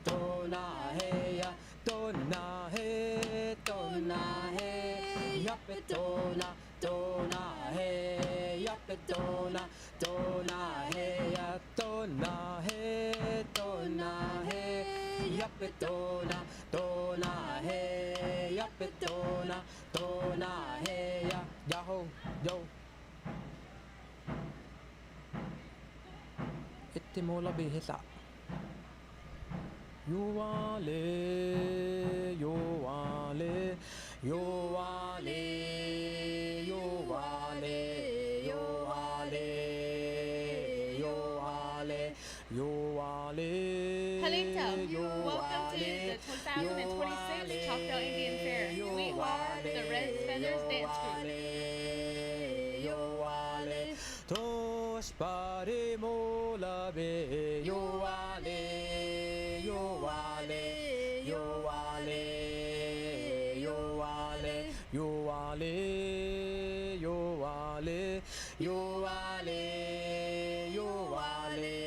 Tona heya, tona he, tona he, yapetona, tona he, yapetona, tona heya, tona he, tona he, yapetona, tona he, yapetona, tona heya, yaho, yo. Itimola bihisa. Yoale, yoale, yoale, yoale, yoale, yoale, yoale. Halito, welcome to the 2026 Choctaw Indian Fair. We are the Red Feathers Dance Group. Tospare mola be yoale, yoale, yoale, yoale, yoale, yoale, yoale, yoale,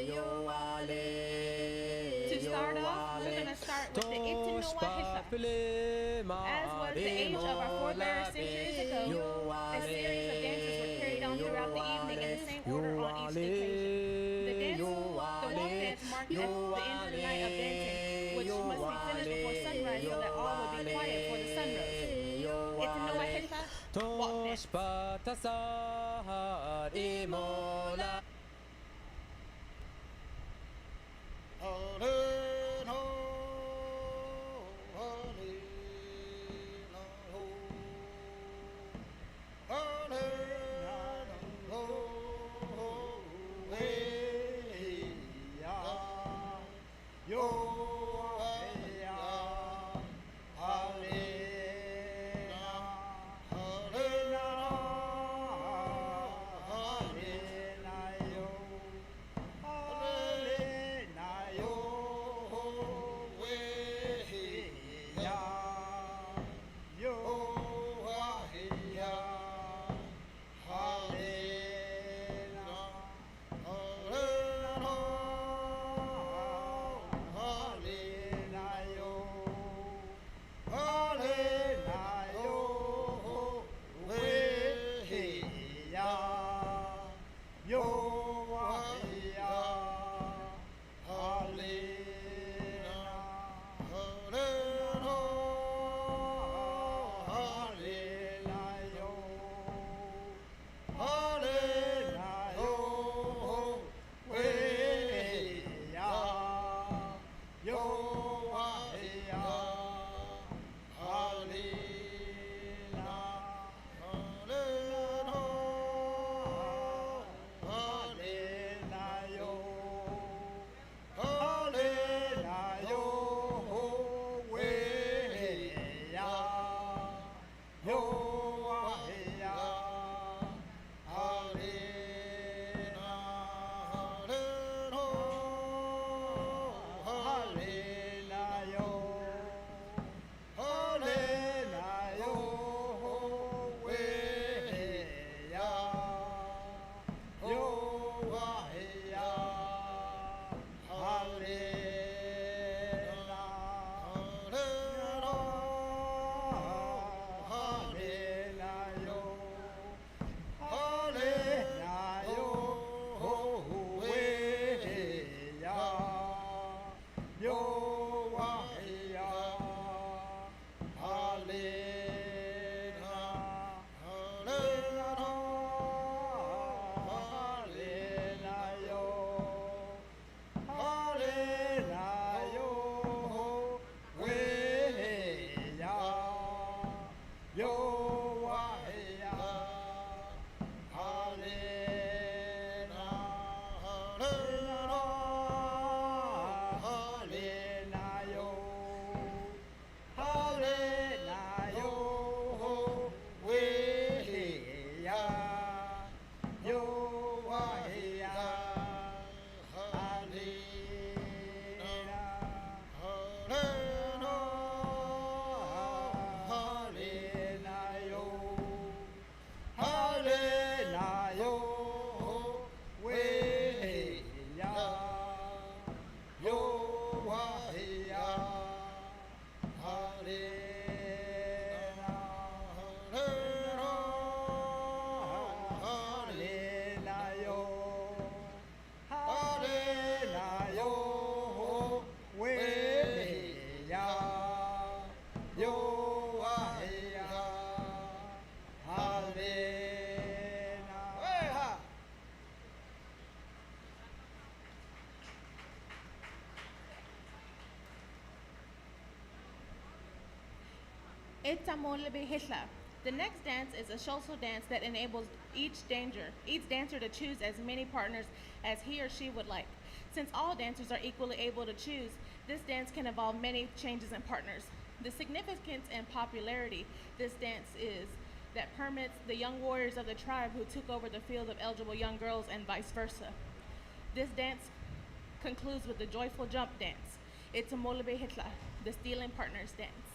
yoale. To start off, we're going to start with the Itinoa Hisa. As was the age of our forebears centuries ago, a series of dances were carried on throughout the evening in the same order on each occasion. The walk dance marked the end of the night of dancing, which must be finished before sunrise so that all will be quiet for the sun rose. Itinoa Hisa, walk dance. The next dance is a social dance that enables each dancer to choose as many partners as he or she would like. Since all dancers are equally able to choose, this dance can involve many changes in partners. The significance and popularity this dance is that permits the young warriors of the tribe who took over the field of eligible young girls and vice versa. This dance concludes with the joyful jump dance. It's a molebe hitla, the stealing partners dance.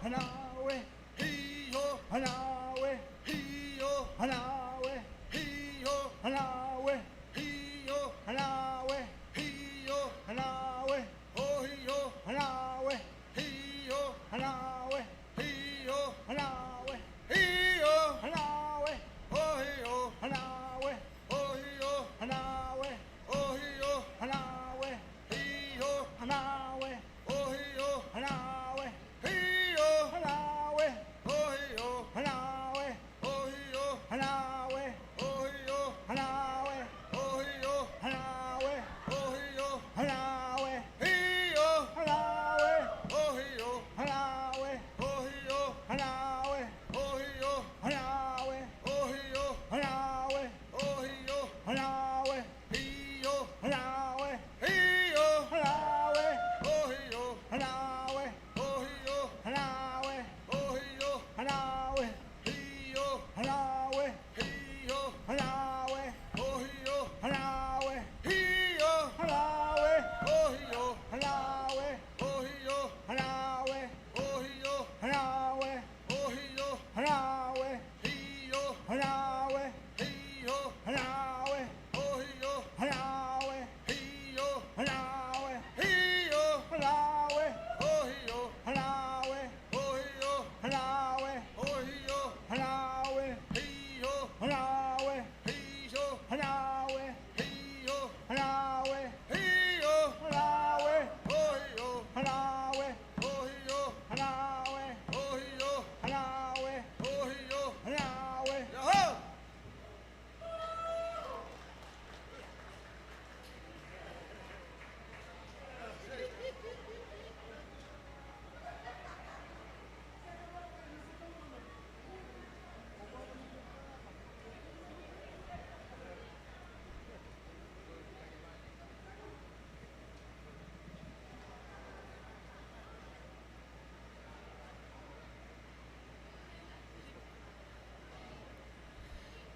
Hanawe, Hee-yo, Hanawe, hee-yo, Hanawe, hee-yo, Hanawe, hee-yo, Hanawe, hee-yo, Hanawe, oh hee-yo, Hanawe, hee-yo, Hanawe, hee-yo, Hanawe, hee-yo, Hanawe, oh hee-yo, Hanawe, oh hee-yo, Hanawe, oh hee-yo, Hanawe, hee-yo, Hanawe, oh hee-yo, Hanawe, hee-yo, Hanawe, oh hee-yo, Hanawe, oh hee-yo, Hanawe, oh hee-yo, Hanawe, oh hee-yo, Hanawe, oh hee-yo, Hanawe, hee-yo, Hanawe, oh hee-yo, Hanawe, oh hee-yo, Hanawe, oh hee-yo, Hanawe, oh hee-yo, Hanawe, oh hee-yo, Hanawe, hee-yo, Hanawe, hee-yo, Hanawe, oh hee-yo, Hanawe, oh hee-yo, Hanawe, oh hee-yo, Hanawe, hee-yo, Hanawe, hee-yo, Hanawe, oh hee-yo, Hanawe, hee-yo, Hanawe, oh hee-yo, Hanawe, oh hee-yo, Hanawe, oh hee-yo, Hanawe, oh hee-yo, Hanawe, hee-yo, Hanawe, hee-yo, Hanawe, oh hee-yo, Hanawe, hee-yo, Hanawe, hee-yo, Hanawe, oh hee-yo, Hanawe, oh hee-yo, Hanawe, oh hee-yo, Hanawe, hee-yo, Hanawe, hee-yo, Hanawe, hee-yo, Hanawe, hee-yo, Hanawe, oh hee-yo, Hanawe, oh hee-yo, Hanawe, oh hee-yo, Hanawe, oh hee-yo, Hanawe. Yahoo!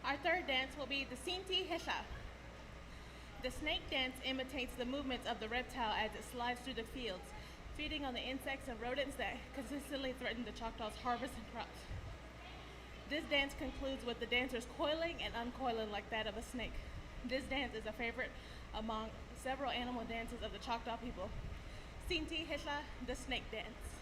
Our third dance will be the Sinti Hisha. The snake dance imitates the movements of the reptile as it slides through the fields, feeding on the insects and rodents that consistently threaten the Choctaws' harvest and crops. This dance concludes with the dancers coiling and uncoiling like that of a snake. This dance is a favorite among several animal dances of the Choctaw people. Sinti Hisha, the snake dance.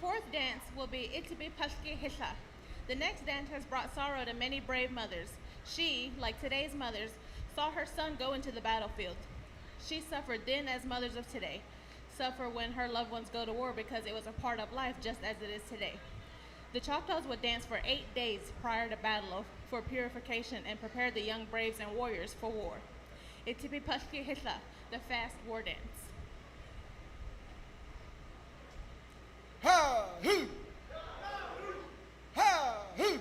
fourth dance will be Itibi Pashki Hisha. The next dance has brought sorrow to many brave mothers. She, like today's mothers, saw her son go into the battlefield. She suffered then as mothers of today suffer when her loved ones go to war because it was a part of life just as it is today. The Choctaws would dance for 8 days prior to battle for purification and prepare the young braves and warriors for war. Itibi Pashki Hisha, the fast war dance. Ha hoo! Ha hoo!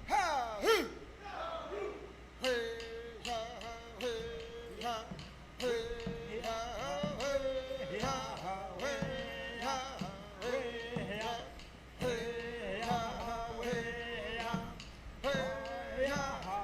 Ha hoo! Hey ha hey ha hey ha hey ha hey ha hey ha hey ha hey ha hey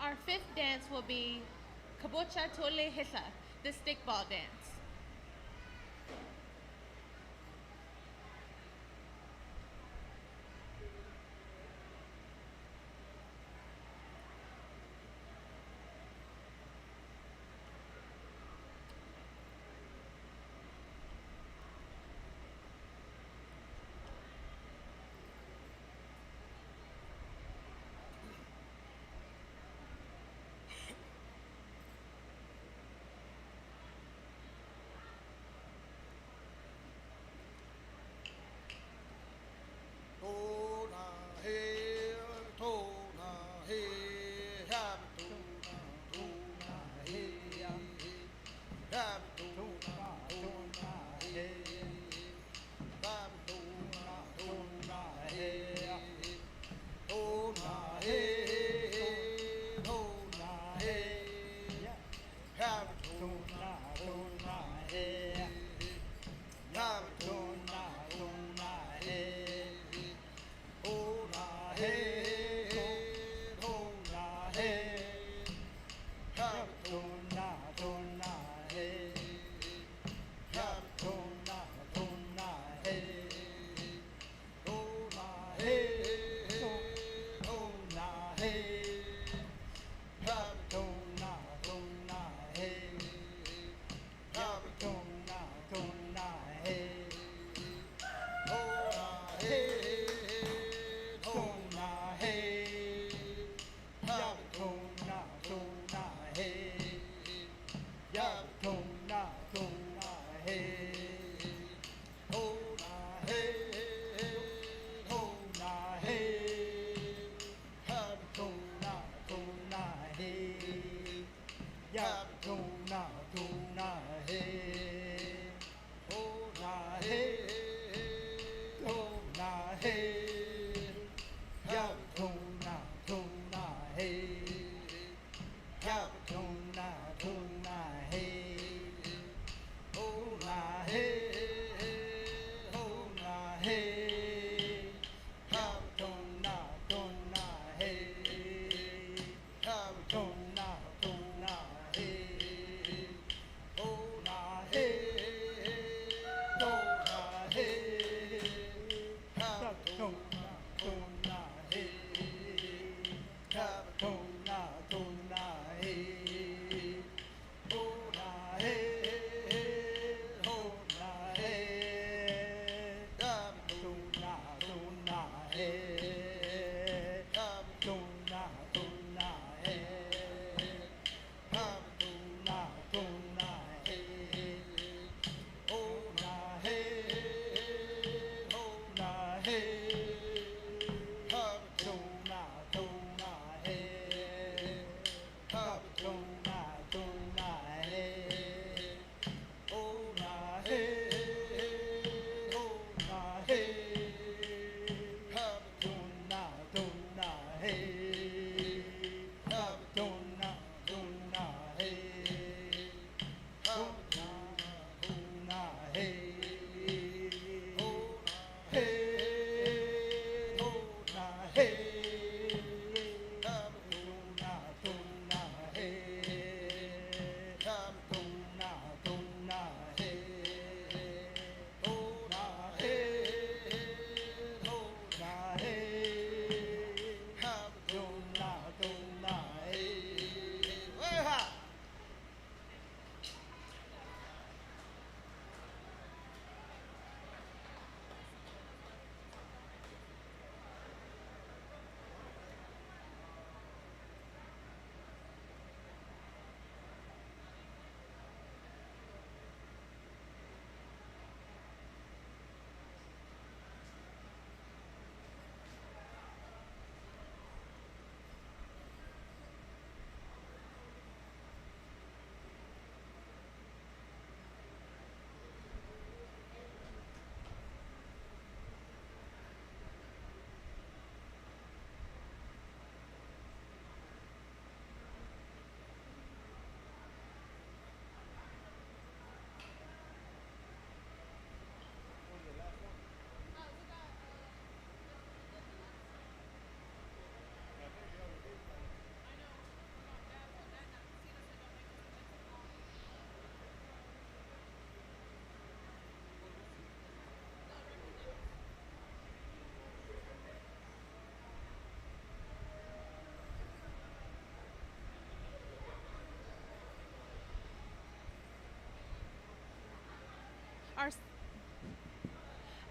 Our fifth dance will be Kabocha Tole Hisa, the stickball dance.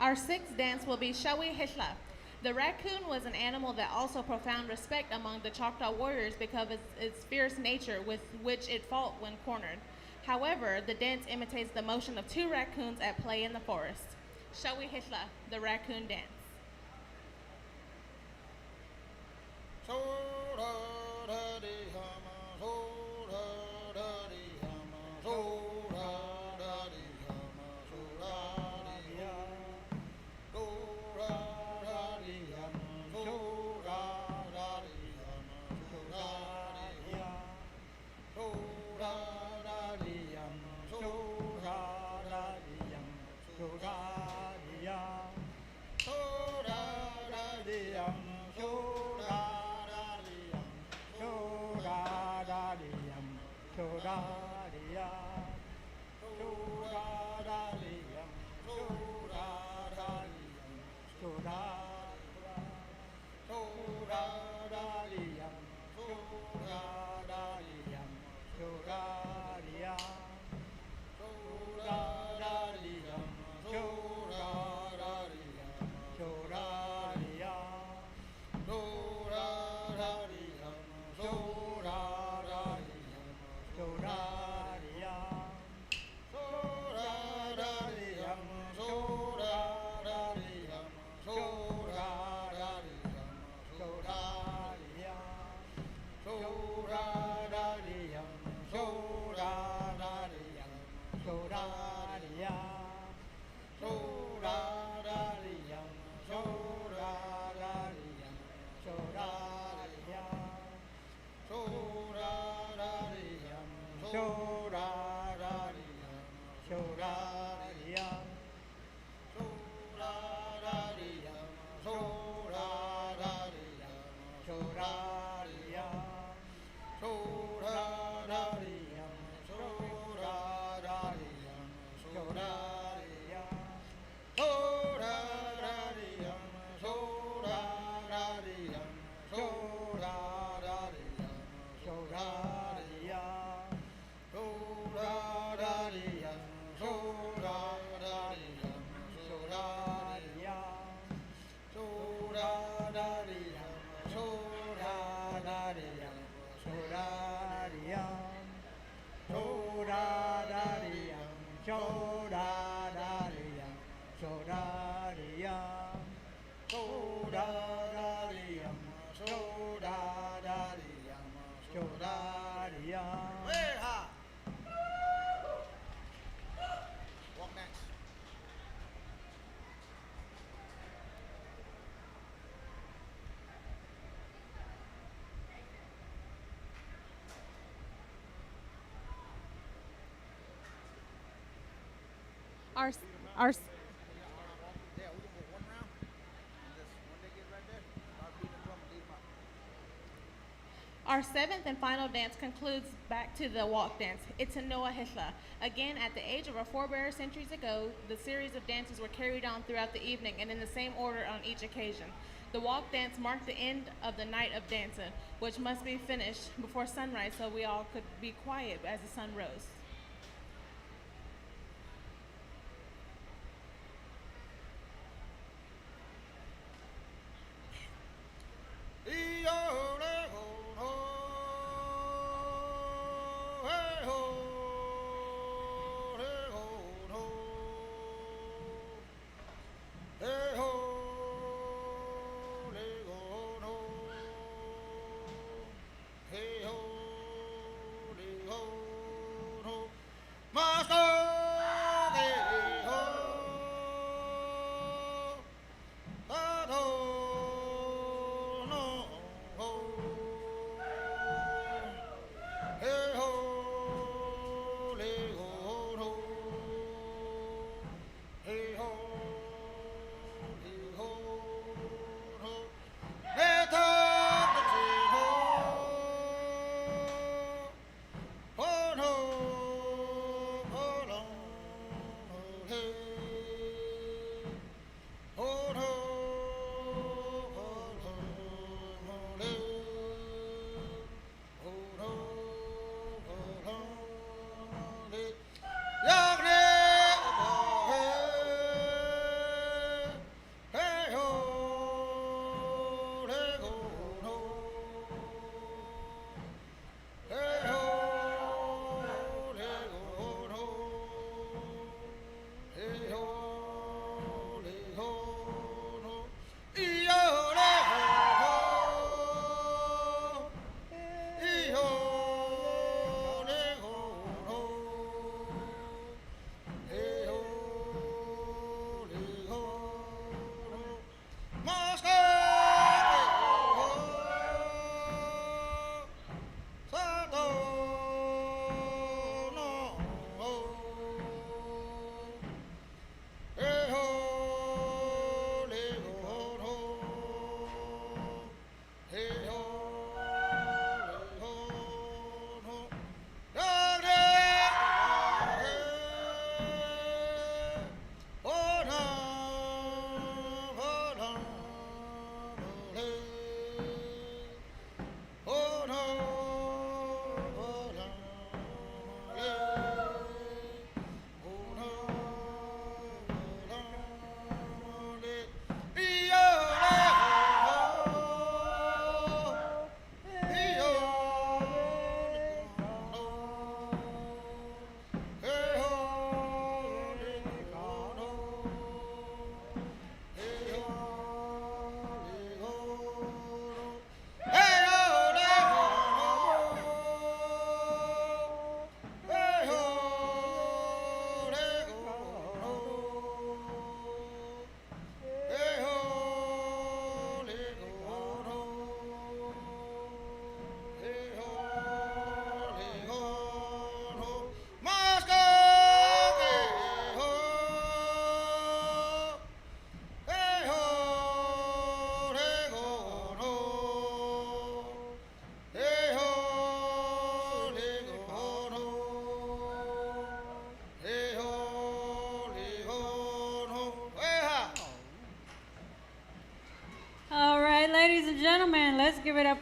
Our sixth dance will be Shawi Hishla. The raccoon was an animal that also profound respect among the Choctaw warriors because of its fierce nature with which it fought when cornered. However, the dance imitates the motion of two raccoons at play in the forest. Shawi Hishla, the raccoon dance. Walk next. Our, our, Yeah, we can go one round. And just when they get right there, start beating the drum and lead them out. our seventh and final dance concludes back to the walk dance. It's a Noah Hishla. Again, at the age of our forebears centuries ago, the series of dances were carried on throughout the evening and in the same order on each occasion. The walk dance marked the end of the night of dancing, which must be finished before sunrise so we all could be quiet as the sun rose.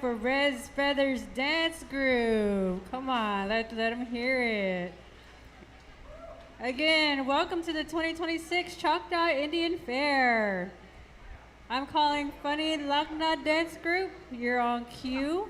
for Red's Feathers Dance Group. Come on, let them hear it. Again, welcome to the 2026 Choctaw Indian Fair. I'm calling Funny Lakna Dance Group. You're on cue.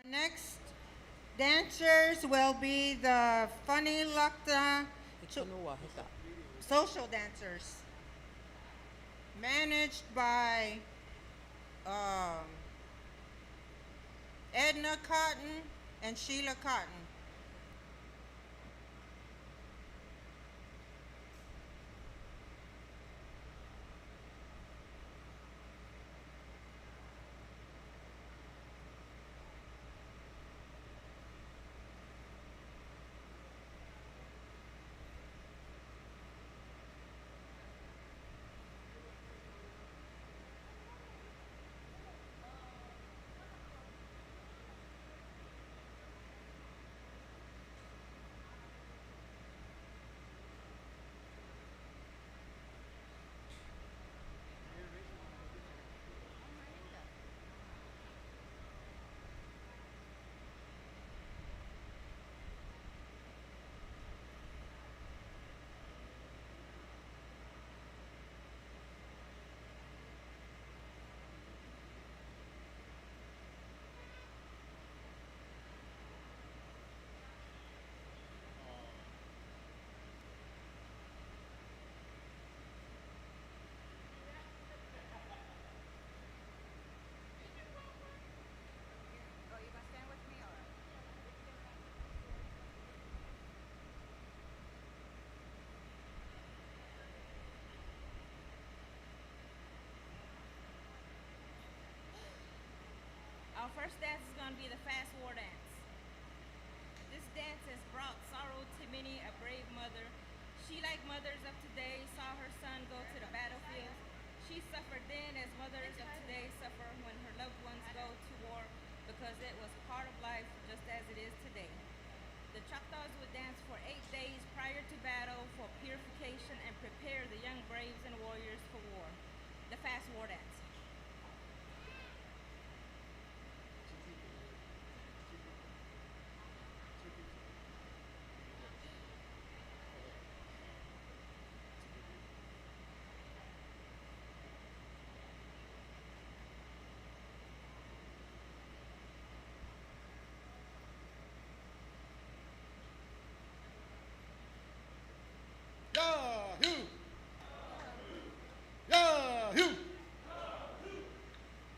Next dancers will be the Funny Lakta social dancers, managed by um, Edna Cotton and Sheila Cotton. Our first dance is going to be the fast war dance. This dance has brought sorrow to many a brave mother. She, like mothers of today, saw her son go to the battlefield. She suffered then as mothers of today suffer when her loved ones go to war because it was part of life just as it is today. The Choctaws would dance for 8 days prior to battle for purification and prepare the young braves and warriors for war. The fast war dance. Yahoo! Yahoo!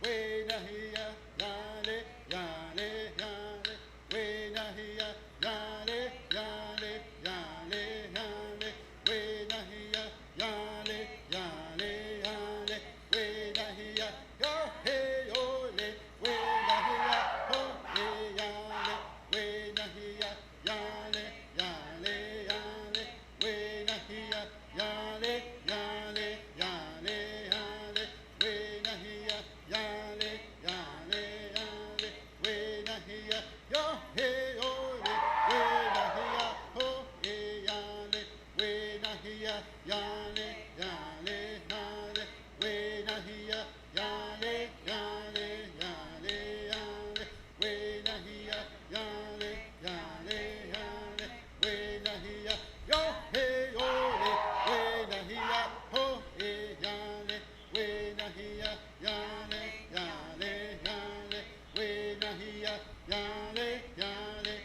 We na hiya, yale, yale, yale. We na hiya, yale, yale, yale, yale. We na hiya, yale, yale, yale. We na hiya, yo hey ole. We na hiya, ho hey yale. We na hiya, yale, yale, yale. We na hiya, yale, yale, yale, yale. We na hiya, yale, yale, yale. We na hiya, yo hey ole. We na hiya, ho hey yale. We na hiya, yale, yale, yale. We na hiya, yale, yale, yale, yale. We na hiya, yale, yale, yale. We na hiya, yo hey ole. We na hiya, ho hey yale. We na hiya, yale, yale, yale. We na hiya, yale, yale,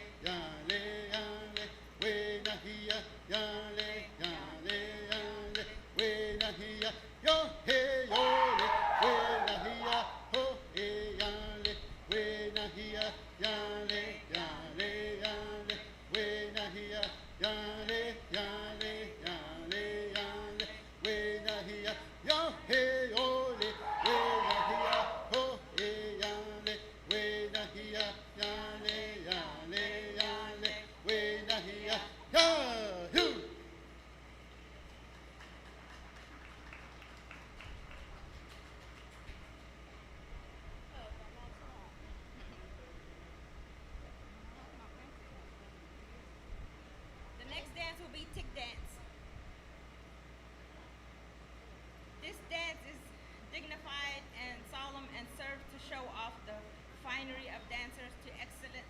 yale, yale. We na hiya, yale, yale, yale. We na hiya, yo hey ole. We na hiya, ho hey yale. We na hiya, yale, yale, yale. We na hiya, yale, yale, yale, yale. We na hiya, yo hey ole. We na hiya, ho hey yale. We na hiya, yale, yale, yale. We na hiya, yahoo! The next dance will be tick dance. This dance is dignified and solemn and serves to show off the finery of dancers to excellent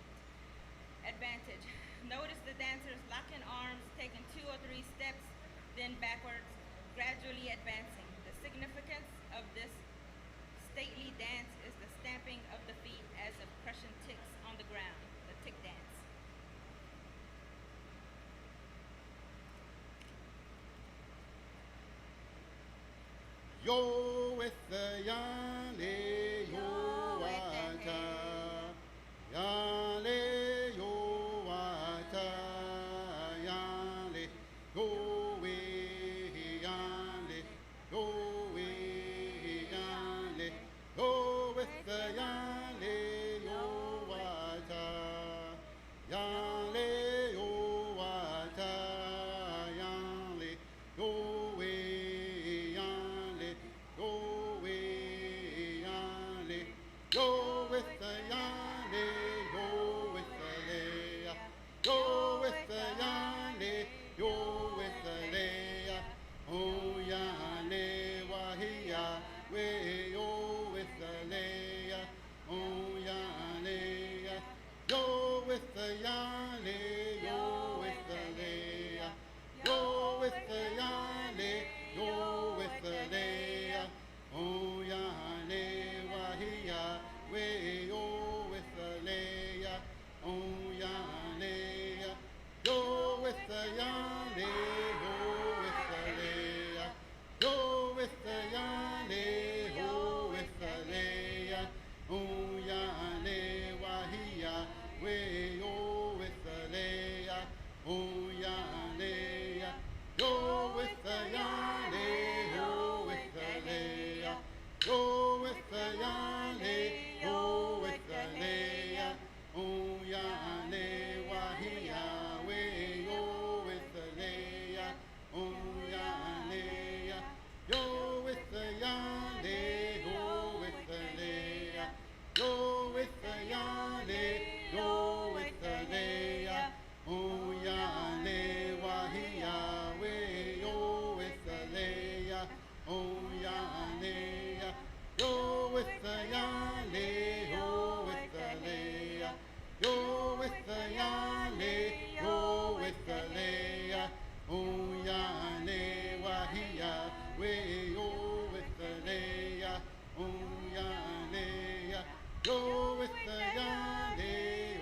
advantage. Notice the dancers locking arms, taking 2 or 3 steps, then backwards, gradually advancing. The significance of this stately dance is the stamping of the feet as of crushing ticks on the Yo with the yale, yo wata. Yale, yo wata. Yale, yo we, yale, yo we, yale. Yo with the yale, yo wata. Yale, yo wata. Yale, yo we, yale, yo we, yale. Yo with the yale, yo with the leya. Yo with the yale, yo with the leya. Oh yale wahia, we yo with the leya. Oh yale, yo with the yale, yo with the leya. Yo with the yale, yo with the leya. Oh yale wahia, we yo with the leya. Oh yale, yo with the yale, yo with the leya. Yo with the yale, yo with the leya. Oh yale wahia, we yo with the leya. Oh yale, yo with the yale, yo with the leya. Yo with the yale, yo with the leya. Oh yale wahia, we yo with the leya. Oh yale, yo with the yale, yo with the leya. Yo with the yale, yo with the leya. Oh yale wahia, we yo with the leya. Oh yale, yo with the yale, yo with the leya. Yo with the yale, yo with the leya. Oh yale wahia, we yo with the leya. Oh yale, yo with the yale,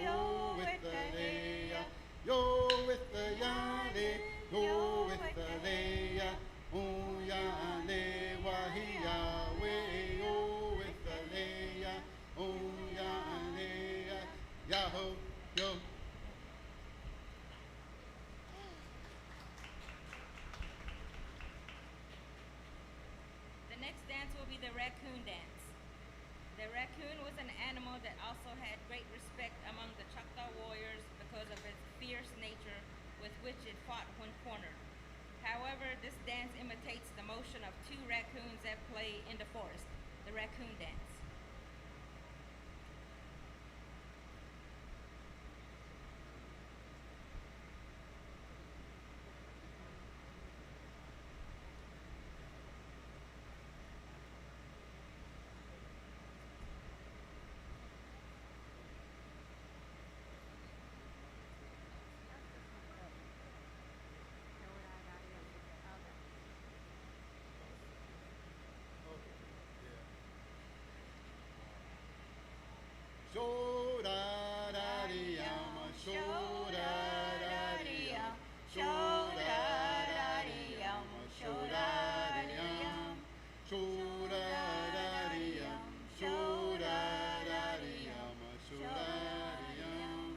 yo with the leya. Yo with the yale, yo with the leya. Oh yale wahia, we yo with the leya. Oh yale, yahoo, yo. The next dance will be the raccoon dance. The raccoon was an animal that also had great respect among the Choctaw warriors because of its fierce nature with which it fought when cornered. However, this dance imitates the motion of two raccoons at play in the forest, the raccoon dance. Sho-da-da-dee-yum, sho-da-da-dee-yum, sho-da-da-dee-yum, sho-da-dee-yum, sho-da-da-dee-yum, sho-da-da-dee-yum, sho-da-dee-yum,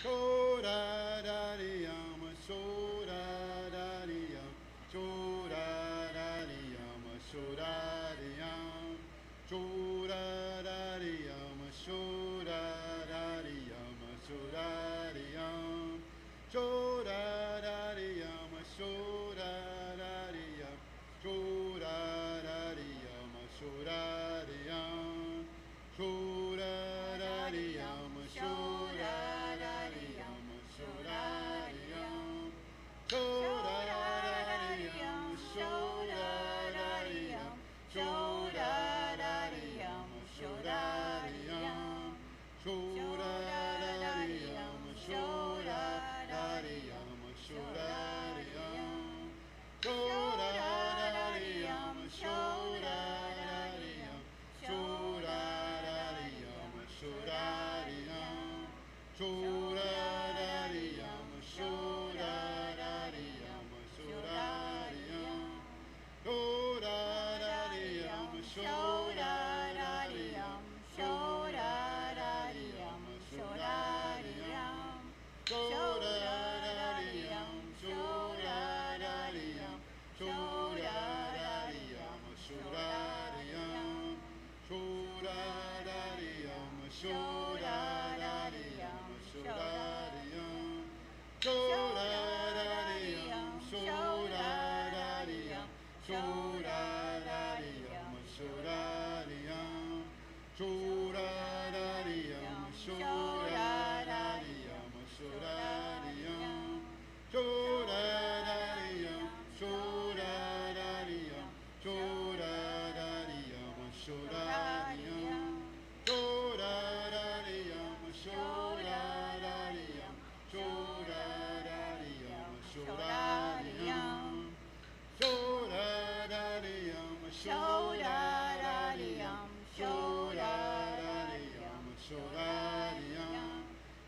sho-da-da-dee-yum, sho-da-da-dee-yum, sho-da-da-dee-yum, sho-da-dee-yum, sho-da-da-dee-yum, sho-da.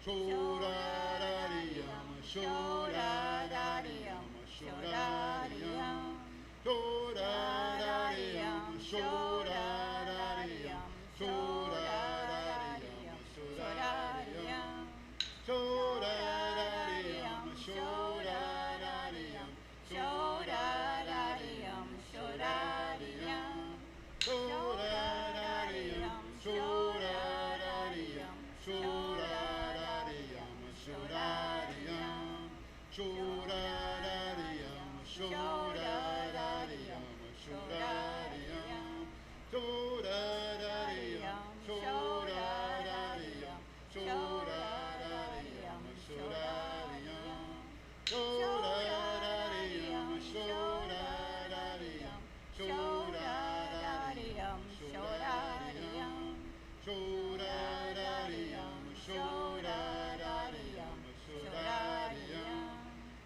Shodadadiyam, shodadadiyam, shodadadiyam. Shodadadiyam, shodadadiyam, shodadadiyam, shodadadiyam. Shodadadiyam, shodadadiyam, shodadadiyam, shodadadiyam. Shodadadiyam, shodadadiyam, shodadadiyam, shodadadiyam. Shodadadiyam, shodadadiyam, shodadadiyam. Shodadadiyam, shodadadiyam, shodadadiyam, shodadadiyam. Shodadadiyam, shodadadiyam, shodadadiyam, shodadadiyam. Shodadadiyam, shodadadiyam, shodadadiyam.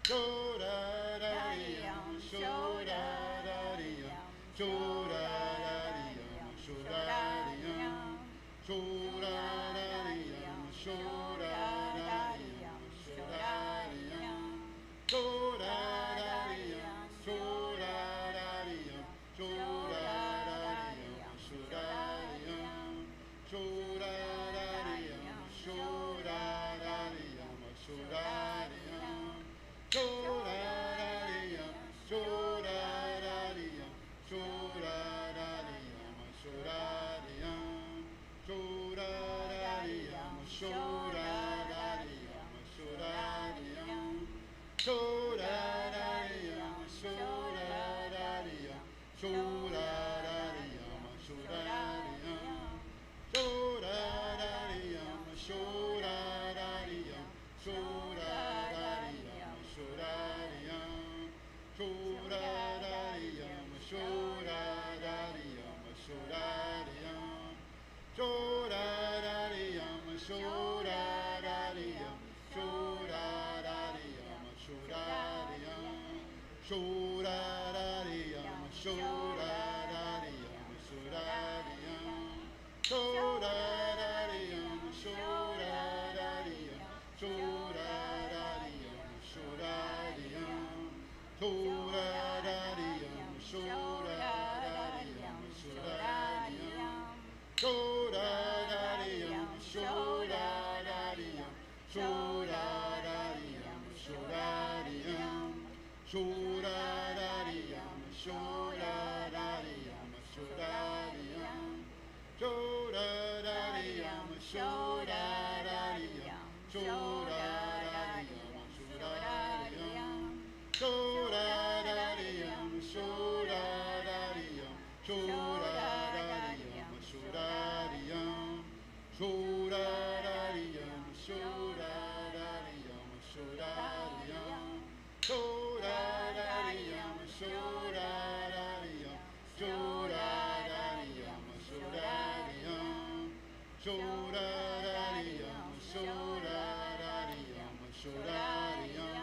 Shodadadiyam, shodadadiyam, shodadadiyam, shodadadiyam. Shodadadiyam, shodadadiyam, shodadadiyam. Shodadadiyam, shodadadiyam, shodadadiyam, shodadadiyam. Shodadadiyam, shodadadiyam, shodadadiyam. Shodadadiyam, shodadadiyam, shodadadiyam, shodadadiyam. Shodadadiyam, shodadadiyam, shodadadiyam. Shodadadiyam, shodadadiyam, shodadadiyam, shodadadiyam. Shodadadiyam, shodadadiyam, shodadadiyam, shodadadiyam. Shodadadiyam, shodadadiyam, shodadadiyam. Shodadadiyam, shodadadiyam, shodadadiyam, shodadadiyam. Shodadadiyam, shodadadiyam, shodadadiyam. Shodadadiyam, shodadadiyam, shodadadiyam, shodadadiyam. Shodadadiyam, shodadadiyam, shodadadiyam. Shodadadiyam, shodadadiyam, shodadadiyam, shodadadiyam. Shodadadiyam, shodadadiyam, shodadadiyam. Shodadadiyam, shodadadiyam, shodadadiyam, shodadadiyam. Shodadadiyam, shodadadiyam, shodadadiyam, shodadadiyam. Shodadadiyam, shodadadiyam, shodadadiyam. Shodadadiyam, shodadadiyam, shodadadiyam, shodadadiyam. Shodadadiyam, shodadadiyam, shodadadiyam. Shodadadiyam, shodadadiyam, shodadadiyam, shodadadiyam.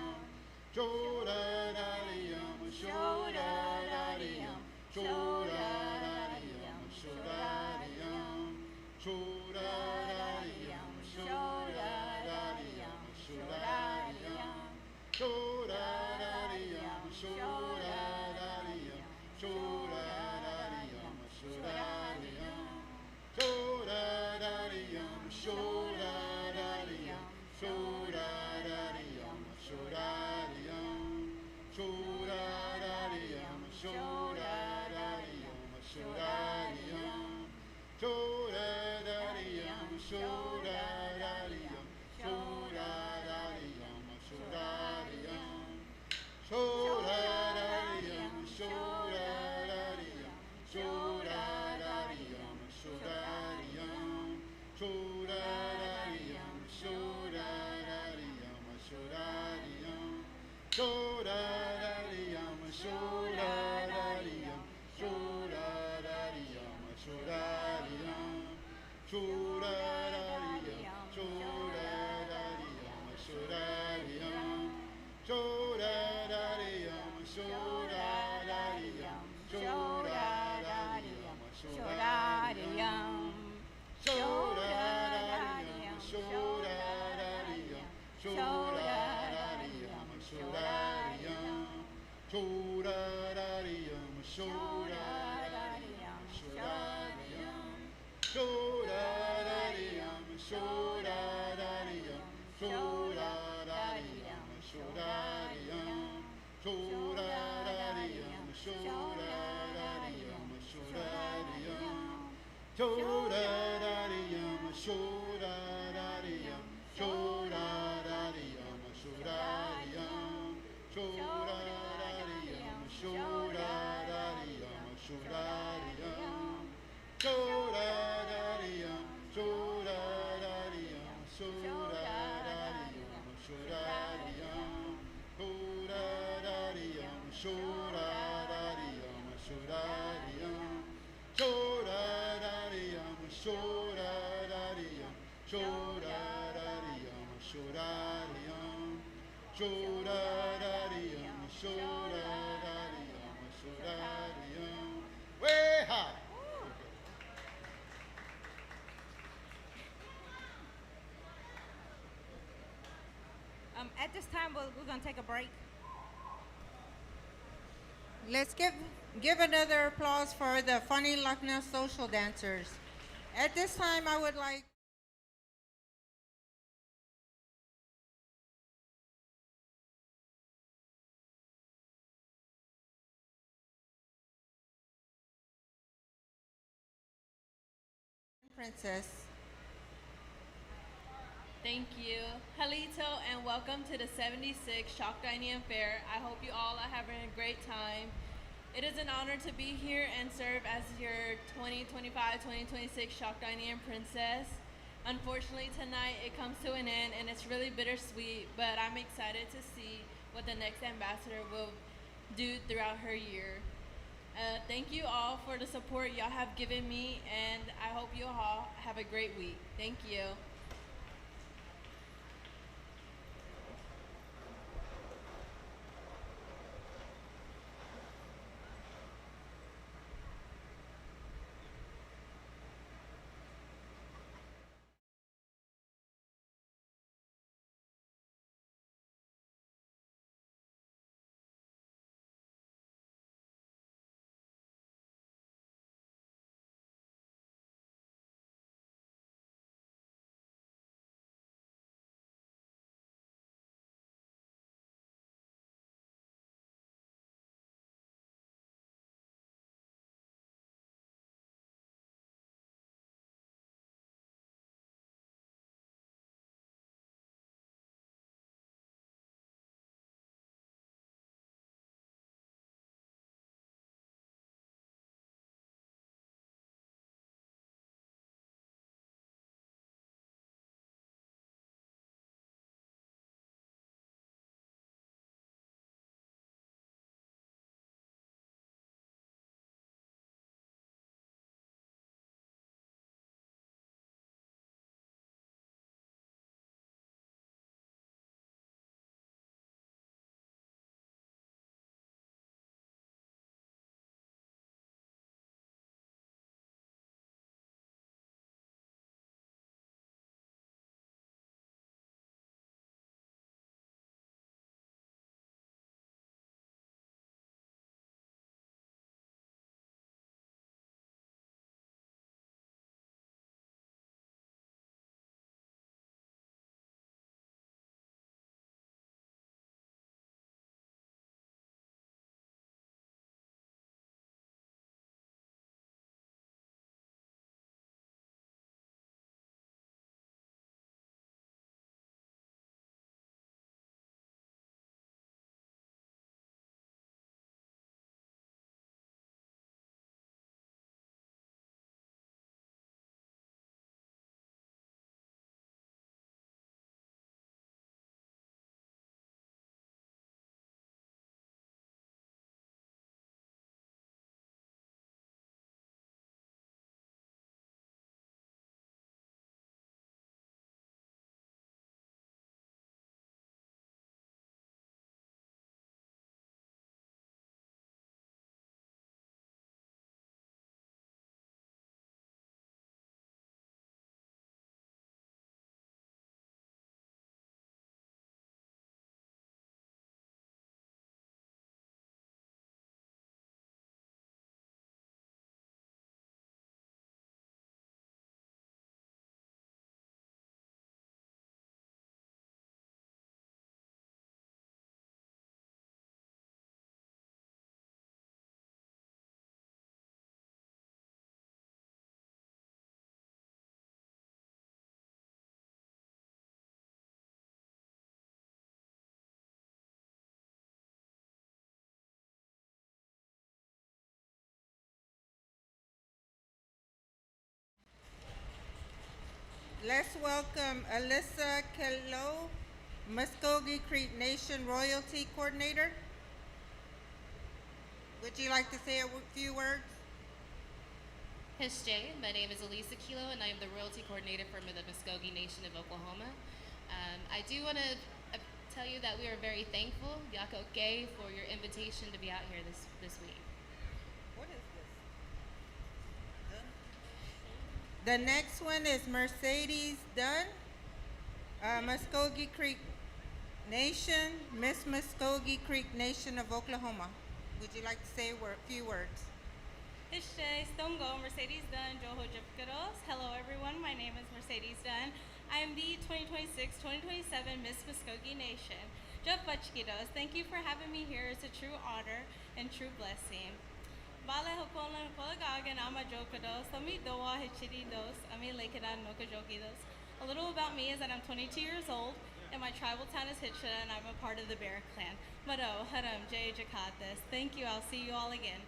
Shodadadiyam, shodadadiyam, shodadadiyam. Shodadadiyam, shodadadiyam, shodadadiyam, shodadadiyam. Shodadadiyam, shodadadiyam, shodadadiyam, shodadadiyam. Shodadadiyam, shodadadiyam, shodadadiyam. Shodadadiyam, shodadadiyam, shodadadiyam, shodadadiyam. Shodadadiyam, shodadadiyam, shodadadiyam, shodadadiyam. Shodadadiyam, Chorarariyam, chorarariyam, chorarariyam. Chorarariyam, chorarariyam, chorarariyam, chorarariyam. Chorarariyam, chorarariyam, chorarariyam. Chorarariyam, chorarariyam, chorarariyam, chorarariyam. Chorarariyam, chorarariyam, chorarariyam. Chorarariyam, chorarariyam, chorarariyam, chorarariyam. Chorarariyam, chorarariyam, chorarariyam. Way high. At this time, we're going to take a break. Let's give another applause for the Funny Lucknow social dancers. At this time, I would like Princess. Thank you. Halito, and welcome to the 76th Choctaw Indian Fair. I hope you all are having a great time. It is an honor to be here and serve as your 2025-2026 Choctaw Indian Princess. Unfortunately, tonight it comes to an end, and it's really bittersweet, but I'm excited to see what the next ambassador will do throughout her year. Thank you all for the support y'all have given me, and I hope you all have a great week. Thank you. Let's welcome Alyssa Kello, Muskogee Creek Nation Royalty Coordinator. Would you like to say a few words? Jay, my name is Elisa Kilo, and I am the Royalty Coordinator for the Muskogee Nation of Oklahoma. I do want to tell you that we are very thankful, Yako Gay, for your invitation to be out here this week. What is this? The next one is Mercedes Dunn, Muskogee Creek Nation, Miss Muskogee Creek Nation of Oklahoma. Would you like to say a few words? Ishte Stongo, Mercedes Dunn, Joho Jipkados. Hello everyone, my name is Mercedes Dunn. I am the 2026-2027 Miss Muskogee Nation. Jeff Bachkidos, thank you for having me here. It's a true honor and true blessing. Bale Hokolan Kolagagan Ama Jokados, Ami Doa Hichididos, Ami Lakedan Nokajokidos. A little about me is that I'm 22 years old and my tribal town is Hitchida and I'm a part of the Bear Clan. Mado, Haram, Jay Jakatis. Thank you, I'll see you all again.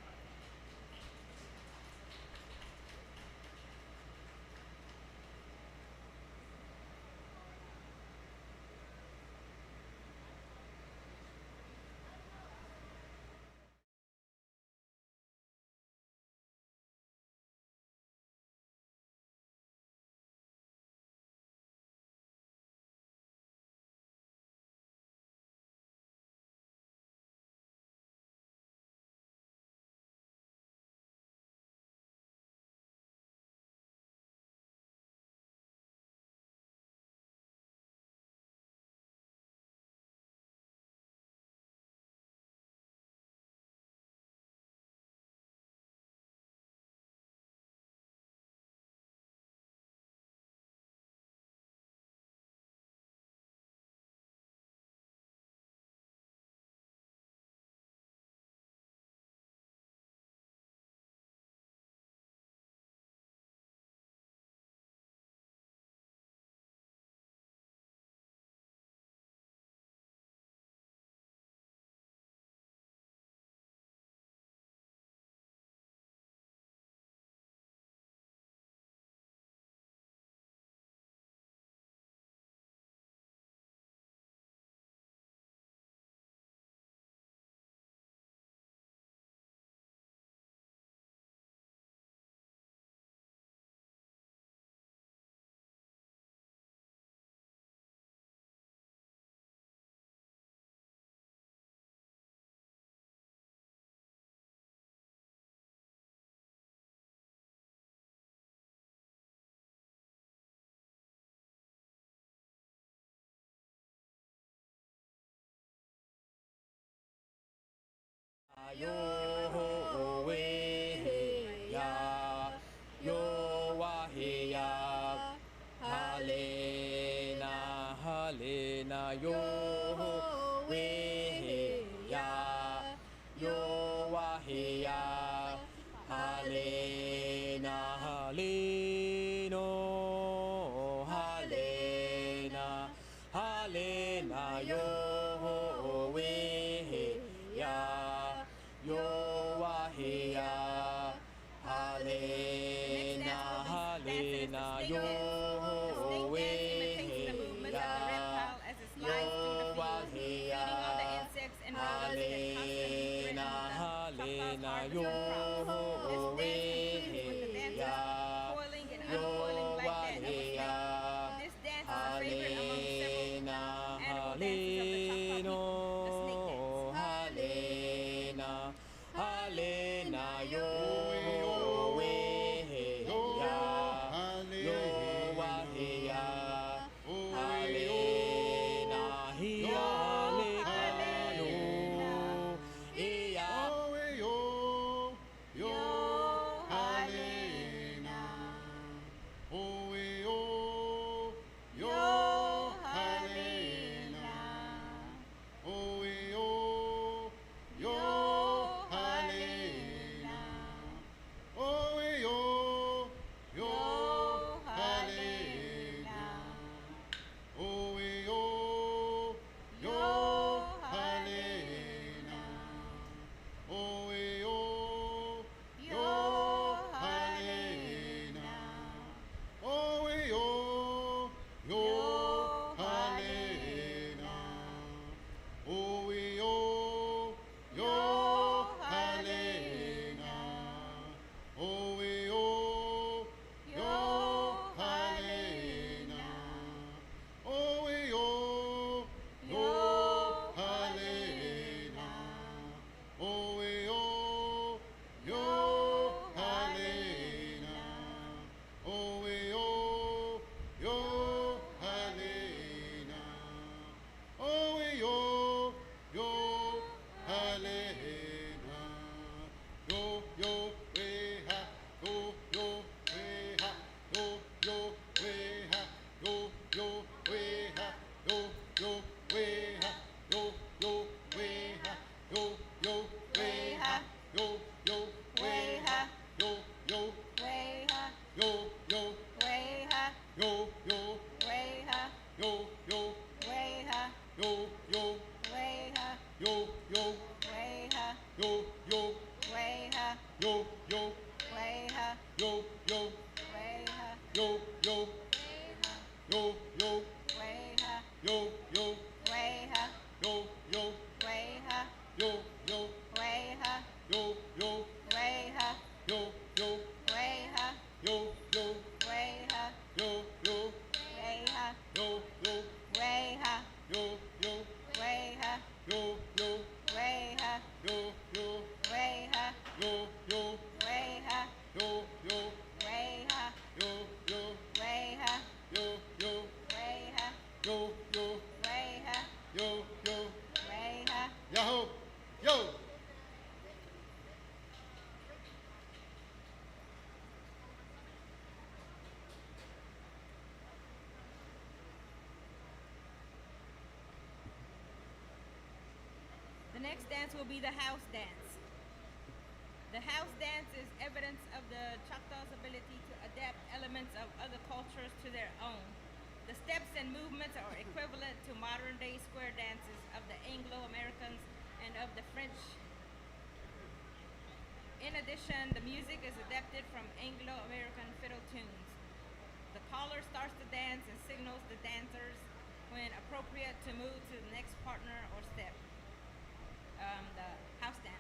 Yo we ya yo wahiya halena halena yo we ya yo wahiya halena haleno halena halena yo we ya yo wahiya halena halena yo we ya yo wahiya halena halena yo we ya yo wahiya halena halena yo, way ha, yo, yo, way ha, yo, yo, way ha, yo, yo, way ha, yo, yo, way ha, yo, yo, way ha, yo, yo, way ha, yo, yo, way ha, yo, yo, way ha, yo, yo, way ha, yo, yo, way ha, yo, yo, way ha, yo, yo, way ha, yo, yo, way ha, yo, yo, way ha, yo, yo, way ha, yo, yo, way ha, yo, yo, way ha. Yahoo, yo. The next dance will be the house dance. The house dance is evidence of the Choctaws' ability to adapt elements of other cultures to their own. The steps and movements are equivalent to modern-day square dances of the Anglo-Americans and of the French. In addition, the music is adapted from Anglo-American fiddle tunes. The caller starts the dance and signals the dancers when appropriate to move to the next partner or step. The house dance.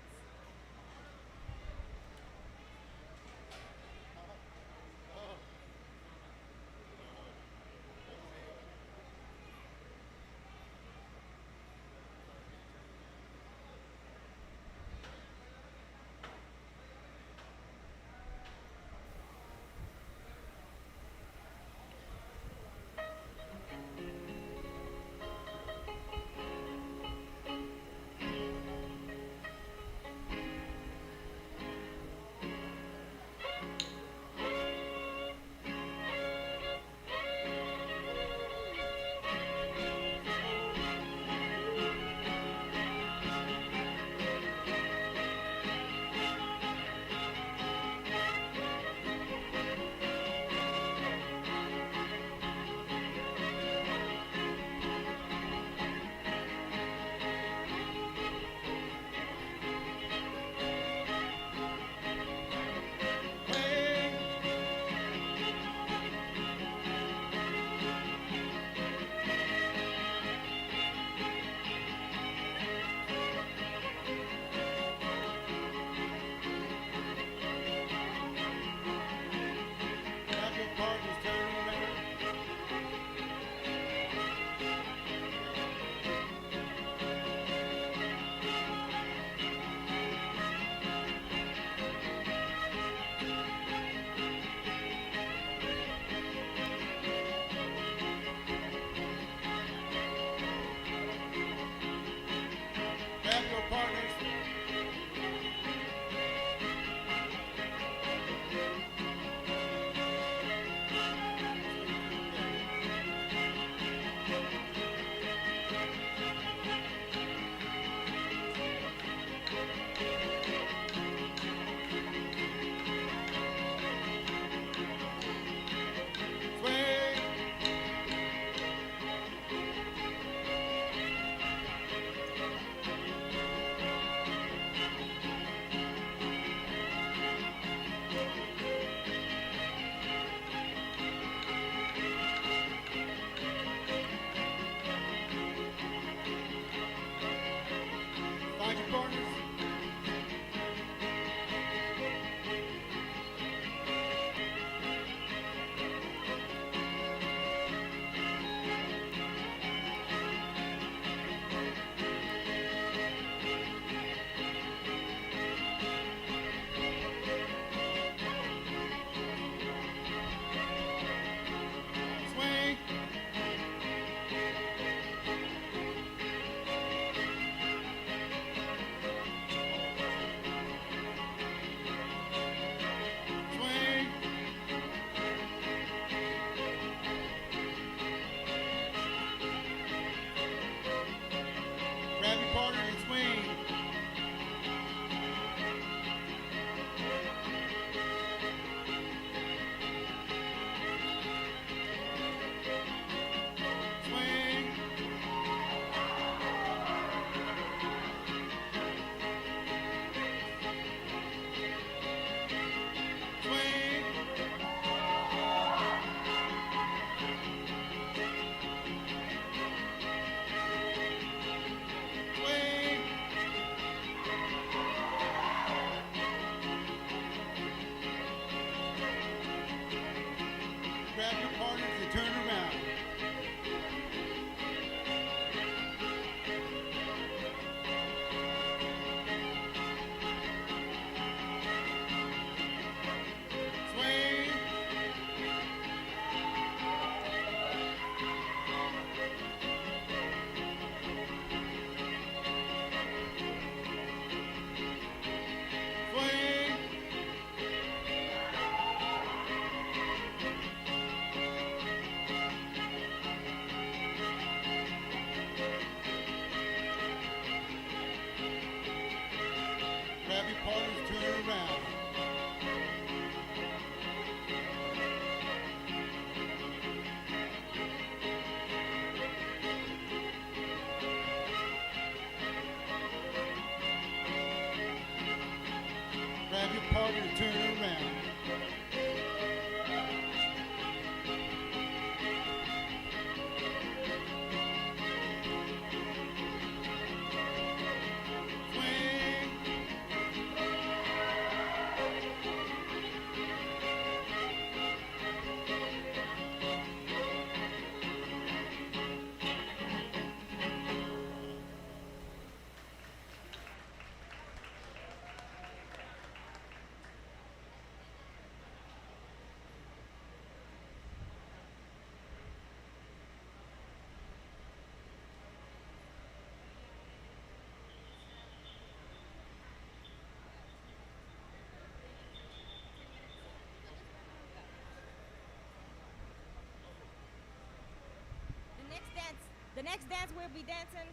next dance we'll be dancing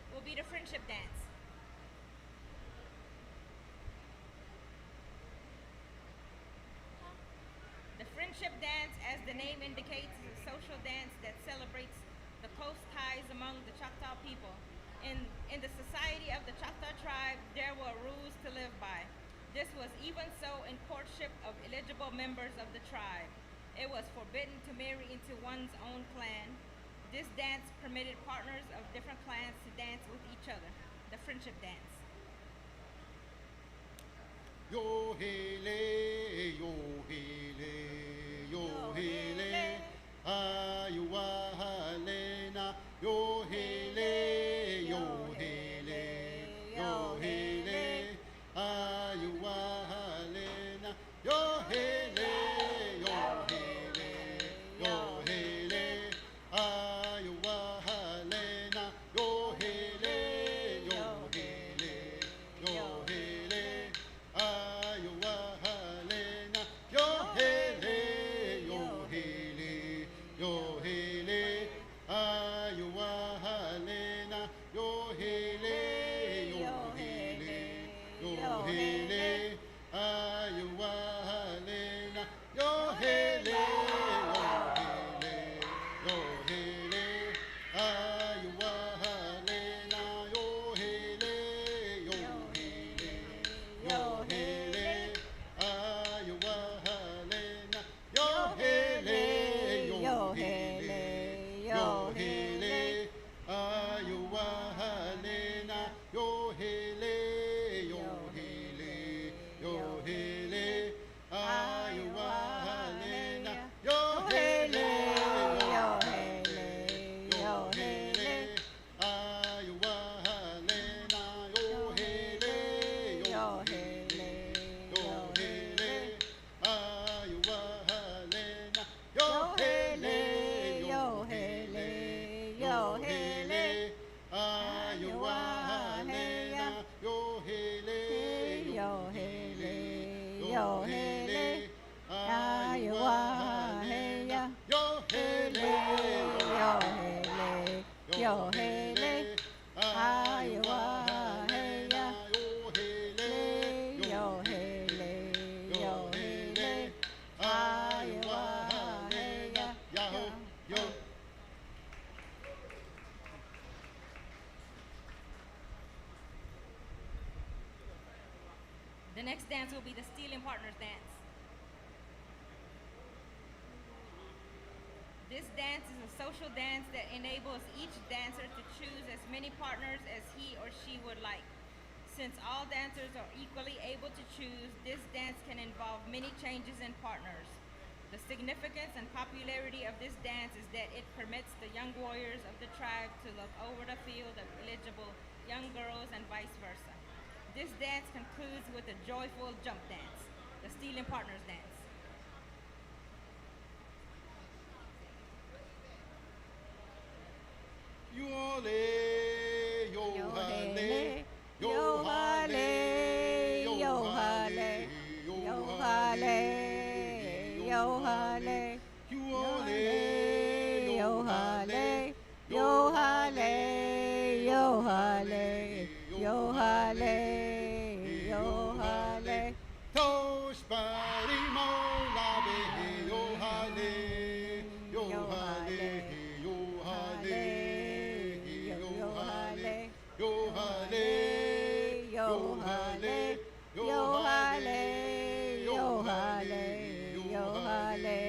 will be the friendship dance. The friendship dance, as the name indicates, is a social dance that celebrates the close ties among the Choctaw people. In the society of the Choctaw tribe, there were rules to live by. This was even so in courtship of eligible members of the tribe. It was forbidden to marry into one's own clan. This dance permitted partners of different clans to dance with each other, the friendship dance. Yo hele, yo hele, yo hele, ayuwa halena, yo hele, yo hele, yo hele, ayuwa halena, yo hele, yo hele, yo hele, ayuwa halena, yo hele, yo hele, yo hele. Ayuwa halena, yo hele, yo hele, yo hele. Ayuwa halena, yo hele, yo hele, yo hele. Ayuwa halena, yo hele, yo hele, yo hele. Ayuwa halena, yo hele, yo hele. Yo hele, ayuwa halena, yo hele, yo hele, yo hele, ayuwa halena, yo hele, yo hele, yo hele, ayuwa halena, yo hele, yo hele, yo hele, ayuwa halena, yo hele, yo hele. Yo hele, ayuwa halena, yo hele, yo hele, yo hele, ayuwa halena, yo hele, yo hele, yo hele, ayuwa halena, yo hele, yo hele, yo hele, ayuwa halena, yo hele, yo hele, yo hele, ayuwa halena, yaho, yo. The next dance will be the Stealing Partners dance. This dance is a social dance that enables each dancer to choose as many partners as he or she would like. Since all dancers are equally able to choose, this dance can involve many changes in partners. The significance and popularity of this dance is that it permits the young warriors of the tribe to look over the field of eligible young girls and vice versa. This dance concludes with a joyful jump dance, the Stealing Partners dance. Yo hale, yo hale, yo hale, yo hale, yo hale, yo hale, yo hale, yo hale, yo hale, yo hale, yo hale, yo hale. Tosh bari mola be, yo hale, yo hale, yo hale. Yo hale, yo hale, yo hale, yo hale, yo hale,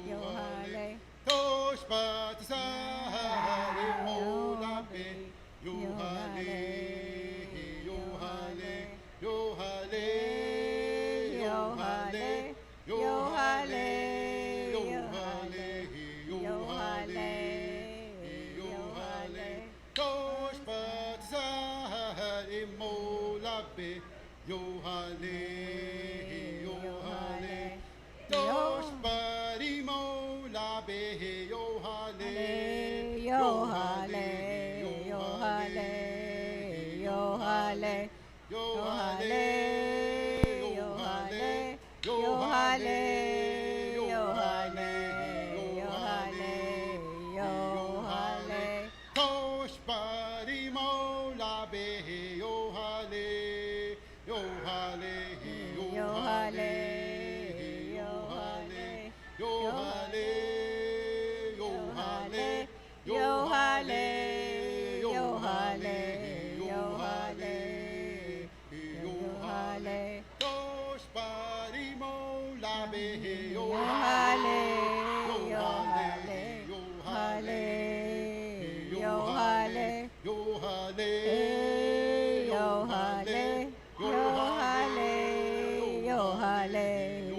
yo hale. Tosh bat sahare mola be, yo hale, yo hale, yo hale, yo hale, yo hale, yo hale, yo hale. Tosh bat sahare mola be, yo hale, yo hale. Tosh bari mola be, yo hale, yo hale, yo hale, yo hale, yo hale, yo hale, yo hale, yo hale, yo hale, yo hale. yo hale, yo hale, yo hale, yo hale. Dos parimo labe, yo Yo hale, hale, yo hale, yo hale, yo yo hale, hale, yo hale, yo hale, yo hale,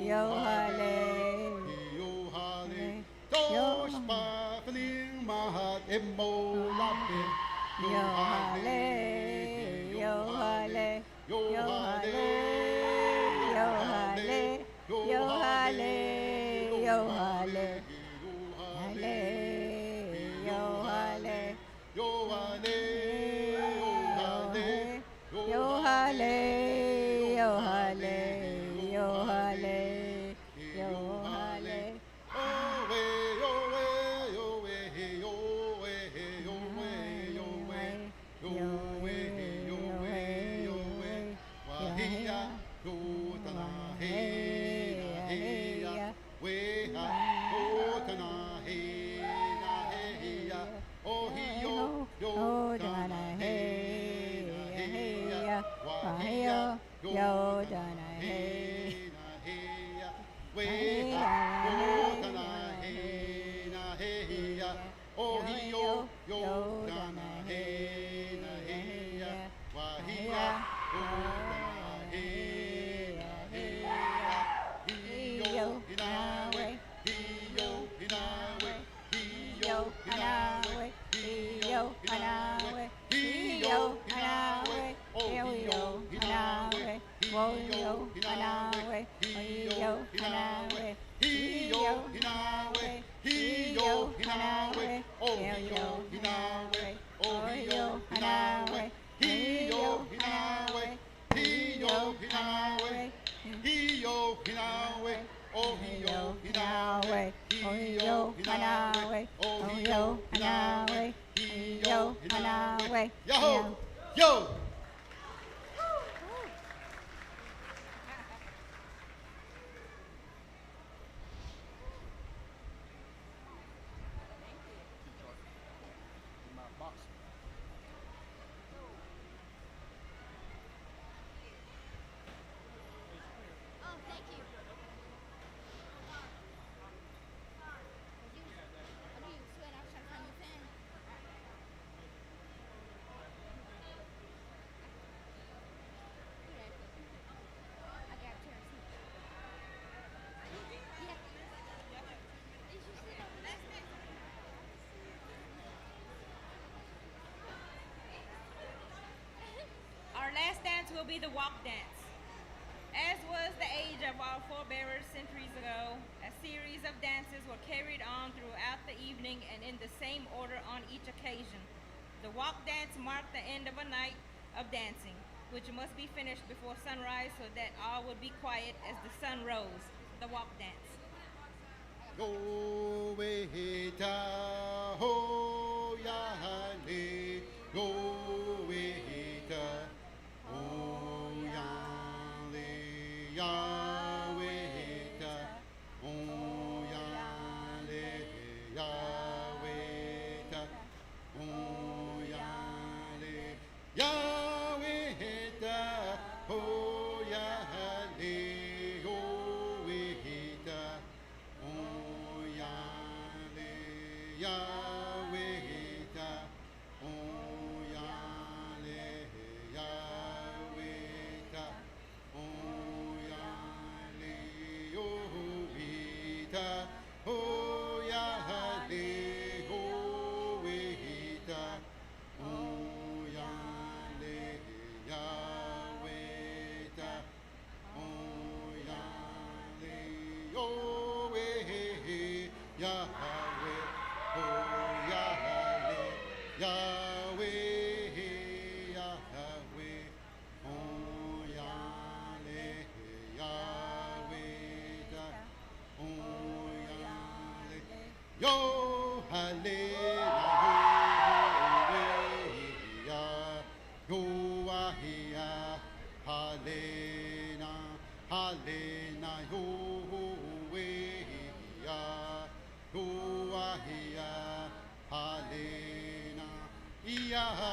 yo hale, yo hale. Dos papeling mahat emo labe, Yo hale, yo hale, yo hale, yo hale, yo hale, yo hale, hale, yo hale, yo hale, yo hale, yo hale, yo hale, yo hale. Yo dana hey, oh he yo dana hey na hey ya wahia oh dana hey na hey ya he yo hinawe he yo hinawe he yo hinawe he yo hinawe he yo hinawe oh he yo hinawe wo yo hinawe he yo hinawe he yo hinawe he yo hinawe oh he yo hinawe oh he yo hinawe he yo hinawe he yo hinawe he yo hinawe oh he yo hinawe he yo hinawe oh he yo hinawe he yo hinawe yo yo. Our last dance will be the walk dance. As was the age of our forebears centuries ago, a series of dances were carried on throughout the evening and in the same order on each occasion. The walk dance marked the end of a night of dancing, which must be finished before sunrise so that all would be quiet as the sun rose. The walk dance. Go wehita ho ya le go wehita ho ya le ya wehita ho ya le ya wehita ho ya le ya wehita ho ya le ho wehita oh ya le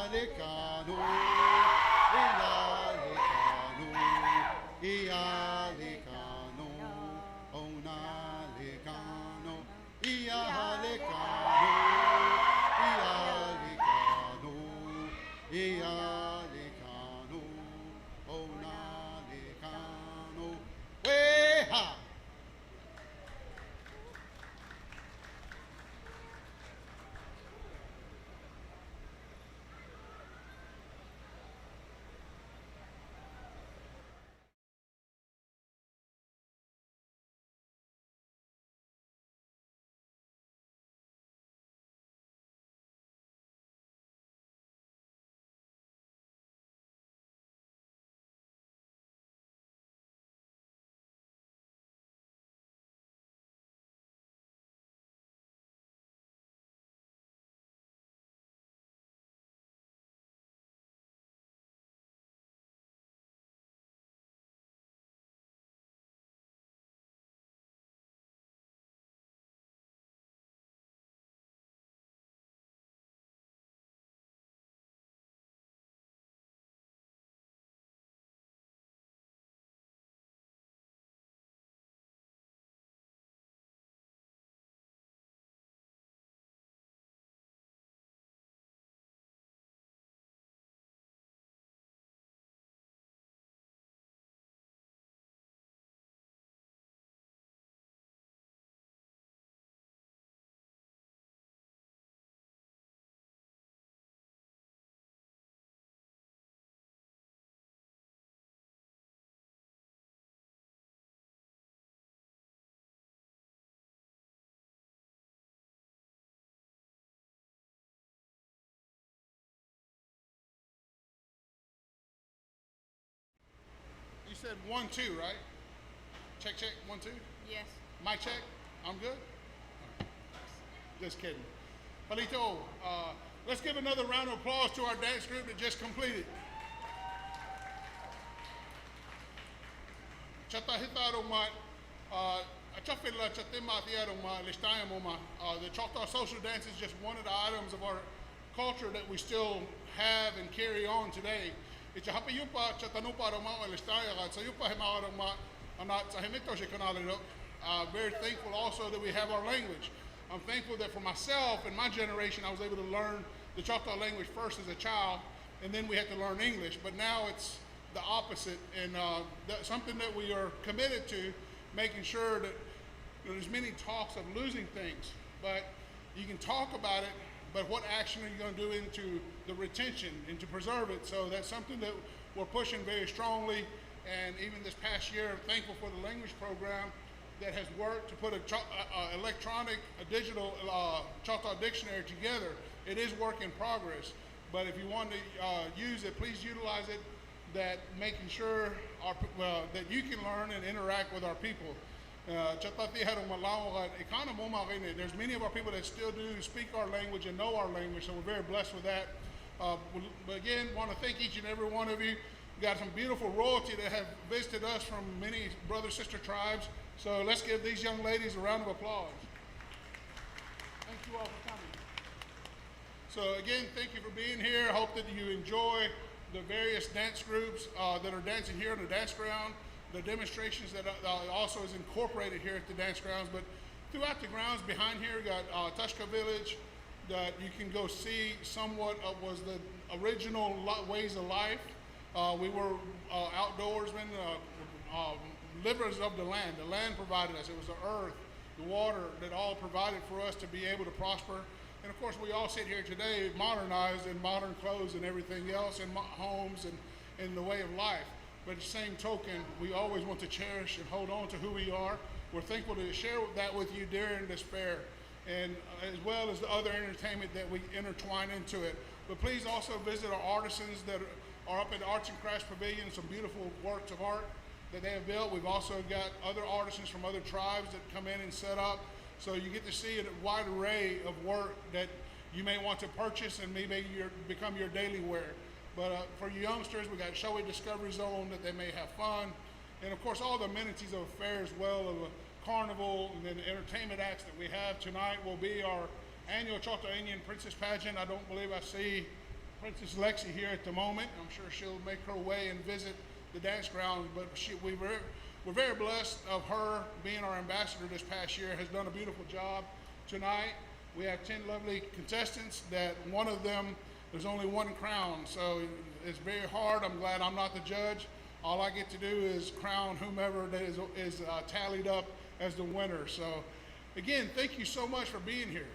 Ialikano, Ialikano, Onalikano, Ialikano, Ialikano, Ialikano, Onalikano, Weha! You said 1, 2, right? Check, check, 1, 2. Yes. Mic check. I'm good. Just kidding. Palito, let's give another round of applause to our dance group that just completed. The Choctaw social dance is just one of the items of our culture that we still have and carry on today. Very thankful also that we have our language. I'm thankful that for myself and my generation, I was able to learn the Choctaw language first as a child, and then we had to learn English. But now it's the opposite, and that's something that we are committed to, making sure that there's many talks of losing things, but you can talk about it, but what action are you going to do into the retention and to preserve it? So that's something that we're pushing very strongly. And even this past year, I'm thankful for the language program that has worked to put a electronic, digital Choctaw dictionary together. It is work in progress, but if you want to use it, please utilize it. That making sure that you can learn and interact with our people. There's many of our people that still do speak our language and know our language, so we're very blessed with that. But again, want to thank each and every one of you. We got some beautiful royalty that have visited us from many brother sister tribes. So let's give these young ladies a round of applause. Thank you all for coming. So again, thank you for being here. I hope that you enjoy the various dance groups that are dancing here on the dance ground, the demonstrations that also is incorporated here at the dance grounds. But throughout the grounds behind here, we got Tushka Village that you can go see somewhat of was the original ways of life. We were outdoorsmen, livers of the land. The land provided us. It was the earth, the water that all provided for us to be able to prosper. And of course, we all sit here today modernized in modern clothes and everything else, and homes and in the way of life. But at the same token, we always want to cherish and hold on to who we are. We're thankful to share that with you during this fair, and as well as the other entertainment that we intertwine into it. But please also visit our artisans that are up at the Arts and Crafts Pavilion, some beautiful works of art that they have built. We've also got other artisans from other tribes that come in and set up. So you get to see a wide array of work that you may want to purchase and maybe become your daily wear. But for you youngsters, we got Showy Discovery Zone that they may have fun. And of course, all the amenities of a fair as well, of a carnival, and then the entertainment acts that we have tonight will be our annual Choctaw Indian Princess Pageant. I don't believe I see Princess Lexi here at the moment. I'm sure she'll make her way and visit the dance ground, but we're very blessed of her being our ambassador this past year, has done a beautiful job tonight. We have 10 lovely contestants that one of them, there's only one crown, so it's very hard. I'm glad I'm not the judge. All I get to do is crown whomever that is tallied up as the winner. So again, thank you so much for being here.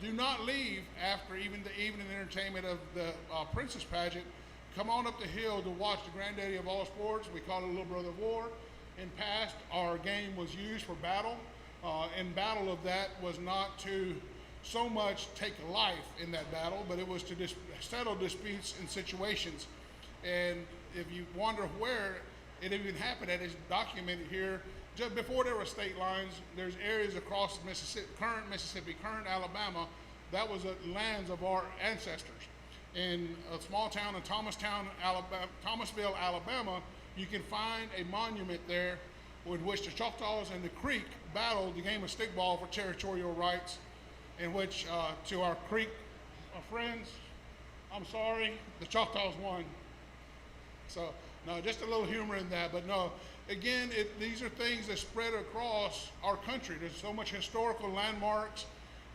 Do not leave after even the evening entertainment of the Princess Pageant. Come on up the hill to watch the granddaddy of all sports. We call it Little Brother of War. In past, our game was used for battle. And battle of that was not to so much take a life in that battle, but it was to settle disputes and situations. And if you wonder where it even happened, that is documented here. Just before there were state lines, there's areas across Mississippi, current Alabama, that was the lands of our ancestors. In a small town in Thomasville, Alabama, you can find a monument there in which the Choctaws and the Creek battled the game of stickball for territorial rights, in which, to our Creek friends, I'm sorry, the Choctaws won. So, no, just a little humor in that, but no, again, these are things that spread across our country. There's so much historical landmarks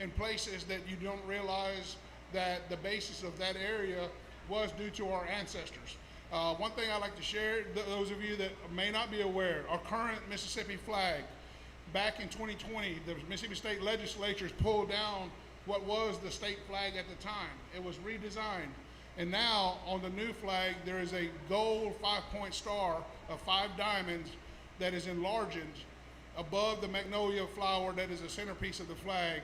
and places that you don't realize that the basis of that area was due to our ancestors. One thing I'd like to share, those of you that may not be aware, our current Mississippi flag, back in 2020, the Mississippi State Legislature pulled down what was the state flag at the time. It was redesigned. And now on the new flag, there is a gold 5-point star of 5 diamonds that is enlarged above the magnolia flower that is the centerpiece of the flag,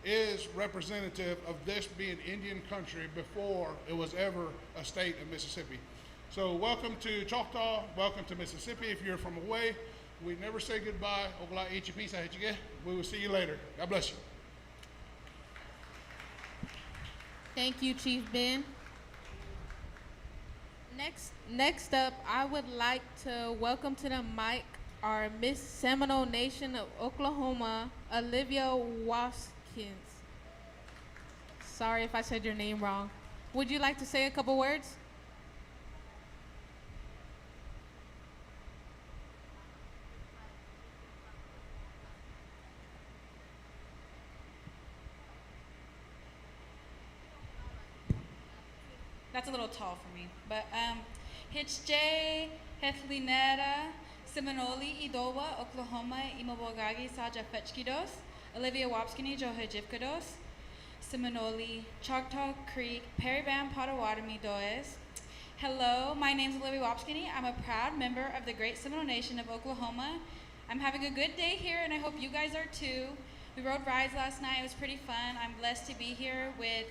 is representative of this being Indian country before it was ever a state of Mississippi. So welcome to Choctaw, welcome to Mississippi. If you're from away, we never say goodbye. We will see you later. God bless you. Thank you, Chief Ben. Next up, I would like to welcome to the mic our Miss Seminole Nation of Oklahoma, Olivia Waskins. Sorry if I said your name wrong. Would you like to say a couple words? That's a little tall for me, but Hitchjay, Hethlinera, Seminole, Idowa, Oklahoma, Imabogagi, Saja Fetchkidos, Olivia Wapskini, Johajivkados, Seminole, Choctaw Creek, Peribam, Potawatomi, Does. Hello, my name is Olivia Wapskini. I'm a proud member of the Great Seminole Nation of Oklahoma. I'm having a good day here, and I hope you guys are too. We rode rides last night. It was pretty fun. I'm blessed to be here with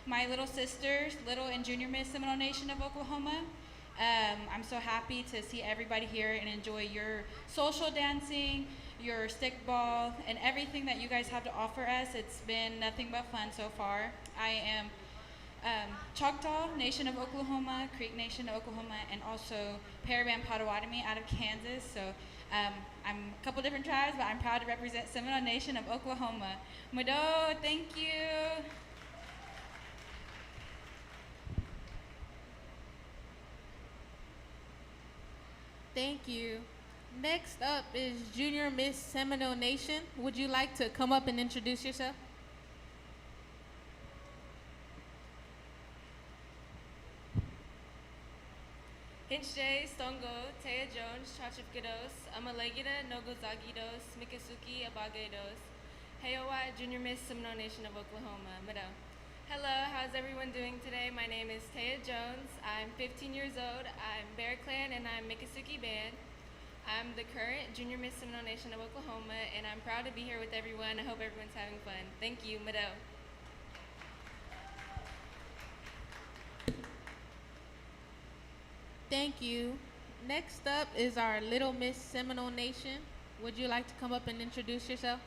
my little sisters, Little and Junior Miss Seminole Nation of Oklahoma. I'm so happy to see everybody here and enjoy your social dancing, your stickball, and everything that you guys have to offer us. It's been nothing but fun so far. I am Choctaw Nation of Oklahoma, Creek Nation of Oklahoma, and also Parabam Potawatomi out of Kansas. So I'm a couple different tribes, but I'm proud to represent Seminole Nation of Oklahoma. Mado, thank you. Thank you. Next up is Junior Miss Seminole Nation. Would you like to come up and introduce yourself? Hinche, Stongo, Taya Jones, Chachifkidos, Amalegida, Nogozagidos, Mikasuki, Abagados, Heyowa, Junior Miss Seminole Nation of Oklahoma, Mado. Hello, how's everyone doing today? My name is Taya Jones. I'm 15 years old. I'm Bear Clan and I'm Mikasuki Band. I'm the current Junior Miss Seminole Nation of Oklahoma, and I'm proud to be here with everyone. I hope everyone's having fun. Thank you, Mado. Thank you. Next up is our Little Miss Seminole Nation. Would you like to come up and introduce yourself?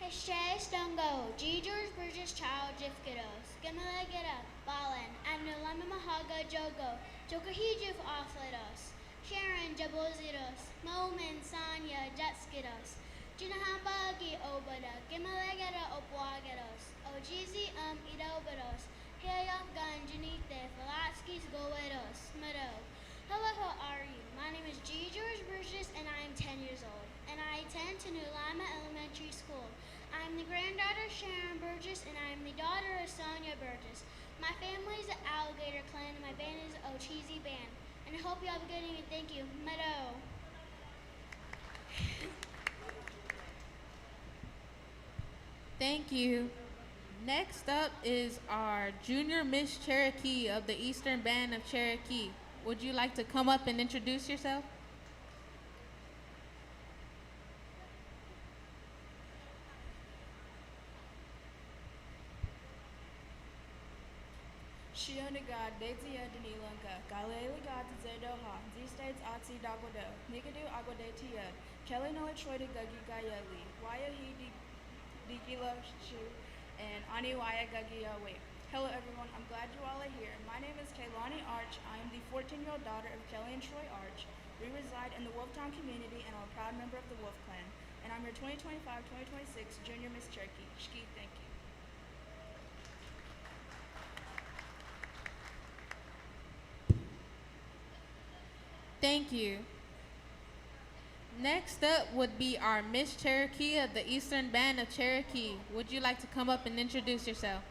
Heshay Stongo, George Burgess Child Jifkidos, Gimalegida, Balin, Anulama Mahaga Jogo, Jokahijuf Offlidos, Sharon Jaboziros, Momin Sanya Jetskidos, Jinahambagi Obada, Gimalegada Opwagados, Ojizi Idobados, Hayaf Ganjanite, Velasquez Goedos, Meadow. Hello, how are you? My name is G. George Burgess and I am 10 years old, and I attend to New Lima Elementary School. I am the granddaughter of Sharon Burgess and I am the daughter of Sonia Burgess. My family is the Alligator Clan and my band is the Ocheezy Band. And I hope you have a good evening. Thank you. Meadow. Thank you. Next up is our Junior Miss Cherokee of the Eastern Band of Cherokee. Would you like to come up and introduce yourself? Shioniga, Detia Denilanka, Galeliga Zedoha, Z States Atsi Dagodo, Nigadu Agodetia, Kelly Noah Troida Gagi Gayeli, Waya He Digila Shu, and Ani Waya Gagi Yawe. Hello everyone, I'm glad you all are here. My name is Kaylani Arch. I am the 14-year-old daughter of Kelly and Troy Arch. We reside in the Wolftown community and I'm a proud member of the Wolf Clan. And I'm your 2025-2026 Junior Miss Cherokee. Shki, thank you. Thank you. Next up would be our Miss Cherokee of the Eastern Band of Cherokee. Would you like to come up and introduce yourself?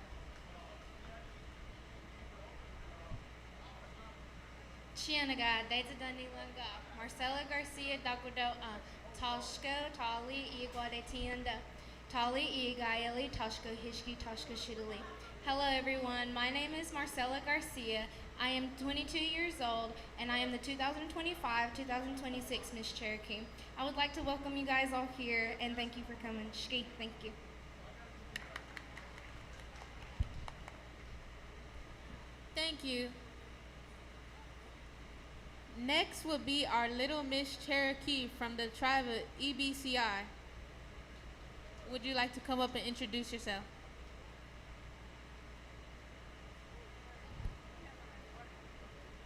Chianaga, Dezadani Langa, Marcela Garcia Dagudo, Toshko, Tali, Iguadetianda, Tali, Igaeli, Toshko, Hishki, Toshko, Shidali. Hello everyone, my name is Marcela Garcia. I am 22 years old and I am the 2025-2026 Miss Cherokee. I would like to welcome you guys all here and thank you for coming. Shki, thank you. Thank you. Next will be our Little Miss Cherokee from the tribe of EBCI. Would you like to come up and introduce yourself?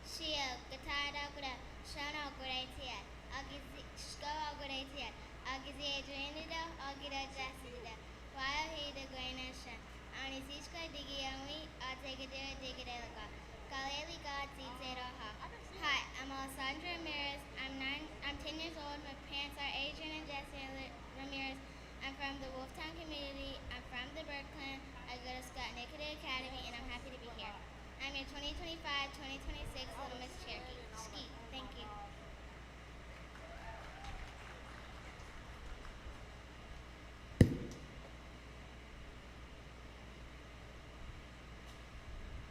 Shia, Gatada Guda, Shana Gudatia, Agizi, Sko Gudatia, Agizi Adrenida, Agida Jasida, while he the Granation, Anisiska Digiami, Ategada Digidelaka, Galeli God Zeraha. Hi, I'm Alessandra Ramirez. I'm 10 years old. My parents are Adrian and Jesse Ramirez. I'm from the Wolftown community. I'm from the Bird Clan. I go to Scott Nicolet Academy, and I'm happy to be here. I'm your 2025-2026 Little Miss Cherokee. Ski. Thank you.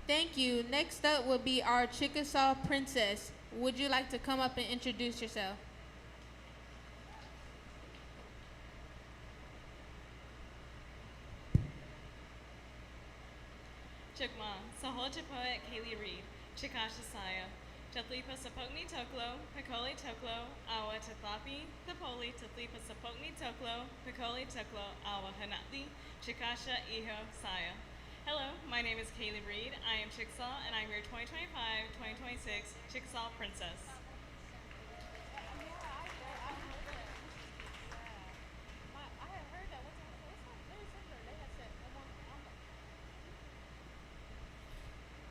Thank you. Next up will be our Chickasaw Princess. Would you like to come up and introduce yourself? Chukma, Sahoja Poet Kaylee Reed, Chikasha Saya, Tatlipa Sapokni Toklo, Pekoli Toklo, Awa Tatlapi, Thapoli, Tatlipa Sapokni Toklo, Pekoli Toklo, Awa Hanatli, Chikasha Iho Saya. Hello, my name is Kaylee Reed. I am Chickasaw and I'm your 2025-2026 Chickasaw Princess.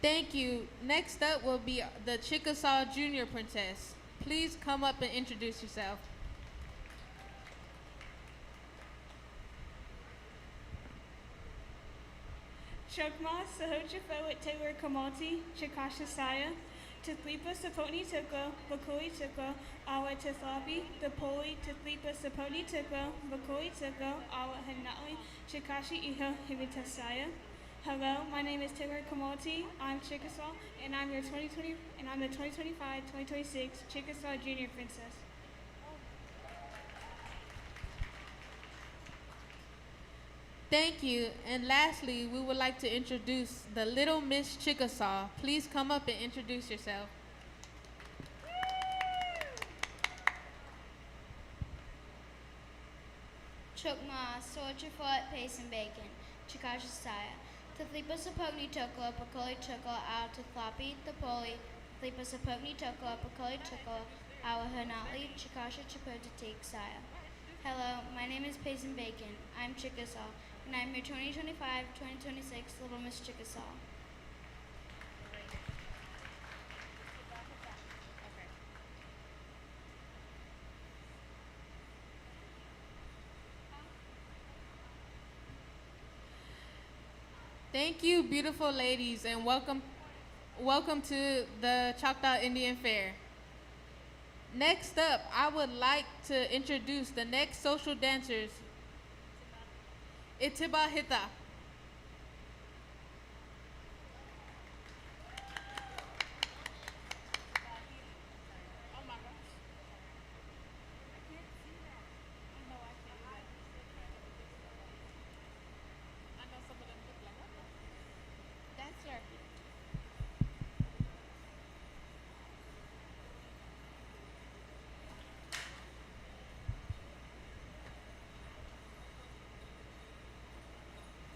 Thank you. Next up will be the Chickasaw Junior Princess. Please come up and introduce yourself. Chokma, Sahochafo at Taylor Kamalti, Chikasha Saya, Tatlipa Saponi Toko, Bakoi Toko, Awa Tathlapi, the Poli, Tatlipa Saponi Toko, Bakoi Toko, Awa Hanatli, Chikashi Iho Hivitasaya. Hello, my name is Taylor Kamalti. I'm Chickasaw, and I'm your 2020 and I'm the 2025-2026 Chickasaw Junior Princess. Thank you. And lastly, we would like to introduce the Little Miss Chickasaw. Please come up and introduce yourself. Chukma, Soldier Foot, Pace and Bacon, Chikasha Saya, Taflipa Sapogni Toko, Pakoli Toko, Al Taflapi, Thapoli, Taflipa Sapogni Toko, Pakoli Toko, Awahanali, Chikasha Chapota Take Saya. Hello, my name is Payson Bacon. I'm Chickasaw, and I'm your 2025-2026 Little Miss Chickasaw. Thank you, beautiful ladies, and welcome to the Choctaw Indian Fair. Next up, I would like to introduce the next social dancers, Itiba Hita.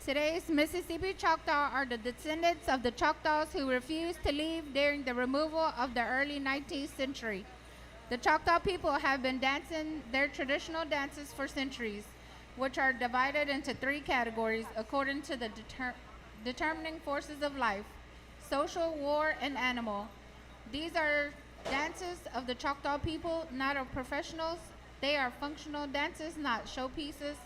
Today's Mississippi Choctaw are the descendants of the Choctaws who refused to leave during the removal of the early 19th century. The Choctaw people have been dancing their traditional dances for centuries, which are divided into three categories according to the determining forces of life: social, war, and animal. These are dances of the Choctaw people, not of professionals. They are functional dances, not showpieces.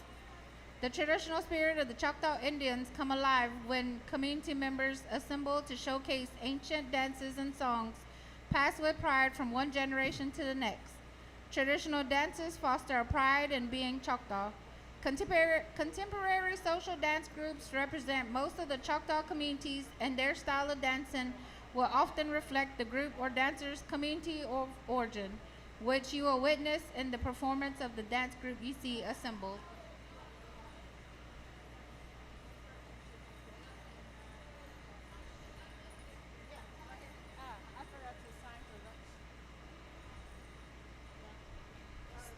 The traditional spirit of the Choctaw Indians come alive when community members assemble to showcase ancient dances and songs passed with pride from one generation to the next. Traditional dances foster a pride in being Choctaw. Contemporary social dance groups represent most of the Choctaw communities, and their style of dancing will often reflect the group or dancer's community or origin, which you will witness in the performance of the dance group you see assembled.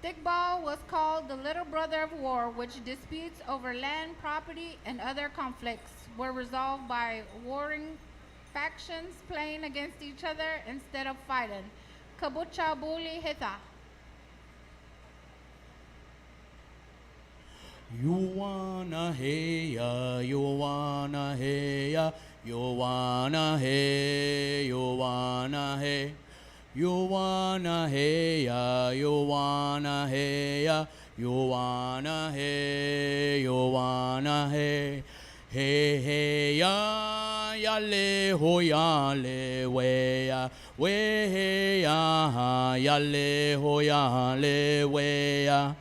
Stickball was called the little brother of war, which disputes over land, property, and other conflicts were resolved by warring factions playing against each other instead of fighting. Kabucha Buli Hitha. You wanna hey ya, you wanna hey ya, you wanna hey, you wanna hey. You wanna hey ya, you wanna hey ya, you wanna hey, you wanna hey. Hey hey ya, ya le ho ya le we hey ya le ho ya le we ya.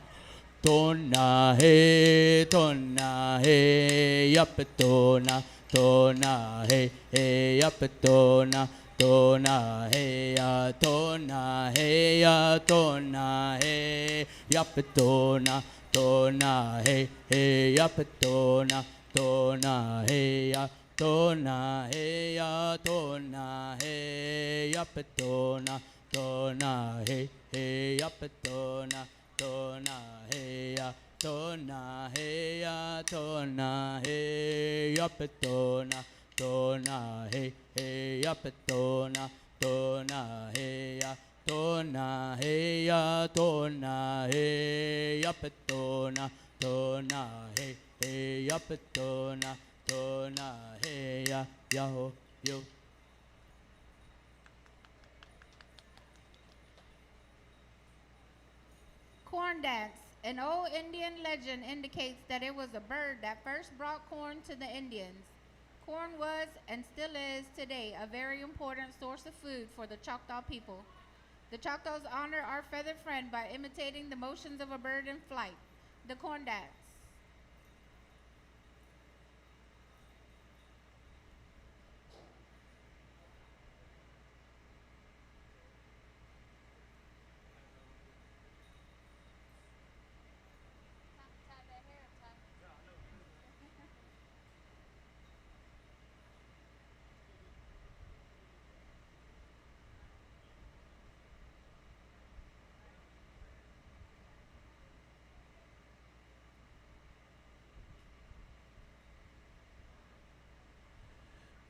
Tona hey, yup tona hey, yup tona hey, tona hey, yup tona hey, yup tona hey, tona hey, yup tona hey, yup tona hey ya, tona hey ya, tona hey yup tona hey yup tona hey ya, tona hey ya, tona hey yup tona hey yup tona hey ya, yaho yo. Corn dance. An old Indian legend indicates that it was a bird that first brought corn to the Indians. Corn was and still is today a very important source of food for the Choctaw people. The Choctaws honor our feathered friend by imitating the motions of a bird in flight, the corn dance.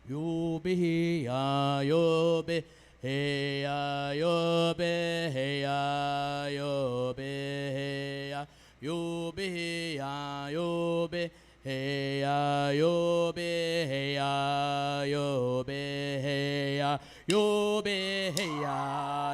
Yo be hey ya, yo be hey ya, yo be hey ya,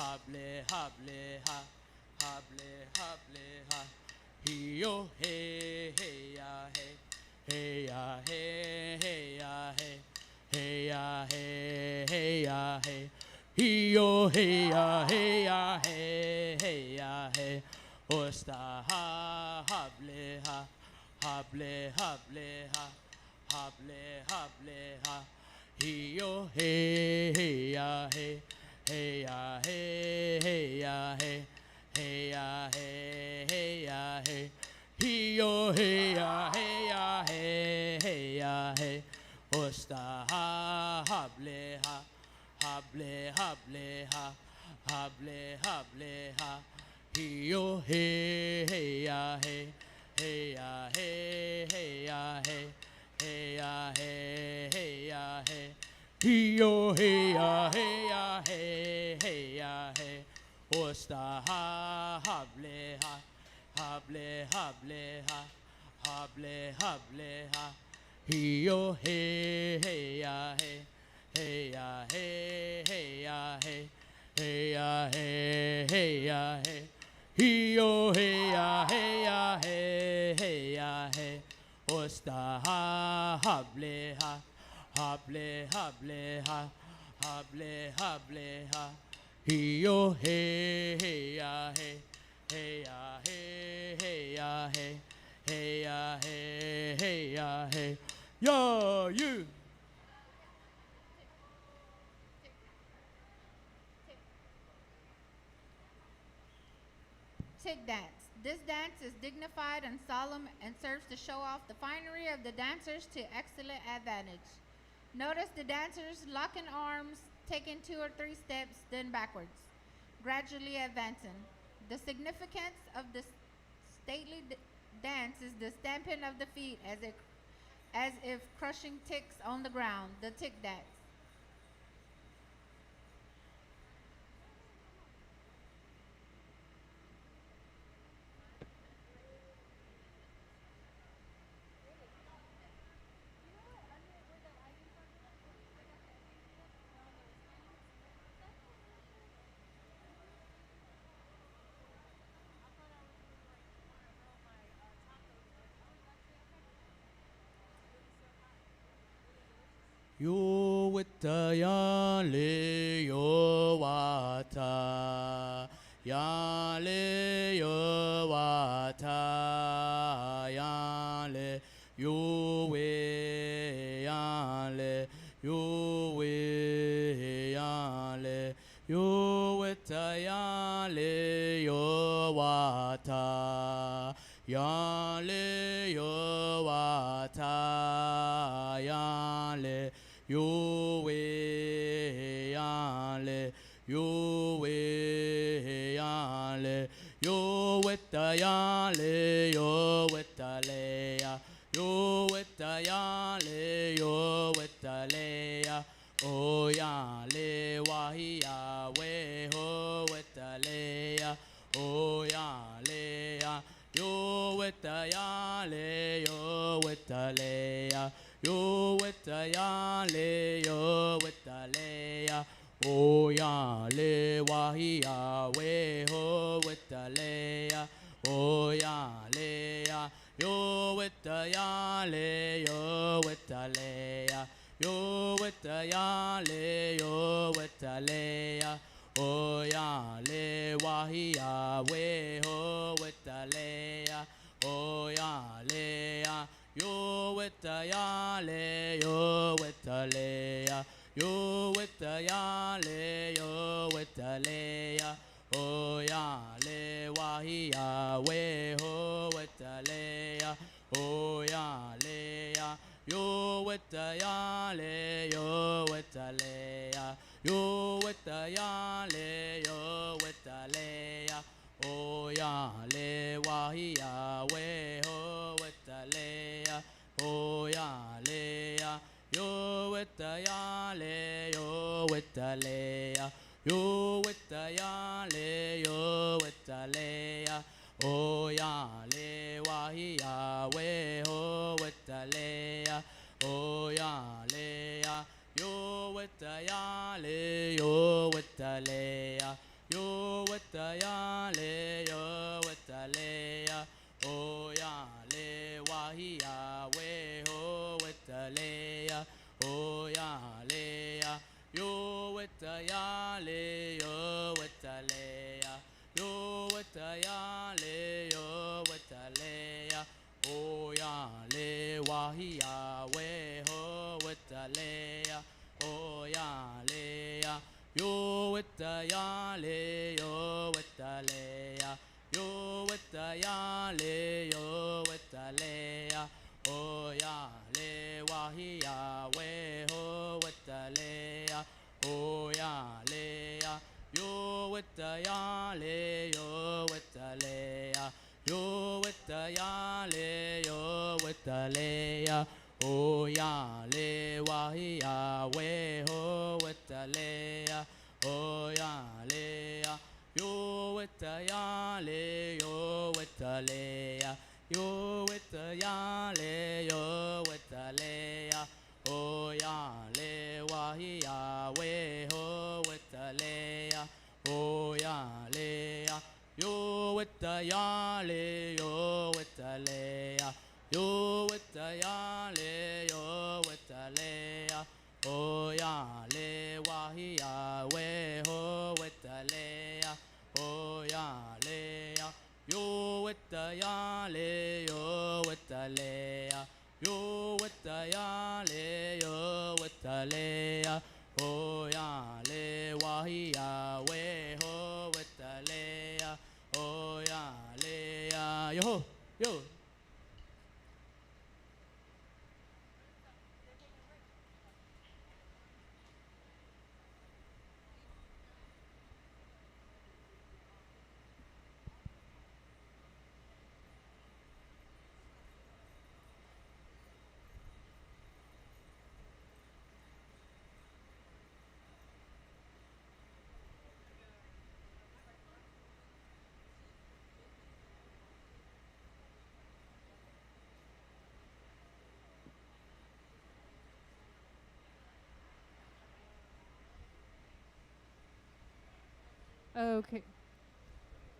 hable, hable, ha, hable, hable, ha. He-yo, hey, hey, ya, hey, hey, ya, hey, hey, ya, hey, hey, ya, hey, hey, ya, hey. He-yo, hey, ya, hey, ya, hey, hey, ya, hey. Osta, ha, hable, ha, hable, hable, ha, hable, hable, ha. He-yo, hey, hey, ya, hey, hey, ya, hey, hey, ya, hey. Hey ya, hey, hey ya, hey. He-yo, hey ya, hey ya, hey, hey ya, hey. Osta, ha, hable, ha, hable, hable, ha, hable, hable, ha. He-yo, hey, hey ya, hey, hey ya, hey, hey ya, hey. Hey ya, hey, hey ya, hey. He-yo, hey ya, hey ya, hey, hey ya, hey. Osta, ha, hable, ha, hable, hable, ha, hable, hable, ha. He-yo, hey, hey ya, hey, hey ya, hey, hey ya, hey. Hey ya, hey, hey ya, hey. He-yo, hey ya, hey ya, hey, hey ya, hey. Osta, ha, hable, ha, hable, hable, ha, hable, hable, ha. He-yo, hey, hey ya, hey, hey ya, hey, hey ya, hey, hey ya, hey, hey ya, hey. Yo, you. Tick dance. This dance is dignified and solemn and serves to show off the finery of the dancers to excellent advantage. Notice the dancers locking arms, taking 2 or 3 steps, then backwards, gradually advancing. The significance of the stately dance is the stamping of the feet as if crushing ticks on the ground, the tick dance. Yo wita yale yo wata, yale yo wata, yale yo we, yale yo we, yale yo wita yale yo wata, yale yo wata, yale yo we, yale yo we, yale yo wita yale yo wita leya, yo wita yale yo wita leya. Oh yale wahia we ho wita leya, oh yale ya. Yo wita yale yo wita leya, yo wita yale yo wita leya. Oh yale wahia we ho wita leya, oh yale ya. Yo wita yale yo wita leya, yo wita yale yo wita leya. Oh yale wahia we ho wita leya, oh yale ya. Yo wita yale yo wita leya, yo wita yale yo wita leya. Oh yale wahia we ho wita leya, oh yale ya. Yo wita yale yo wita leya, yo wita yale yo wita leya. Oh yale wahia we ho wita leya, oh yale ya. Yo wita yale yo wita leya, yo wita yale yo wita leya. Oh yale wahia we ho wita leya, oh yale ya. Yo wita yale yo wita leya, yo with the yale, yo with the leya, oh yale, wahia, we ho with the leya, oh yale, yo with the yale, yo with the leya, yo with the yale, yo with the leya, oh yale, wahia, we ho with the leya, oh yale. Yo with the yale, yo with the leya, yo with the yale, yo with the leya, oh yale, wahia, we ho with the leya, oh yale, yo with the yale, yo with the leya, yo with the yale, yo with the leya. Oh yale, wahia, we ho with the leya. Oh yale, yo with the yale, yo with the leya. Yo with the yale, yo with the leya. Oh yale, wahia, we ho with the leya. Oh yale, yo with the yale, yo with the leya. Yo with the yale, yo with the leya, oh yale, wahia, we ho with the leya, oh yale, yo with the yale, yo with the leya, yo with the yale, yo with the leya, oh yale, wahia, we ho with the leya, oh yale, yo, yo. Okay.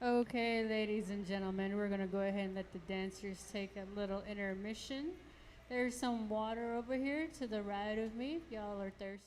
Okay, ladies and gentlemen, we're going to go ahead and let the dancers take a little intermission. There's some water over here to the right of me if y'all are thirsty.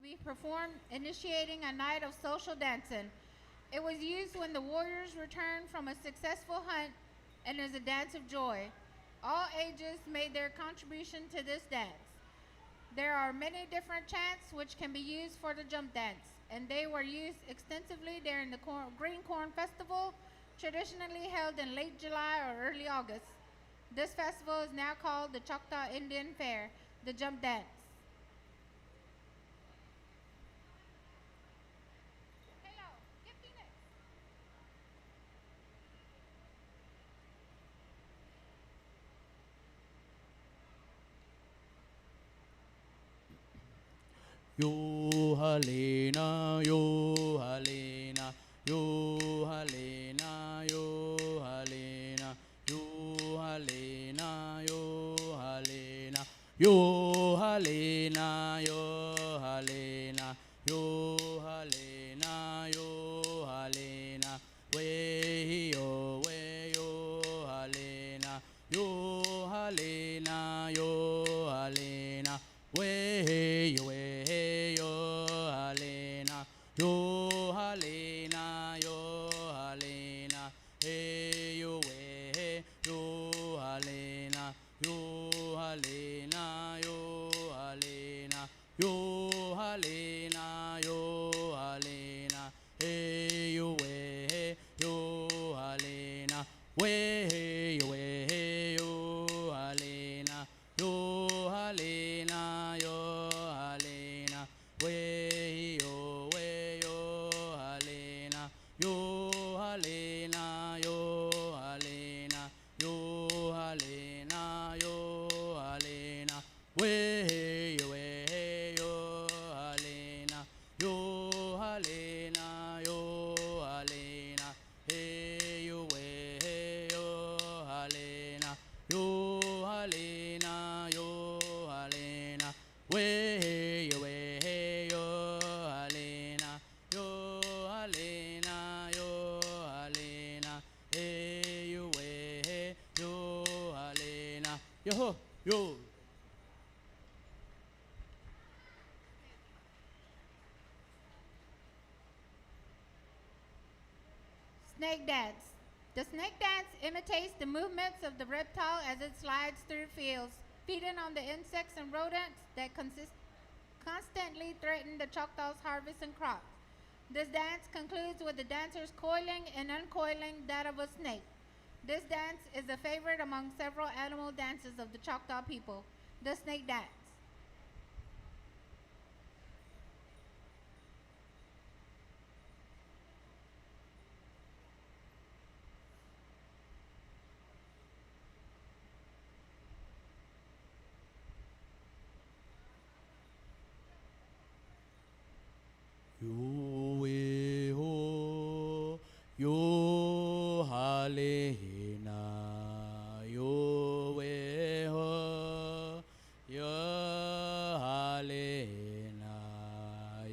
be performed, initiating a night of social dancing. It was used when the warriors returned from a successful hunt and is a dance of joy. All ages made their contribution to this dance. There are many different chants which can be used for the jump dance, and they were used extensively during the Green Corn Festival, traditionally held in late July or early August. This festival is now called the Choctaw Indian Fair, the jump dance. Yo Halena, yo Halena, yo Halena, yo Halena, yo Halena, yo Halena, yo Halena, yo Halena, yo Halena, yo Halena, way yo Halena, yo Halena, yo Halena, way yo Halena, yo Halena, yo Halena, hey yo Halena, yo Halena, yo Halena, yo Halena, yo Halena, hey yo Halena, way yo Halena, yo Halena, yo Halena, way yo Halena, yo Halena, yo Halena, yo Halena, yo Halena, way yo Halena, yo Halena, yo Halena, hey yo Halena, yo Halena, yo Halena, way yo Halena, yo Halena, yo Halena, hey yo Halena, yo. Snake dance. The snake dance imitates the movements of the reptile as it slides through fields, feeding on the insects and rodents that constantly threaten the Choctaws' harvest and crops. This dance concludes with the dancers coiling and uncoiling that of a snake. This dance is a favorite among several animal dances of the Choctaw people, the snake dance. Yo ho, yo Halena, yo ho, yo Halena,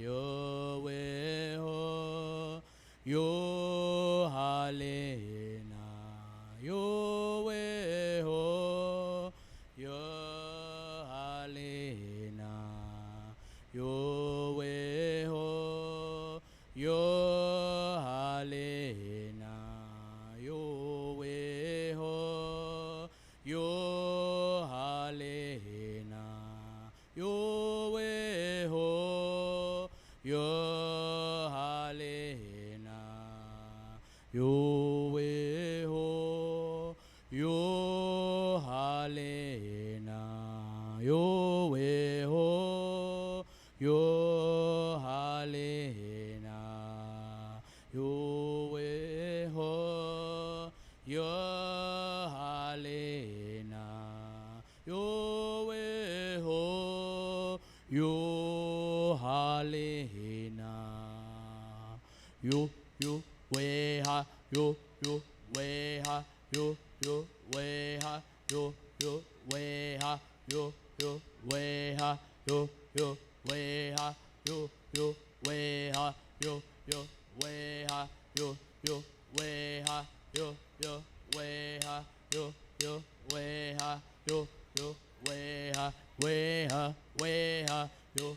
yo ho, yo Halena, yo ho, yo Halena, yo ho, yo Halena, yo ho, yo Halena, yo ho, yo Halena, yo ho, yo Halena, yo ho, yo Halena, yo ho, yo Halena, yo ho, yo Halena, yo way ha, yo way ha, yo way ha, yo way ha, yo way ha, yo way ha, yo way ha, yo way ha, yo way ha, yo way ha, yo way ha, yo way ha, way ha, yo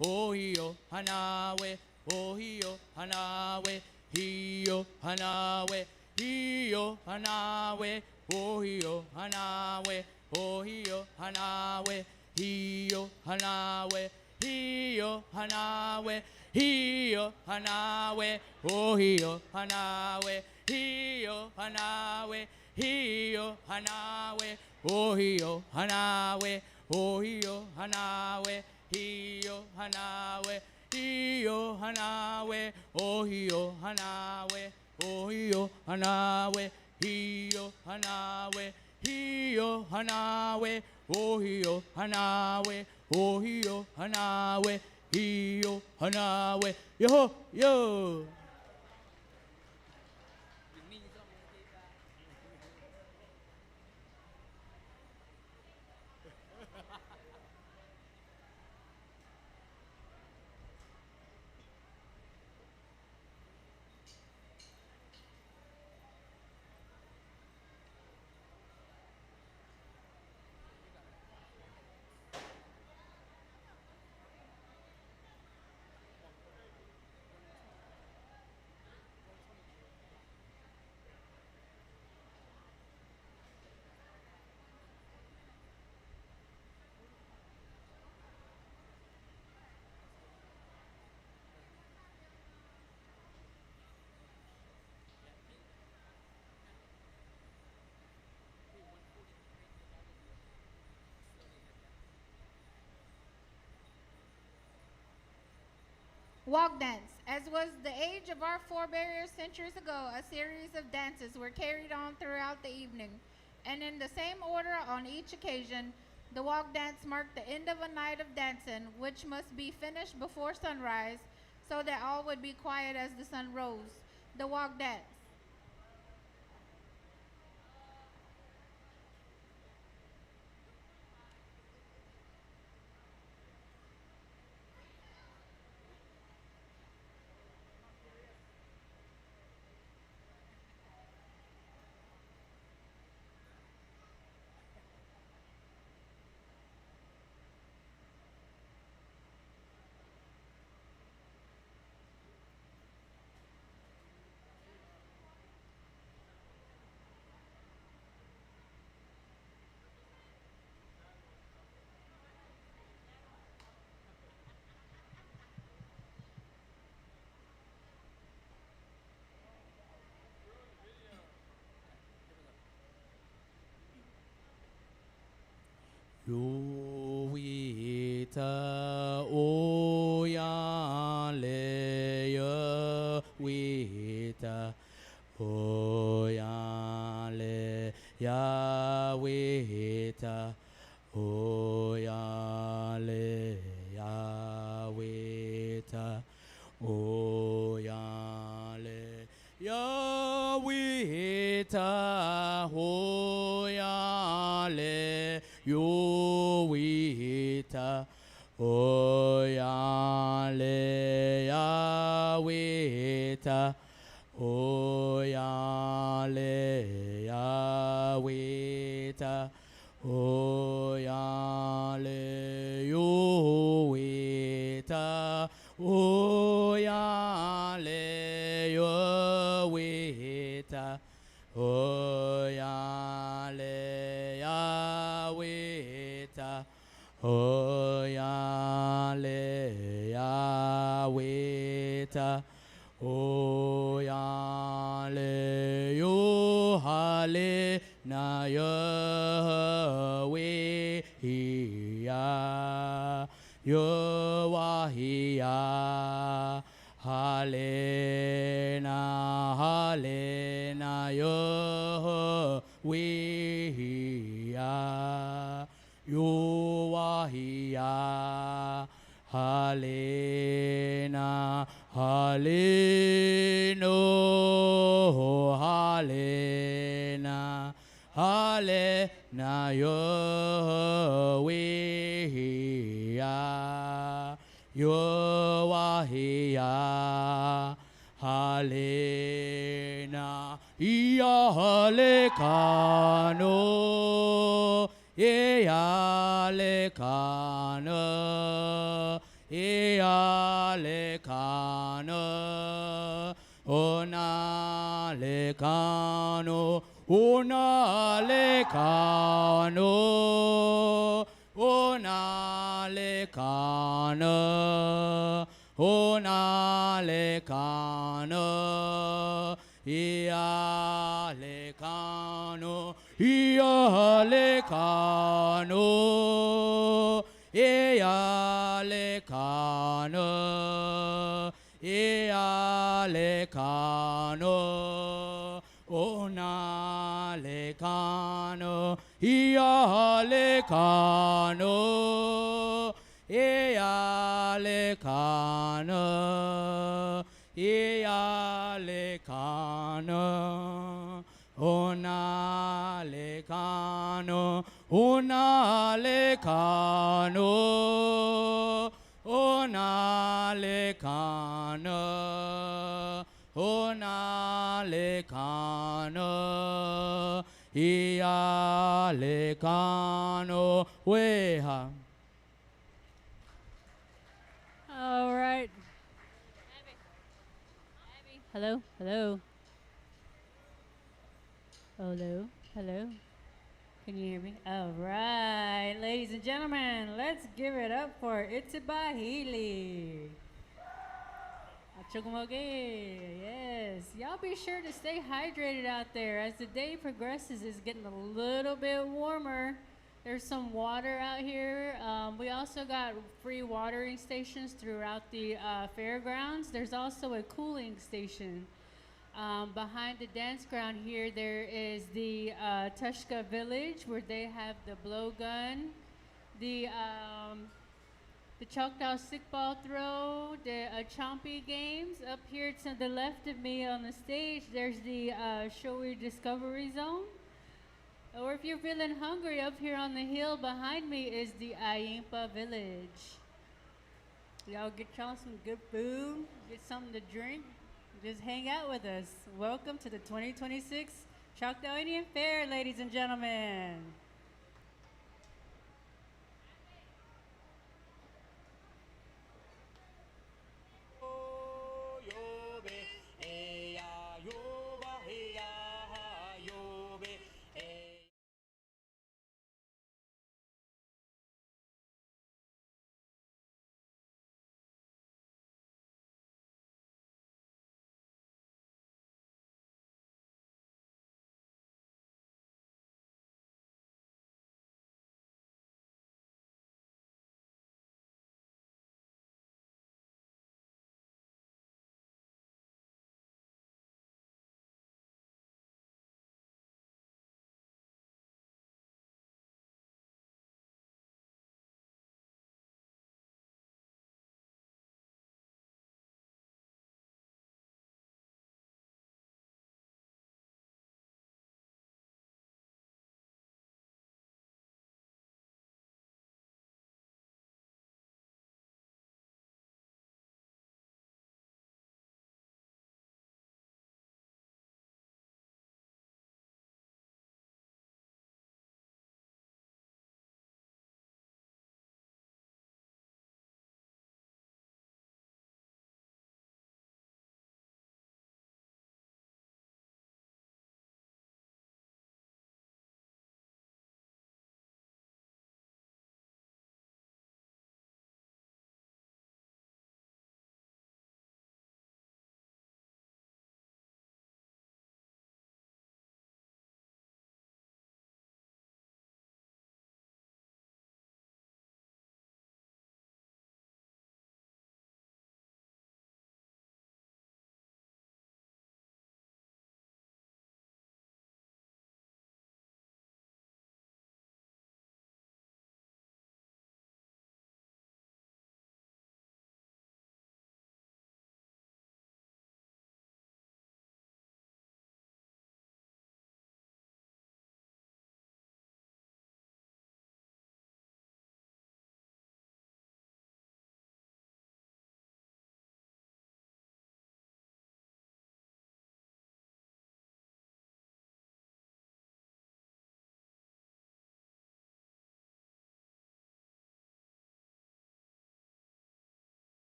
ohio hanawe, ohio hanawe, hio hanawe, hio hanawe, ohio hanawe, ohio hanawe, hio hanawe, hio hanawe, hio hanawe, ohio hanawe, hio hanawe, hio hanawe, ohio hanawe, ohio hanawe, hio hanawe, hio hanawe, ohio hanawe, ohio hanawe, hio hanawe, hio hanawe, ohio hanawe, ohio hanawe, hio hanawe, yo yo. Walk dance. As was the age of our forebears centuries ago, a series of dances were carried on throughout the evening. And in the same order on each occasion, the walk dance marked the end of a night of dancing, which must be finished before sunrise, so that all would be quiet as the sun rose. The walk dance. Yo wita o ya le yo wita o ya le ya wita o ya le ya wita o ya le ya wita o ya le yo wita o ya le ya wita o ya le ya wita o ya le yo wita o ya le yo wita o ya le ya wita o ya le ya wita o ya le yo hale na yo we ya yo wa ya hale na yo we ya yo wa ya hale no hale na yo we ya yo wa ya hale na ya hale kano ye hale kano Ea lekana, ona lekano, ona lekano, ona lekana, ona lekana, ea lekano, ea lekano, ea lekano, ea lekano, ona lekano, ea lekano, ea lekano, ea lekano, ona lekano, ona lekano, ona lekano, ona lekano, ea lekano, weha. All right. Hello, hello. Hello, hello. Can you hear me? All right, ladies and gentlemen, let's give it up for Itzibahili. Achukumoge, yes. Y'all be sure to stay hydrated out there. As the day progresses, it's getting a little bit warmer. There's some water out here. We also got free watering stations throughout the fairgrounds. There's also a cooling station. Behind the dance ground here, there is the Tushka Village where they have the blowgun, the Choctaw stickball throw, the Chompy games. Up here to the left of me on the stage, there's the Showy Discovery Zone. Or if you're feeling hungry, up here on the hill behind me is the Ayimpa Village. Y'all get y'all some good food, get something to drink, just hang out with us. Welcome to the 2026 Choctaw Indian Fair, ladies and gentlemen.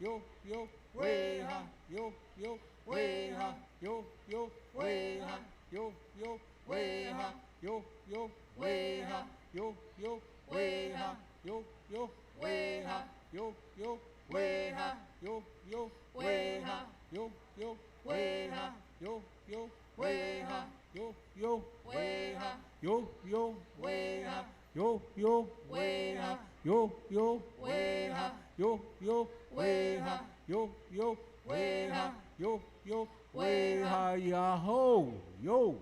yo, yo, way ha, yo, yo, way ha, yo, yo, way ha, yo, yo, way ha, yo, yo, way ha, yo, yo, way ha, yo, yo, way ha, yo, yo, way ha, yo, yo, way ha, yo, yo, way ha, yo, yo, way ha, yo, yo, way ha, yo, yo, way ha, yo, yo, way ha, yo, yo, way ha, yo, yo, way ha, yo, yo, way ha, yo, yo, way ha, yahoo, yo.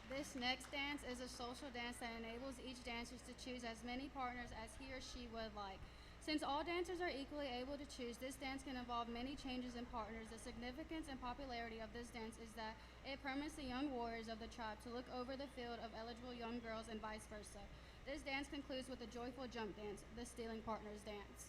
This next dance is a social dance that enables each dancer to choose as many partners as he or she would like. Since all dancers are equally able to choose, this dance can involve many changes in partners. The significance and popularity of this dance is that it permits the young warriors of the tribe to look over the field of eligible young girls and vice versa. This dance concludes with a joyful jump dance, the stealing partners dance.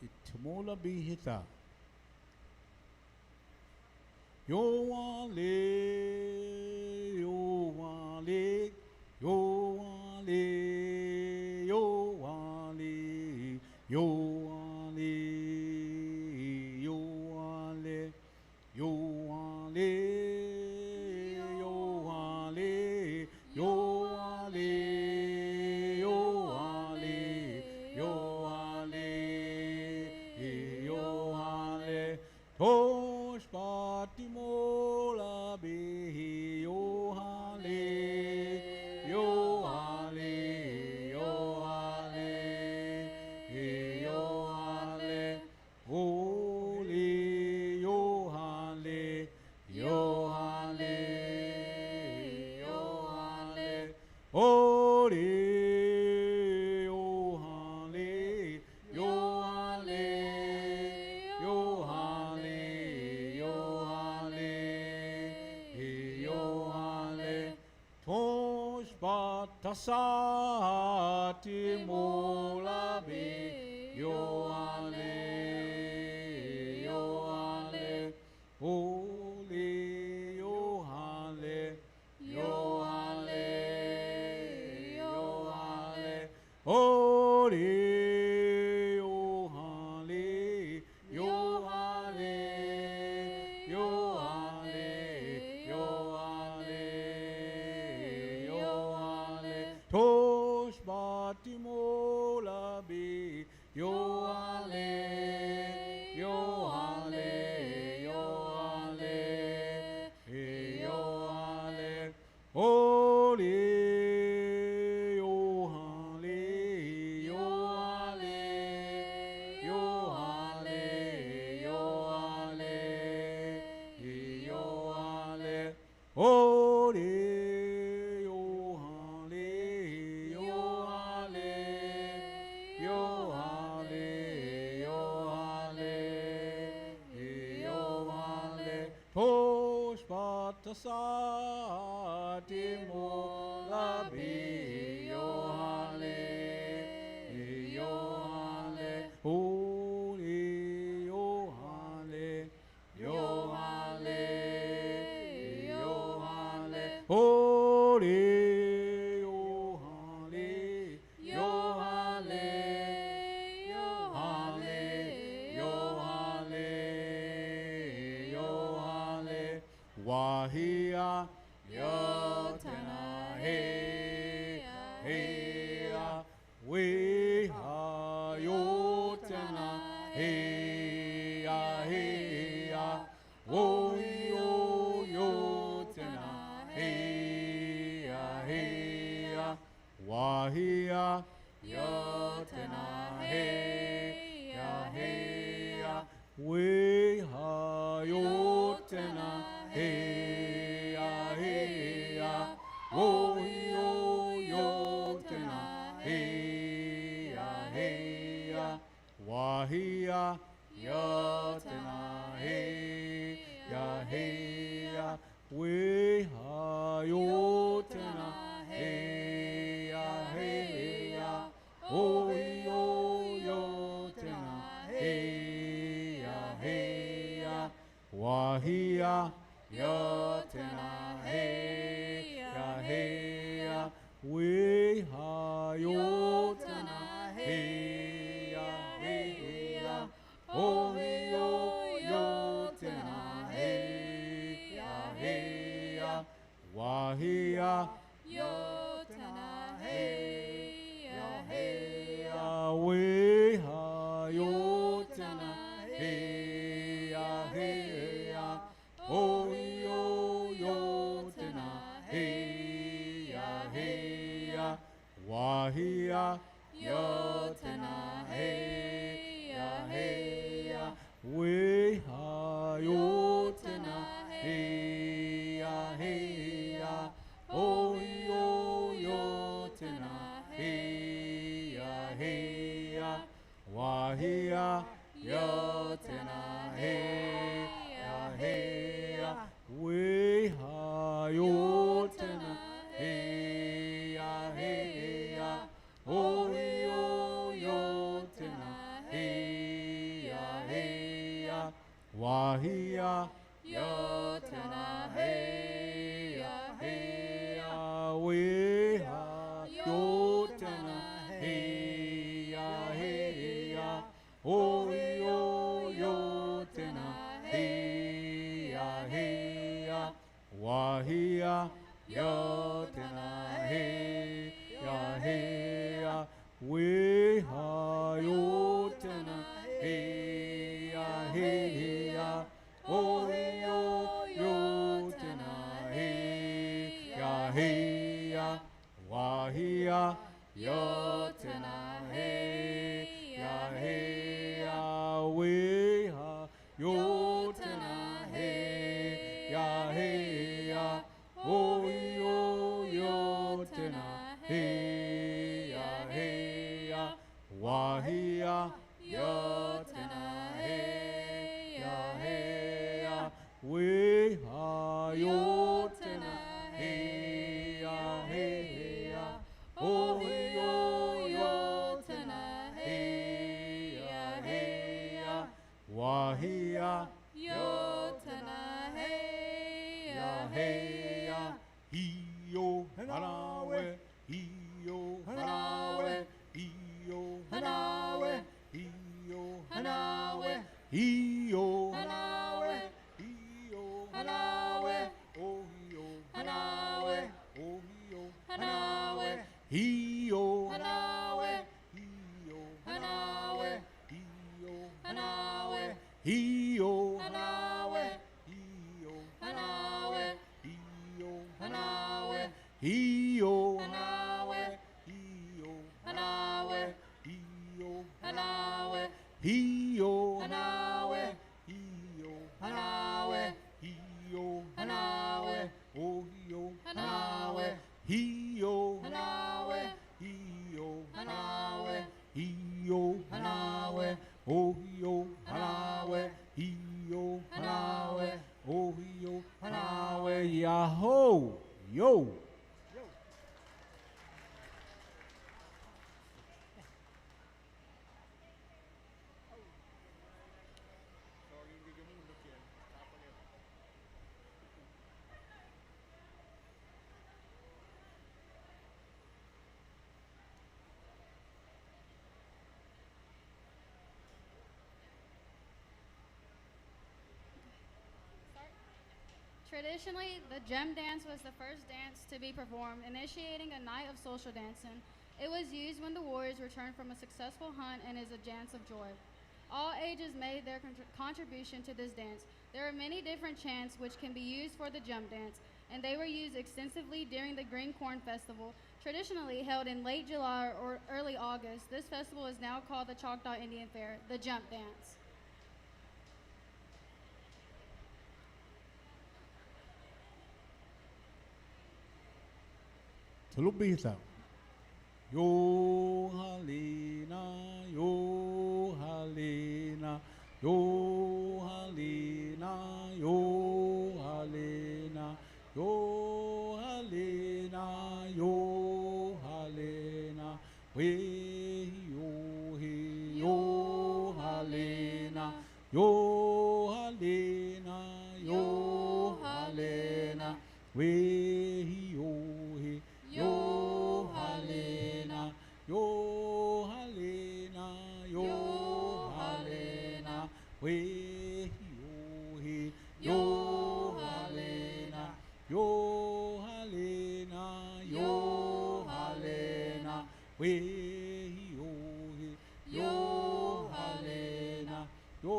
Itamola bihita. Yo wale, yo wale, yo wale, yo wale, yo wale, yo wale, yo wale, yo wale, yo wale, yo wale, yo wale, yo wale, tosh patimola behi, yo wale, yo wale, yo wale, yo wale, holy, yo wale, yo wale, yo wale, holy, yo wale, yo wale, yo wale, yo wale, yo wale, tosh batasati mola be, yo wale, yo wale, holy, yo wale, yo wale, yo wale, holy, yo wale, yo wale, yo wale, yo wale, yo wale, tosh batimola be, yo wale, yo wale, yo wale, yo wale, holy, yo wale, yo wale, yo wale, yo wale, yo wale, holy, yo wale, yo wale, yo wale, yo wale, yo wale, tosh batasati mola be, yo wale, yo wale, holy, yo wale, yo wale, yo wale, holy, yo wale, yo wale, yo wale, yo wale, yo wale, wahia, yo tena, hey, hey, we ha, yo tena, hey, hey, oh, yo tena, hey, hey, Wahia, Yotena, Hey, Ya, Hey, Ya, Weha, Yotena, Hey, Ya, Hey, Ya, Oh, Yo, Yotena, Hey, Ya, Hey, Ya, Wahia, Yotena, Hey, Ya, Hey, Ya, Weha, Yotena, Hey, Ya, Hey, Ya, Oh, Yo, Yotena, Hey, Ya, Hey, Ya, Wahia, Yotena, Hey, Ya, Hey, Ya, Weha, Yotena, Hey, Ya, Hey, Ya, Oh, Yo, Yotena, Hey, Ya, Hey, Ya, Wahia, Yotena, Hey, Ya, Hey, Ya, Weha, Yotena, Hey, Ya, Hey, Ya, Oh, Yo, Yotena, Hey, Ya, Hey, Ya, Wahia, Yotena, Hey, Ya, Hey, Ya, Weha, Yotena, Hey, Ya, Hey, Ya, Oh, Yo, Yotena, Hey, Ya, Hey, Ya, Wahia, Yotena, Hey, Ya, Hey, Ya, Weha, Yotena, Hey, Ya, Hey, Ya, Oh, Yo, Yotena, Hey, Ya, Hey, Ya, Wahia, Yotena, Hey, Ya, Hey, Ya, Weha, Yotena, Hey, Ya, Hey, Ya, Oh, Yo, Yotena, Hey, Ya, Hey, Ya, Wahia, Yotena, Hey, Ya, Hey, Ya, Weha, Yotena, Hey, Ya, Hey, Ya, Oh, Yo, Yotena, Hey, Ya, Hey, Ya, Wahia, Yotena, Hey, Ya, Hey, Ya, Weha, Yotena, Hey, Ya, Hey, Ya, Oh, Yo, Yotena, Hey, Ya, Hey, Ya, Wahia, Yotena, Hey, Ya, Hey, Ya, Weha, Yotena, Hey, Ya, Hey, Ya, Oh, Yo, Yotena, Hey, Ya, Hey, Ya, Wahia, Yotena, Hey, Ya, Hey, Ya, Hiyo, Hanawe, Hiyo, Hanawe, Hiyo, Hanawe, Hiyo, Hanawe, Hiyo, Hanawe, Hiyo, Hanawe, Oh, Hiyo, Hanawe, Oh, Hiyo, Hanawe, Hiyo, Hanawe, Hiyo, Hanawe, Hiyo, Hanawe, Hiyo, Hanawe, Hiyo, Hanawe, Hiyo, Hanawe, Hiyo, Hanawe, Hiyo, Hanawe, Hiyo, Hanawe, Hiyo, Hanawe, Hiyo, Hanawe, Hiyo, Hanawe, Oh, Hiyo, Hanawe, Hiyo, Hanawe, Hiyo, Hanawe, Hiyo, Hanawe, Oh, Hiyo, Hanawe, Hiyo, Hanawe, Oh, Hiyo, Hanawe, Yahoo, yo. Traditionally, the gem dance was the first dance to be performed, initiating a night of social dancing. It was used when the warriors returned from a successful hunt and is a dance of joy. All ages made their contribution to this dance. There are many different chants which can be used for the gem dance. and they were used extensively during the Green Corn Festival, traditionally held in late July or early August. This festival is now called the Choctaw Indian Fair, the jump dance. Tulubisa. Yo halina, yo halina, yo halina, yo halina, yo halina, yo halina, we yo he, yo halina, yo halina, yo halina, we yo he, yo halina, yo halina, yo halina, we yo he, yo halina, yo halina, yo halina, we yo he, yo halina, yo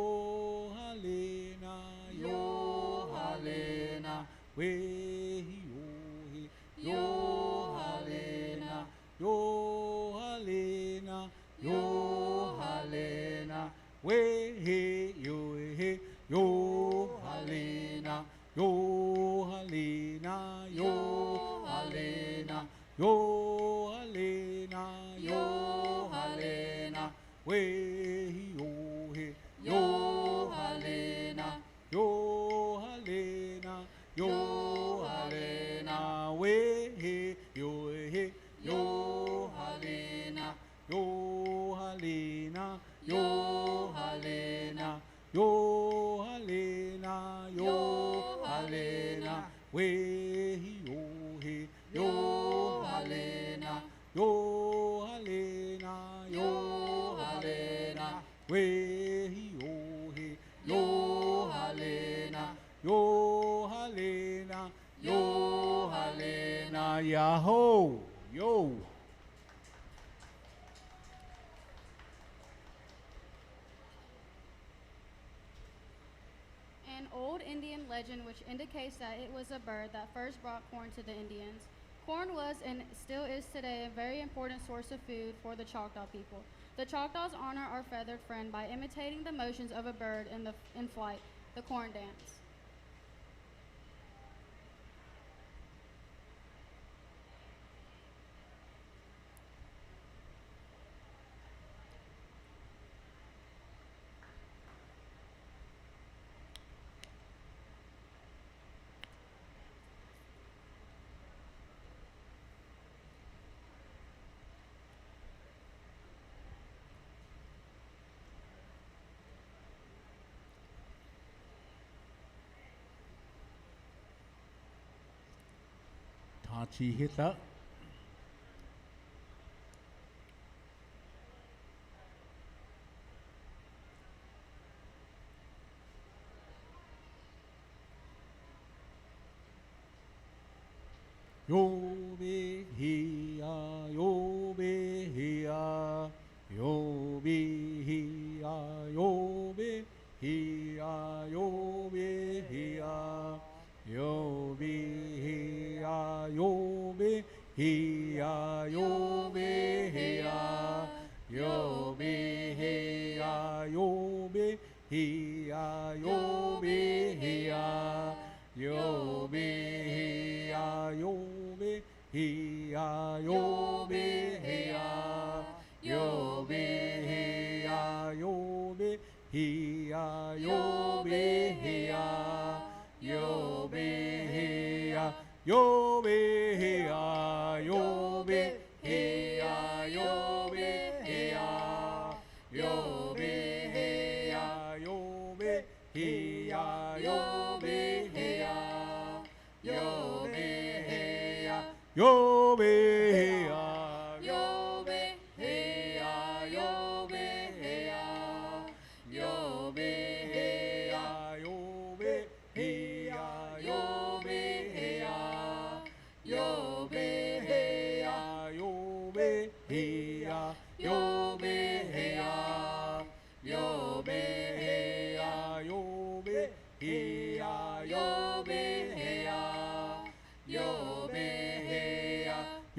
halina, yo halina, we yo he, yo halina, yo halina, yo halina, we he, yo he, yo halina, yo halina, yo halina, yo halina, yo halina, we yo he, yo halina, yo halina, yo halina, we he, yo he, yo halina, yo halina, yo halina, yo halina, yo halina, we yo he, yo halina, yo halina, yo halina, we yo he, yo halina, yo halina, yo halina, Yahoo, yo. An old Indian legend which indicates that it was a bird that first brought corn to the Indians. Corn was and still is today a very important source of food for the Choctaw people. The Choctaws honor our feathered friend by imitating the motions of a bird in flight, the corn dance. Tachi hita. Yo be here, yo be here, yo be here, yo be here, yo be here, yo be here, yo be here, yo be here, yo be here, yo be here, yo be here. Yo be here, yo be here, yo be here, yo be here, yo be here, yo be here, yo be here, yo be here, yo be here, yo be here, yo be here, yo be here, yo be here. Yo be here, yo be here, yo be here, yo be here, yo be here, yo be here, yo be here, yo be here, yo be here, yo be here, yo be here, yo be here, yo be here.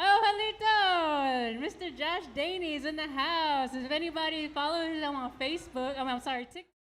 Oh, Halito! Mr. Josh Daney is in the house. If anybody following him on Facebook, I'm sorry, TikTok.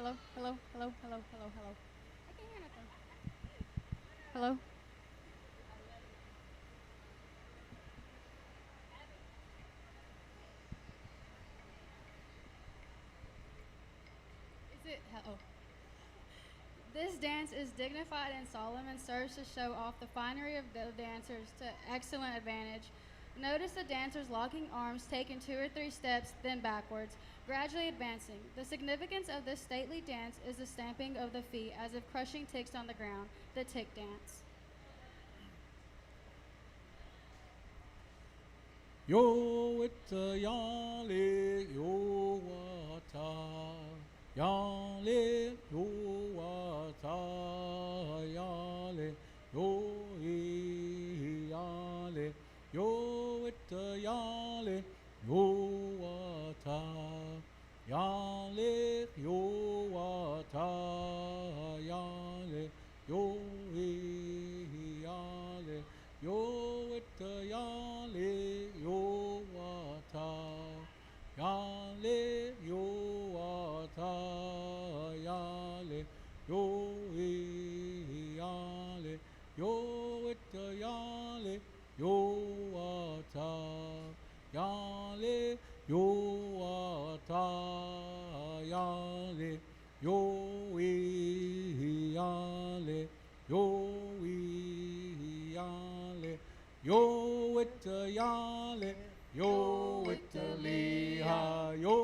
hello, hello, hello, hello, hello, hello. I can't hear nothing. Hello? Is it? Oh. This dance is dignified and solemn and serves to show off the finery of the dancers to excellent advantage. Notice the dancers locking arms, taking 2 or 3 steps, then backwards, gradually advancing. The significance of this stately dance is the stamping of the feet as if crushing ticks on the ground, the tick dance. Yo itta yale yo wata yale yo wata yale yo yale yo itta yale yo wata yale yo wata yale yo yale yo itta yale yo wata yale yo wata yale yo yale yo itta yale yo wata yale yo wata yale yo yale yo yale yo itta yale yo Italia yo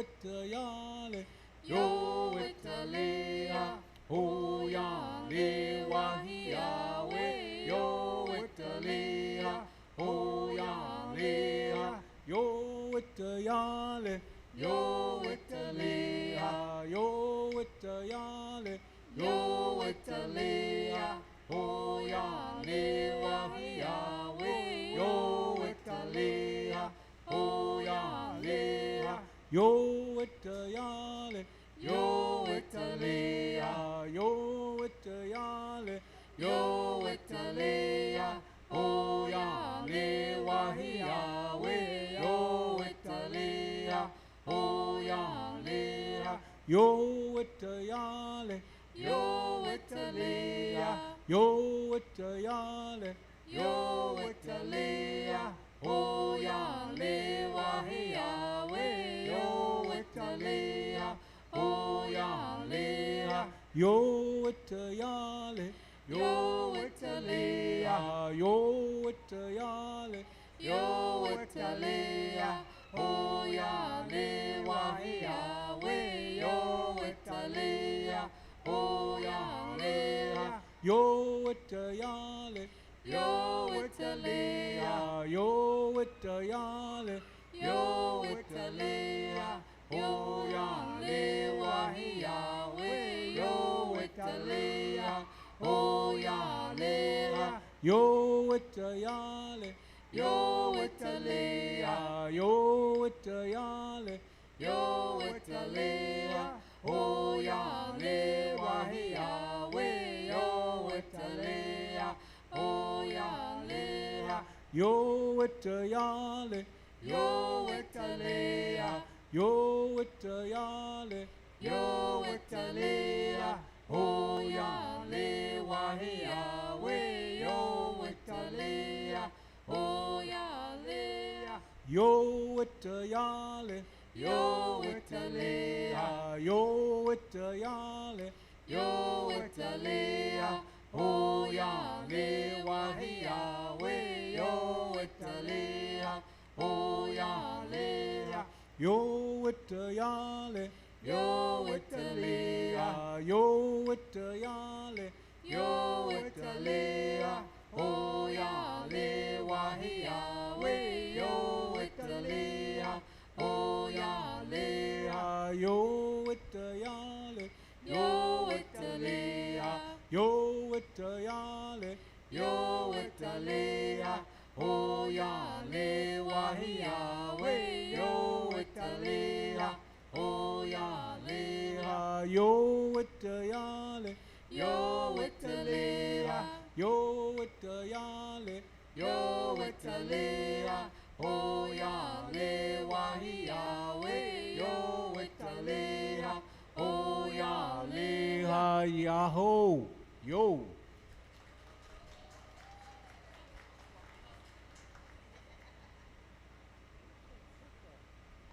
Italia yo Italia oh yale wahia we yo Italia oh yale yo Italia yo Italia yo Italia yo Italia oh yale wahia we yo Italia oh yale yo Italia yo Italia yo Italia yo Italia oh yale wahia we yo Italia oh yale yo Italia yo Italia yo Italia yo Italia oh yale wahia we yo Italia oh yale yo Italia yo Italia yo Italia yo Italia oh yale wahia we yo Italia oh yale yo Italia yo Italia yo Italia yo Italia oh yale wahia we yo Italia oh yale yo Italia yo Italia yo Italia yo Italia oh yale wahia we yo Italia oh yale yo Italia yo Italia yo Italia yo Italia oh yale wahia we yo Italia oh yale yo Italia yo Italia yo Italia yo Italia oh yale wahia we yo Italia oh yale yo Italia yo Italia yo Italia yo Italia oh yale wahia we yo Italia oh yale yo Italia yo Italia yo Italia yo Italia oh yale wahia we yo Italia oh yale yo Italia yo Italia yo Italia yo Italia oh yale wahia we yo Italia oh yale Yahoo. Yo.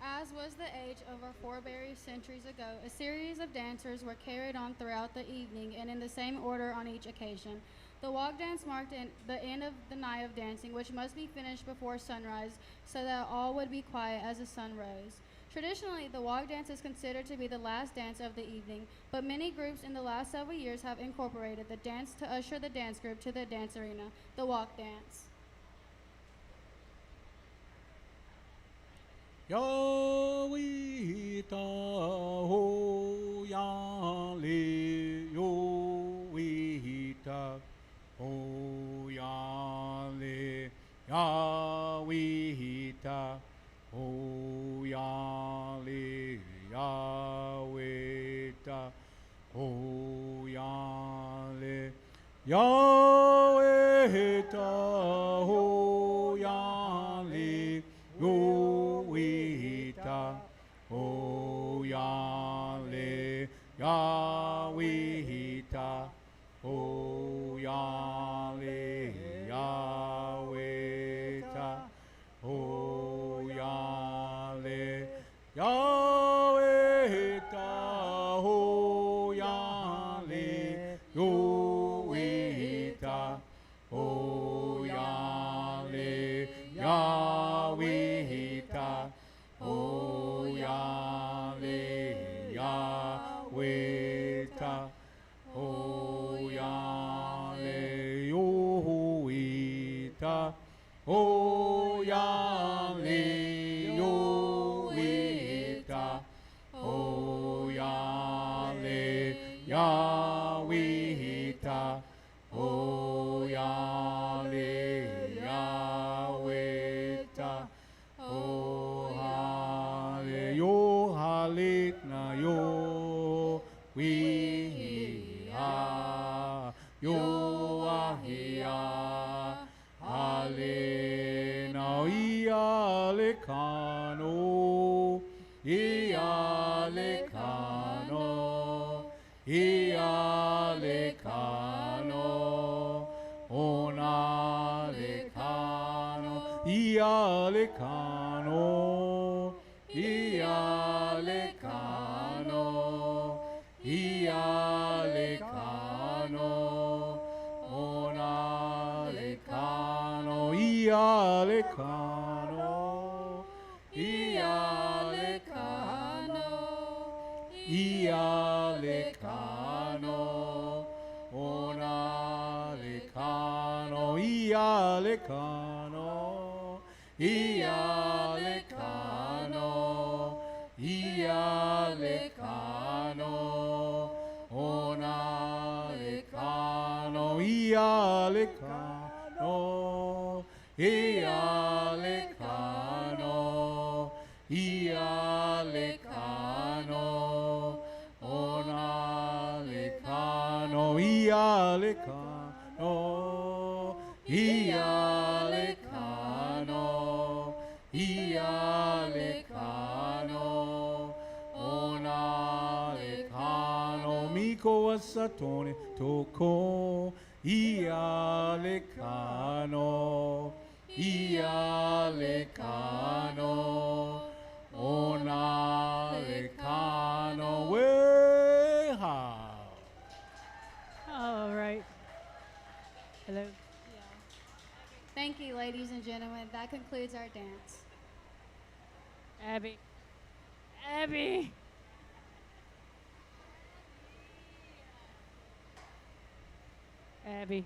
As was the age of our forebears centuries ago, a series of dancers were carried on throughout the evening and in the same order on each occasion. The walk dance marked the end of the night of dancing, which must be finished before sunrise so that all would be quiet as the sun rose. Traditionally, the walk dance is considered to be the last dance of the evening, but many groups in the last several years have incorporated the dance to usher the dance group to the dance arena, the walk dance. Yahweh ho yale Yahweh ho yale Yahweh ho yale Yahweh ho yale Yahweh ho yale Yoita, O Yale, Yahwehita, O Yale, Yahwehita, O Yale, Yahwehita, O Yale, Yoita, O Yale, Yahwehita, O Yahweh, Yahwehita, O Yahweh, Yohita, O Yahweh, Yohita, O Yahweh, Yahwehita, O Yahweh, Yahwehita, O Hale, Yo Halik na Yo Wiha, Yo Ahia, Hale na Ialekano, Ialekano, Ialekano, Onalekano, Ialekano, Ialekano, Ialekano, Onalekano, Ialekano, Ialekano, Ialekano, Onalekano, Ialekano, Ialekano, Ialekano, Onalekano, Ialekano, Ialekano, Ialekano, Onalekano, Ialekano, Ialekano, Ialekano, Onalekano, Miko Asatone, Toko, Ialekano, Ialekano, Onalekano, Weha. All right. Hello. Thank you, ladies and gentlemen. That concludes our dance. Abby. Abby. Abby.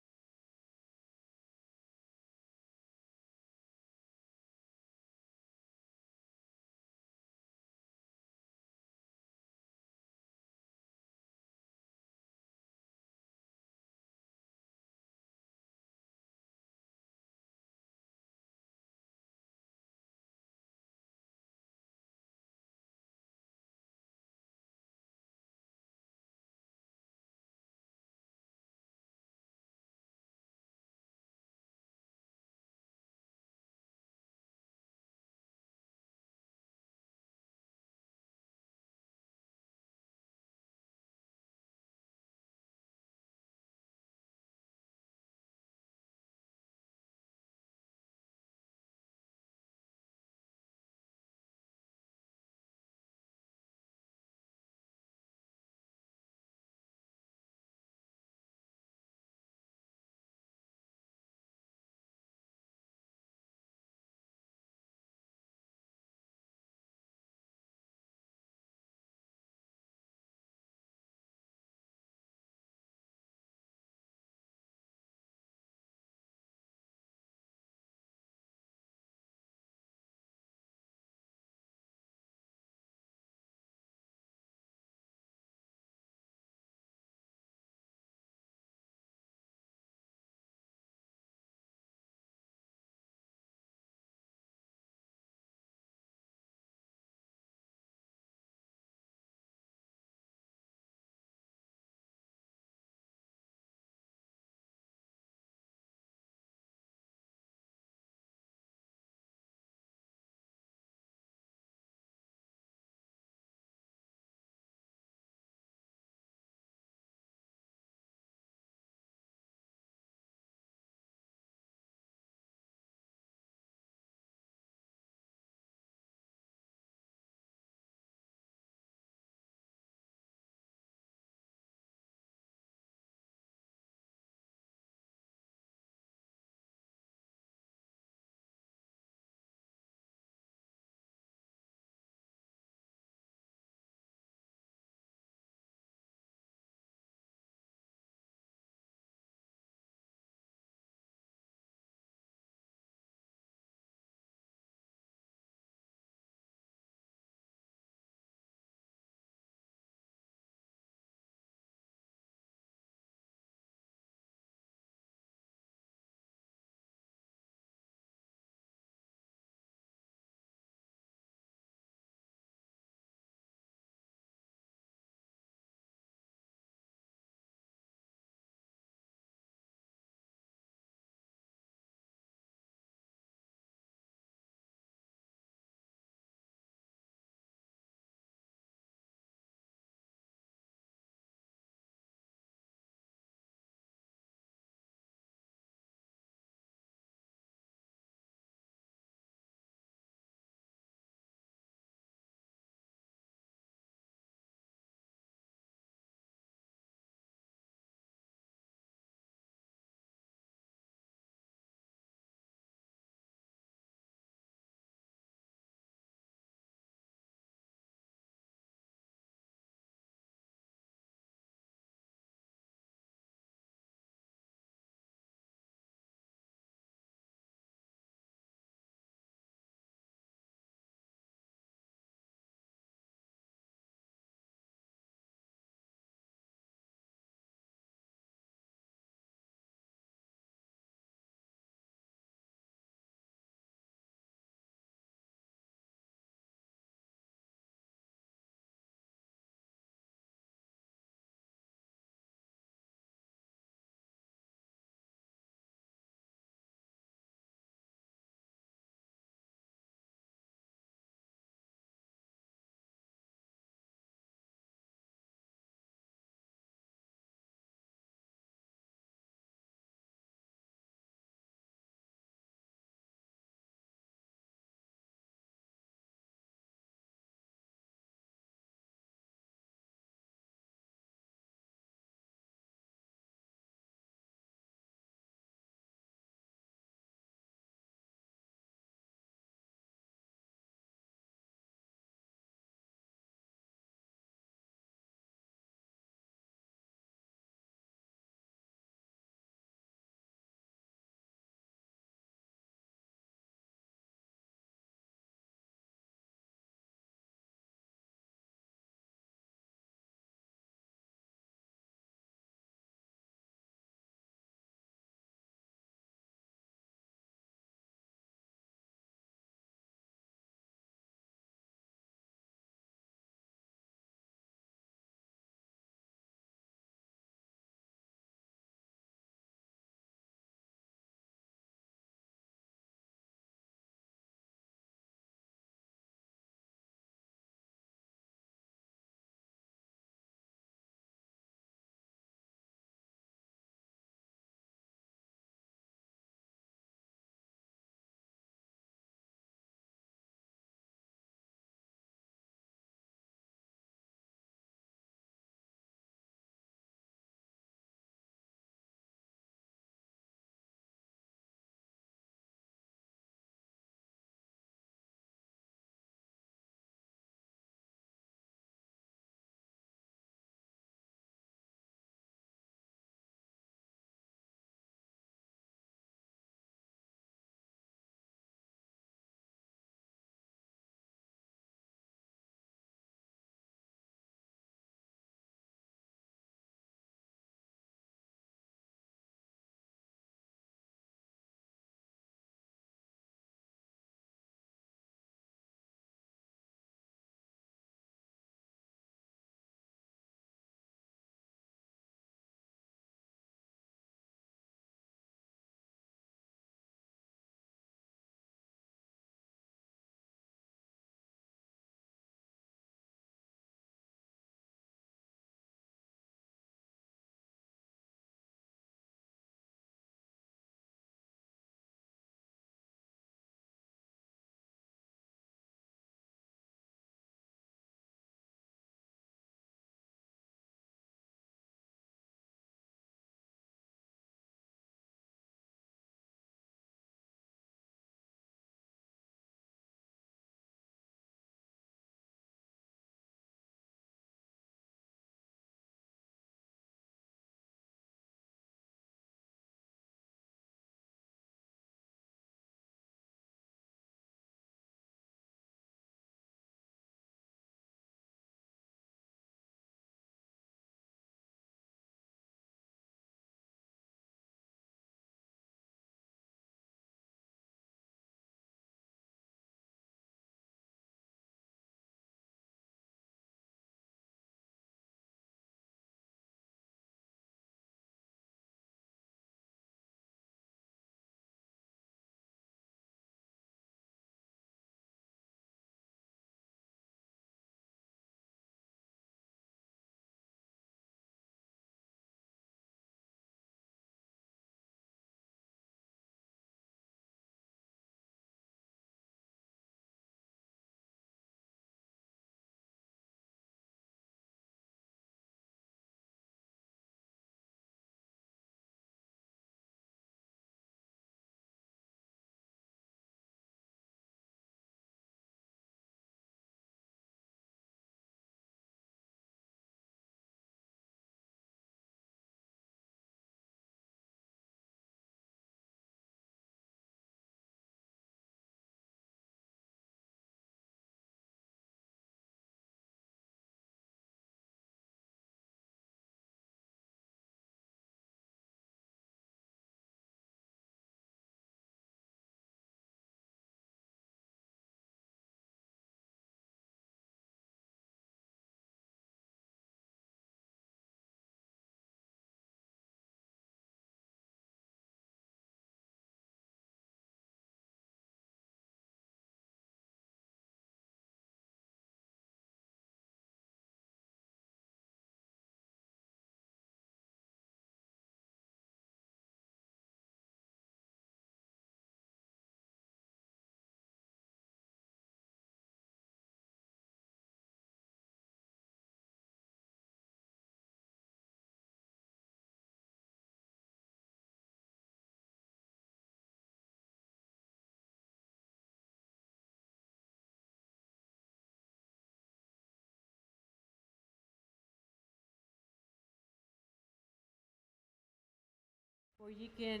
Or you can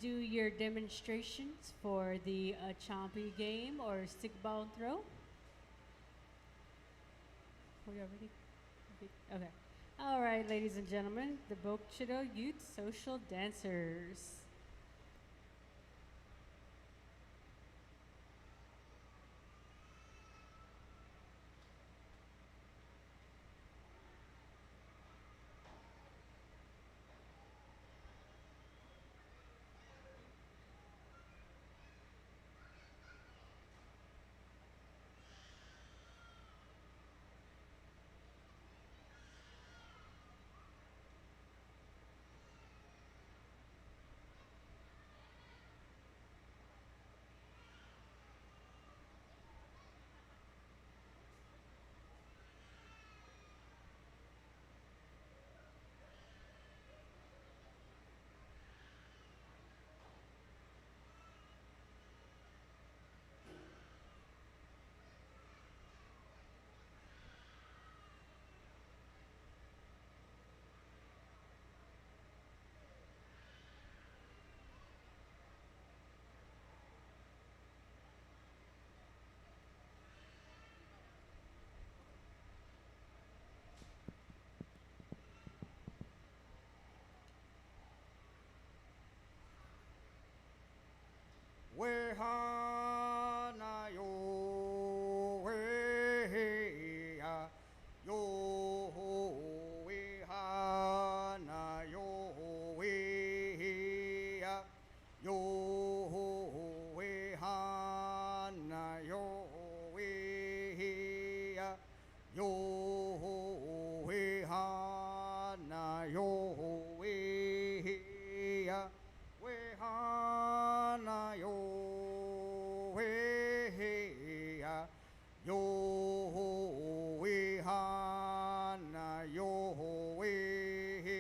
do your demonstrations for the chompy game or stick ball and throw. Are we already? Okay. All right, ladies and gentlemen, the Bokchido Youth Social Dancers. Wehana yo weha yo wehana yo weha yo wehana yo weha yo wehana yo weha wehana yo weha yo wehana yo weha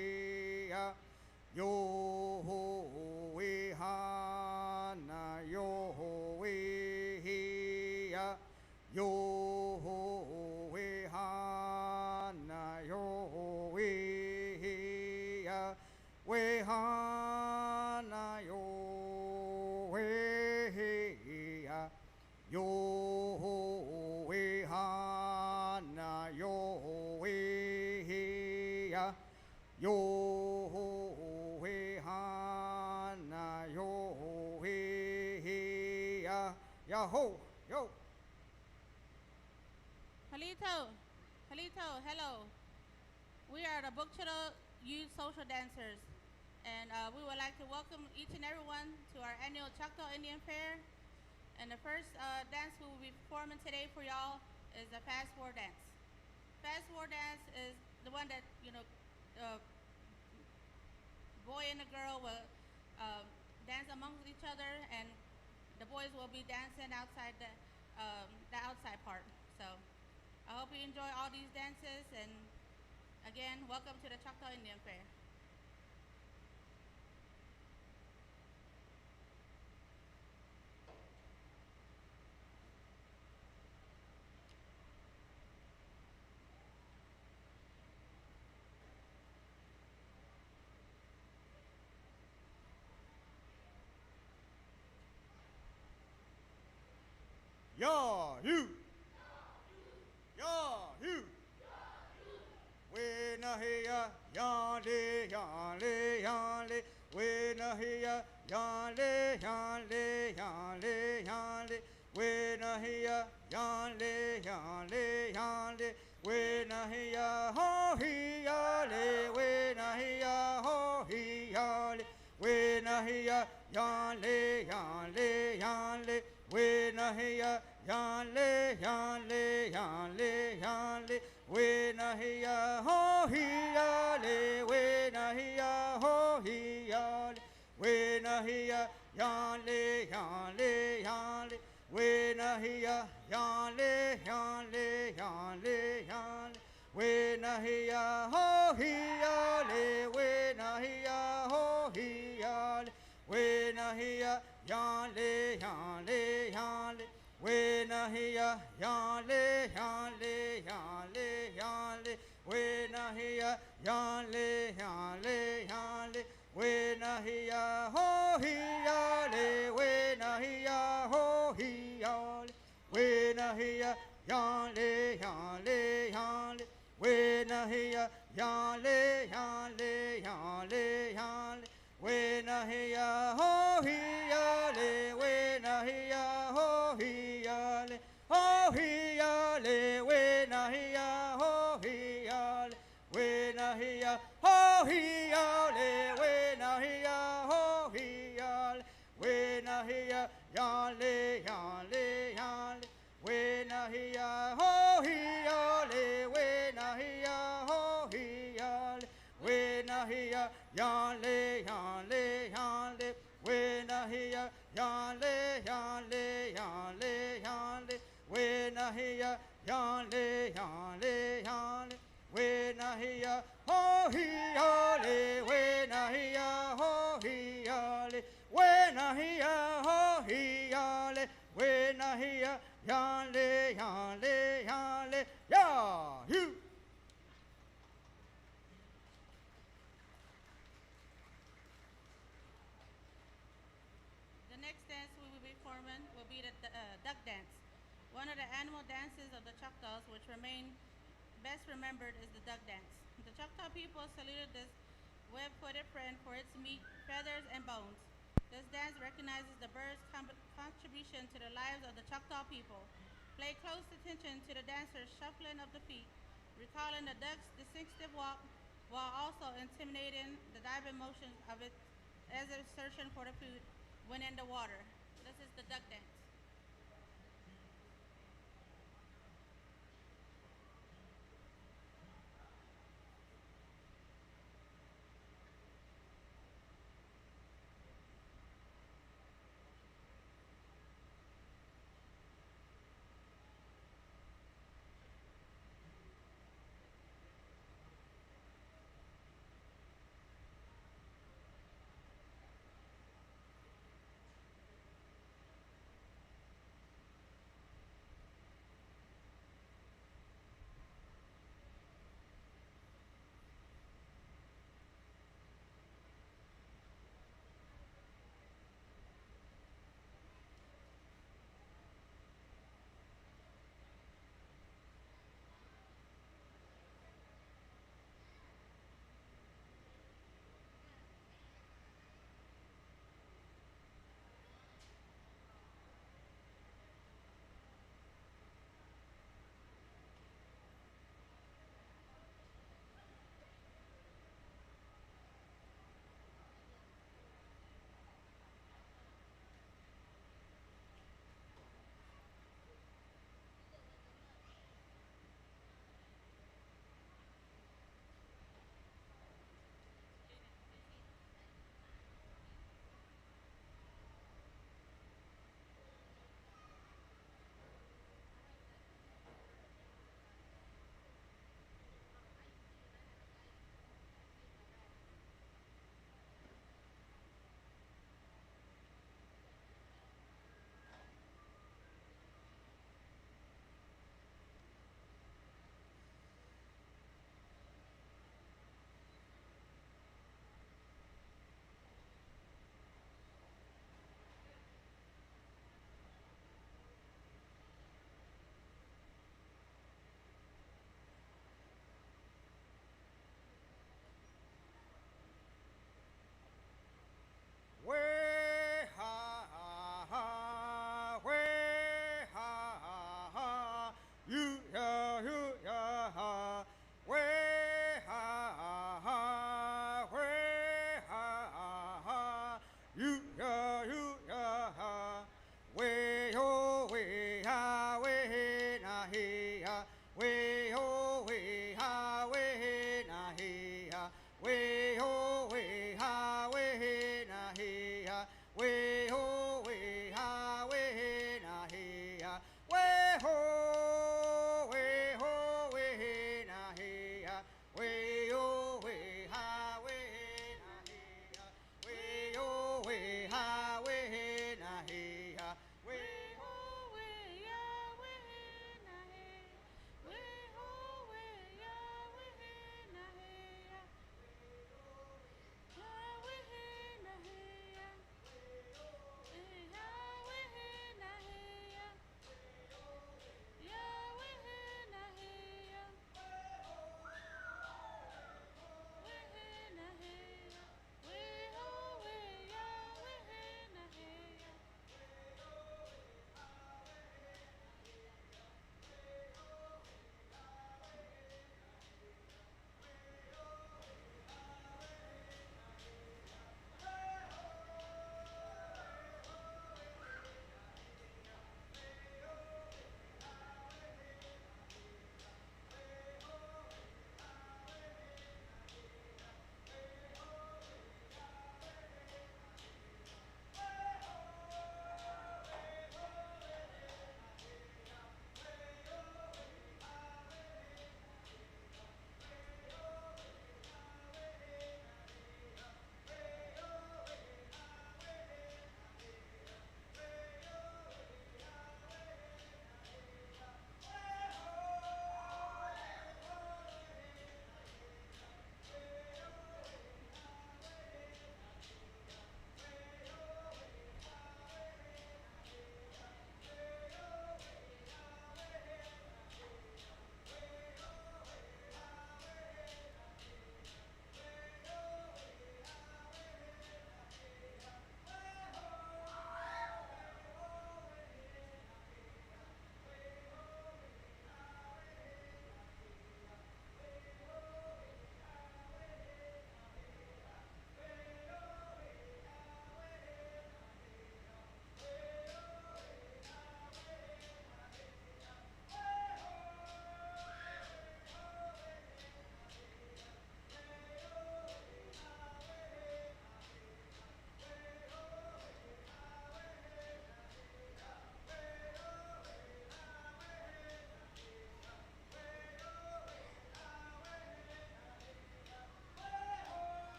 yo wehana yo weha yo wehana yo weha wehana yo weha yo wehana yo weha yo wehana yo weha yaho yo. Halito, Halito, hello. We are the Bokchido Youth Social Dancers, and we would like to welcome each and everyone to our annual Choctaw Indian Fair. And the first dance we will be performing today for y'all is the fast war dance. Fast war dance is the one that, boy and the girl will dance amongst each other, and the boys will be dancing outside the outside part. So I hope you enjoy all these dances, and again, welcome to the Choctaw Indian Fair. Ya you. Ya you. We na hiya ya le ya le ya le. We na hiya ya le ya le ya le ya le. We na hiya ya le ya le ya le. We na hiya ho hiya le. We na hiya ho hiya le. We na hiya ya le ya le ya le. We na hiya ya le ya le ya le ya le. We na hiya ho hiya le. We na hiya ho hiya le. We na hiya ya le ya le ya le. We na hiya ya le ya le ya le ya le. We na hiya ho hiya le. We na hiya ho hiya le. We na hiya ya le ya le ya le. We na hiya ya le ya le ya le ya le. We na hiya ya le ya le ya le. we na hiya ho hiya le, we na hiya ho hiya le, we na hiya ya le ya le ya le, we na hiya ya le ya le ya le ya le, we na hiya ho hiya le, we na hiya ho hiya le, ho hiya le, we na hiya ho hiya le, we na hiya ho hiya le, we na hiya ho hiya le, we na hiya ya le ya le ya le, we na hiya ho hiya le, we na hiya ho hiya le, we na hiya ya le ya le ya le, we na hiya ya le ya le ya le ya le, we na hiya ya le ya le ya le, we na hiya ho hiya le, we na hiya ho hiya le, we na hiya ho hiya le, we na hiya ya le ya le ya le ya hu. The next dance we will be performing will be the duck dance. One of the animal dances of the Choctaws, which remain best remembered, is the duck dance. The Choctaw people saluted this web-footed friend for its meat, feathers, and bones. This dance recognizes the bird's contribution to the lives of the Choctaw people. Pay close attention to the dancer's shuffling of the feet, recalling the duck's distinctive walk, while also intimidating the diving motions of it as it's searching for the food when in the water. This is the duck dance.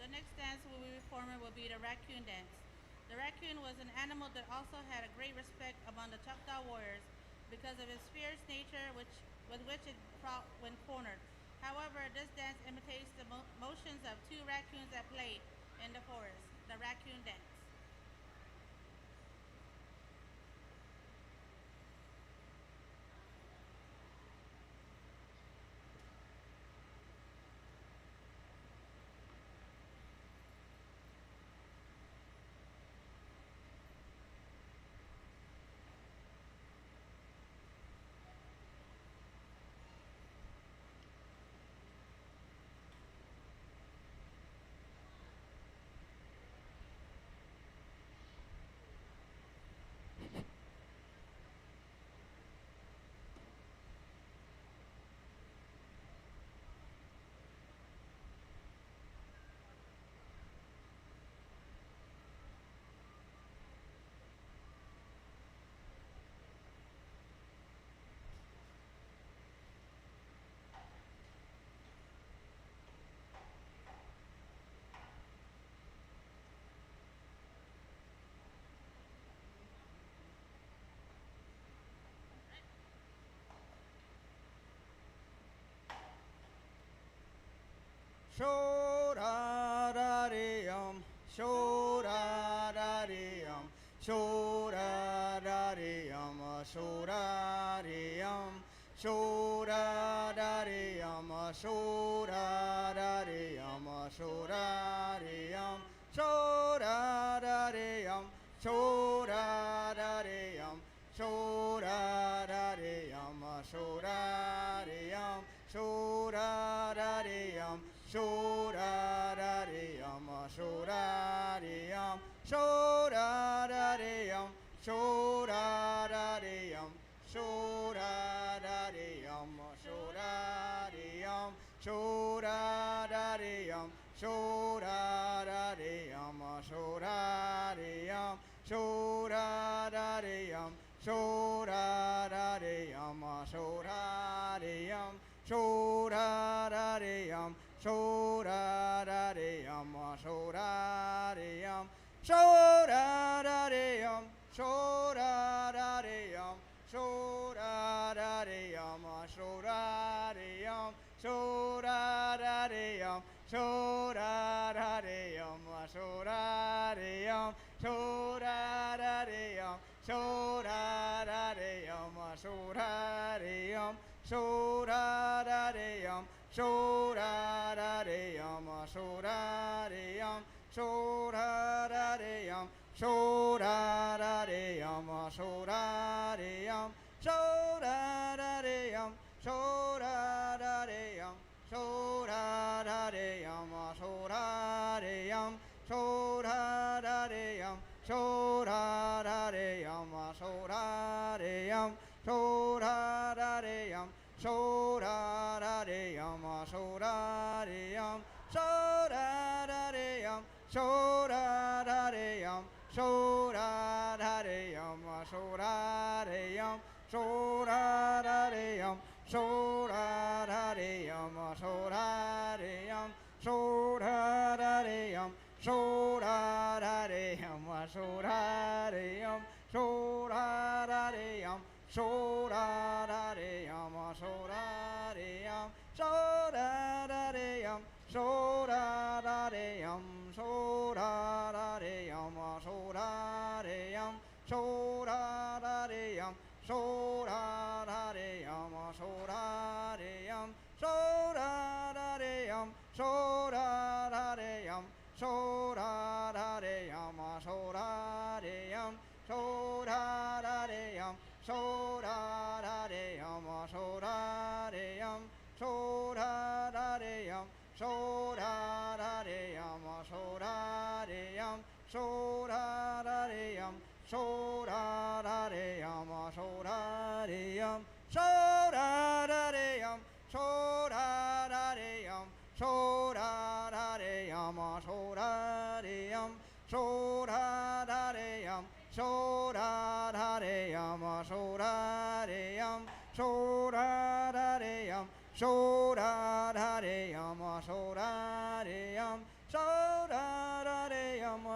The next dance we will be performing will be the raccoon dance. The raccoon was an animal that also had a great respect among the Choctaw warriors because of its fierce nature with which it fought when cornered. However, this dance imitates the motions of two raccoons at play in the forest, the raccoon dance. Sho-da-da-dee-yum, sho-da-da-dee-yum, sho-da-da-dee-yum, sho-da-dee-yum, sho-da-da-dee-yum, sho-da-da-dee-yum, sho-da-dee-yum, sho-da-da-dee-yum, sho-da-da-dee-yum, sho-da-da-dee-yum, sho-da-dee-yum, sho-da-da-dee-yum, sho-da-da-dee-yum, sho-da-dee-yum, sho-da-da-dee-yum, sho-da-da-dee-yum, sho-da-da-dee-yum, sho-da-dee-yum, sho-da-da-dee-yum, sho-da-da-dee-yum, sho-da-dee-yum, sho-da-da-dee-yum, sho-da-da-dee-yum, sho-da-dee-yum, sho-da-da-dee-yum, sho-da-da-dee-yum, sho-da-dee-yum, sho-da-da-dee-yum, sho-da-da-dee-yum, sho-da-da-dee-yum, sho-da-dee-yum, sho-da-da-dee-yum, sho-da-da-dee-yum, sho-da-dee-yum, sho-da-da-dee-yum, sho-da-da-dee-yum, sho-da-dee-yum, sho-da-da-dee-yum, sho-da-da-dee-yum, sho-da-dee-yum, sho-da-da-dee-yum, sho-da-da-dee-yum, sho-da-dee-yum, sho-da-da-dee-yum, sho-da-da-dee-yum, sho-da-da-dee-yum, sho-da-dee-yum, sho-da-da-dee-yum, sho-da-da-dee-yum, sho-da-dee-yum, sho-da-da-dee-yum, sho-da-da-dee-yum, sho-da-dee-yum, sho-da-da-dee-yum, sho-da-da-dee-yum, sho-da-da-dee-yum, sho-da-dee-yum, sho-da-da-dee-yum, sho-da-da-dee-yum, sho-da-dee-yum, sho-da-da-dee-yum, sho-da-da-dee-yum, sho-da-dee-yum, sho-da-da-dee-yum, sho-da-da-dee-yum, sho-da-dee-yum, sho-da-da-dee-yum, sho-da-da-dee-yum, sho-da-da-dee-yum, sho-da-dee-yum, sho-da-da-dee-yum, sho-da-da-dee-yum, sho-da-dee-yum, sho-da-da-dee-yum, sho-da-da-dee-yum, sho-da-da-dee-yum, sho-da-dee-yum, sho-da-da-dee-yum, sho-da-da-dee-yum, sho-da-dee-yum, sho-da-da-dee-yum, sho-da-da-dee-yum, sho-da-dee-yum, sho-da-da-dee-yum, sho-da-da-dee-yum, sho-da-dee-yum, sho-da-da-dee-yum, sho-da-da-dee-yum, sho-da-da-dee-yum, sho-da-dee-yum, sho-da-da-dee-yum, sho-da-da-dee-yum, sho-da-dee-yum, sho-da-da-dee-yum, sho-da-da-dee-yum, sho-da-dee-yum, sho-da-da-dee-yum,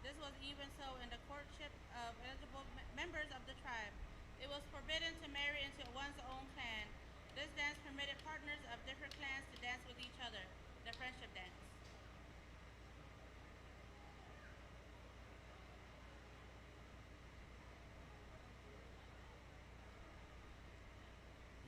This was even so in the courtship of eligible members of the tribe. It was forbidden to marry into one's own clan. This dance permitted partners of different clans to dance with each other, the friendship dance.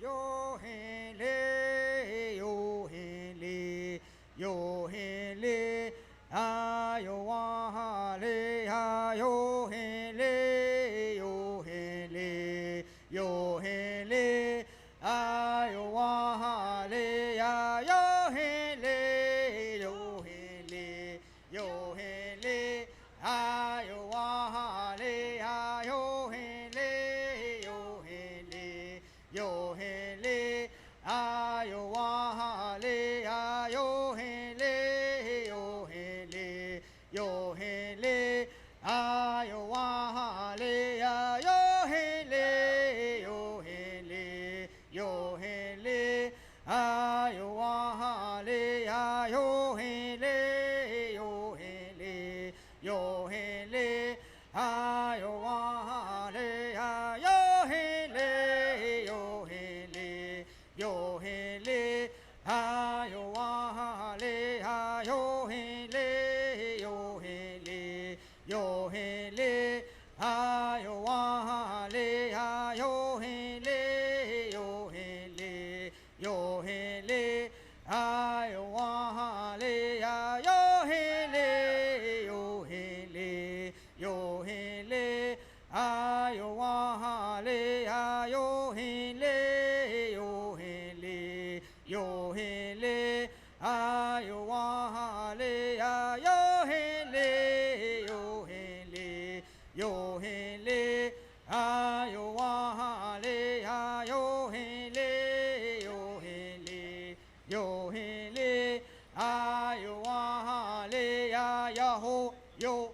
Yo hen le, yo hen le, yo hen le, ah yo wa le, ah yo hen le, yo hen le, yo hen le, ah yo wa le, ah yo hen le, yo hen le, yo hen le, ah yo wa le, ah yo hen le, yo hen le. Yo hen le, ah yo wa le, ah yo hen le, yo hen le, yo hen le, ah yo wa le, ah yo hen le, yo hen le, yo hen le, ah yo wa le, ah yo hen le, yo hen le, yo hen le, ah yo wa le, ah yo hen le, yo hen le, yo hen le, ah yo wa le, ah yo hen le, yo hen le, yo hen le, ah yo wa le, ah yo hen le, yo hen le, yo hen le, ah yo wa le, ah yo hen le, yo hen le, yo hen le, ah yo wa le, ah yo hen le, yo hen le, yo hen le, ah yo wa le, ah yo hen le, yo hen le, yo hen le, ah yo wa le, ah yo hen le, yo hen le, yo hen le, ah yo wa le, ah ya ho yo.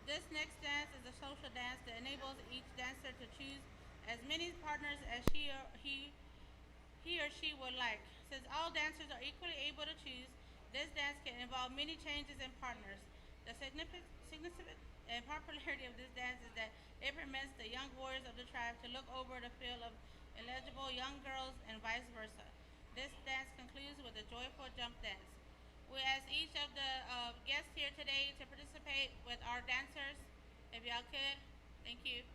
This next dance is a social dance that enables each dancer to choose as many partners as he or she would like. Since all dancers are equally able to choose, this dance can involve many changes in partners. The significant and popularity of this dance is that it permits the young warriors of the tribe to look over the field of eligible young girls and vice versa. This dance concludes with a joyful jump dance. We ask each of the guests here today to participate with our dancers. If y'all could, thank you.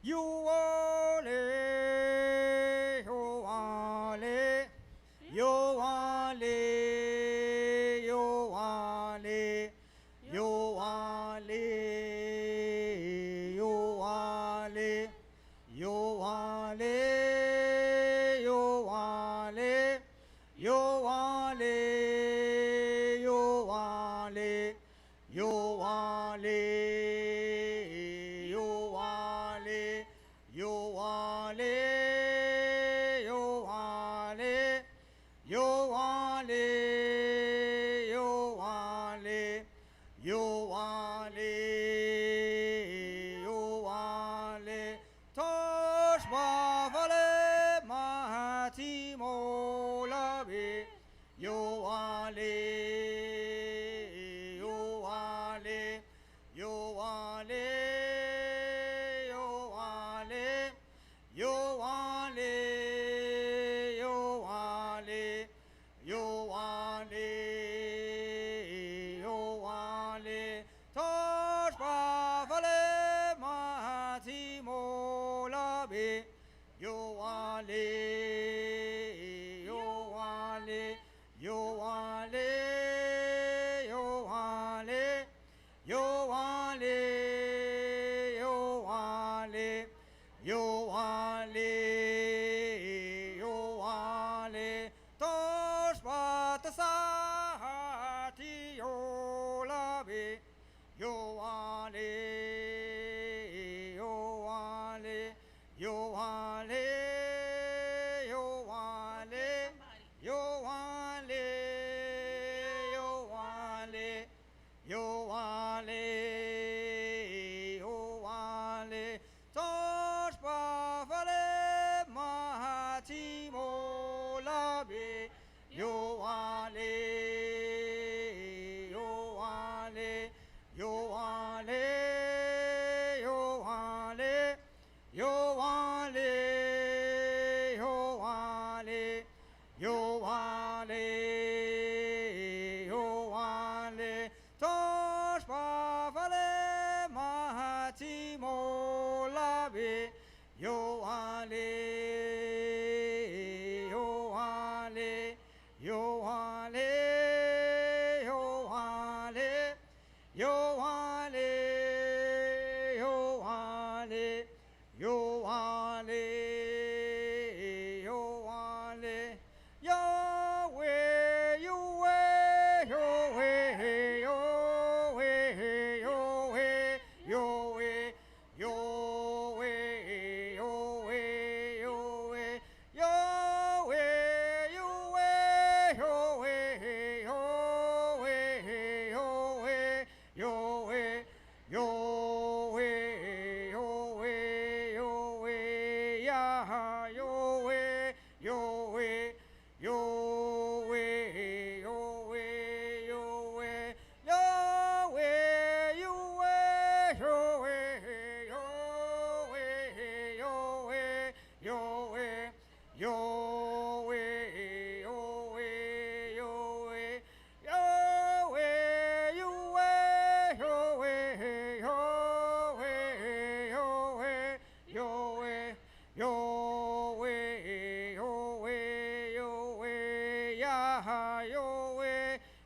You wale, you wale, you wale, you wale, you wale, you wale, you wale, you wale, you wale, you wale, you wale. Yo wale, yo wale, yo wale, yo wale, yo wale, yo wale, tosh wale mahati molabe, yo wale, yo wale, yo wale. Yo wale, yo wale, yo wale, yo wale, tosh wale mahati molabe, yo wale, yo wale, yo wale.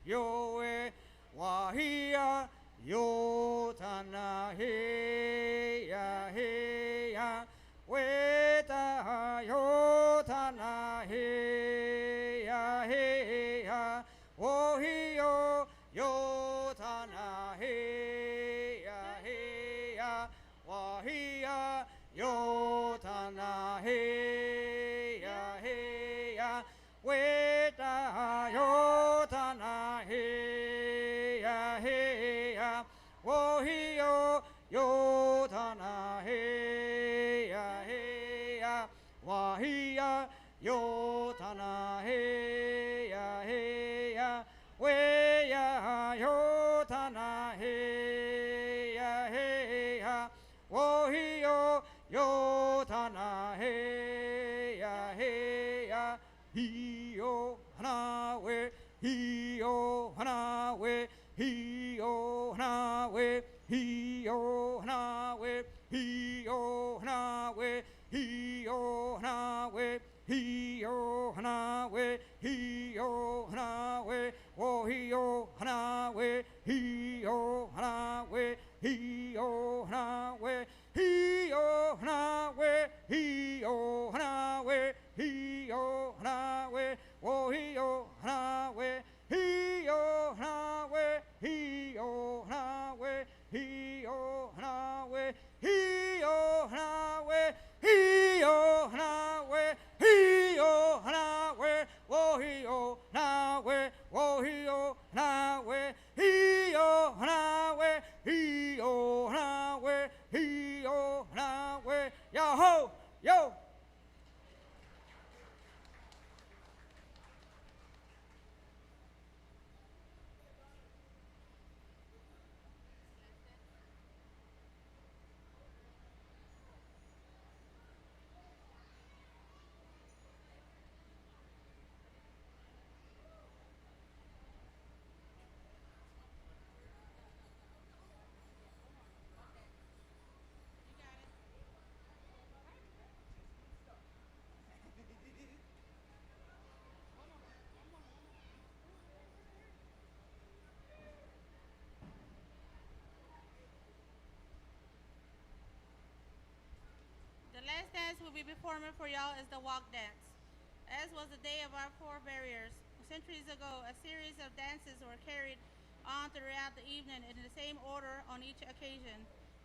yo we wahia yo tana he ya we ta yo tana he ya wo hi yo tana he ya wahia yo tana he ya we ta yo tana he ya wo hi yo tana he ya wahia yo tana he ya we ya yo tana he ya wo hi yo tana he ya hi yo hana we hi yo hana we hi yo hana we hi yo hana we hi yo hana we hi yo hana we hi yo hana we hi yo hana we wo hi yo hana we hi yo hana we hi yo hana we hi yo hana we hi yo hana we hi yo hana we wo hi yo hana we hi yo hana we hi yo hana we hi yo hana we hi yo hana we hi yo hana we hi yo hana we wo hi yo hana we wo hi yo hana we hi yo hana we hi yo hana we hi yo hana we yo ho yo. The last dance we'll be performing for y'all is the walk dance. As was the day of our forebears, centuries ago, a series of dances were carried on throughout the evening in the same order on each occasion.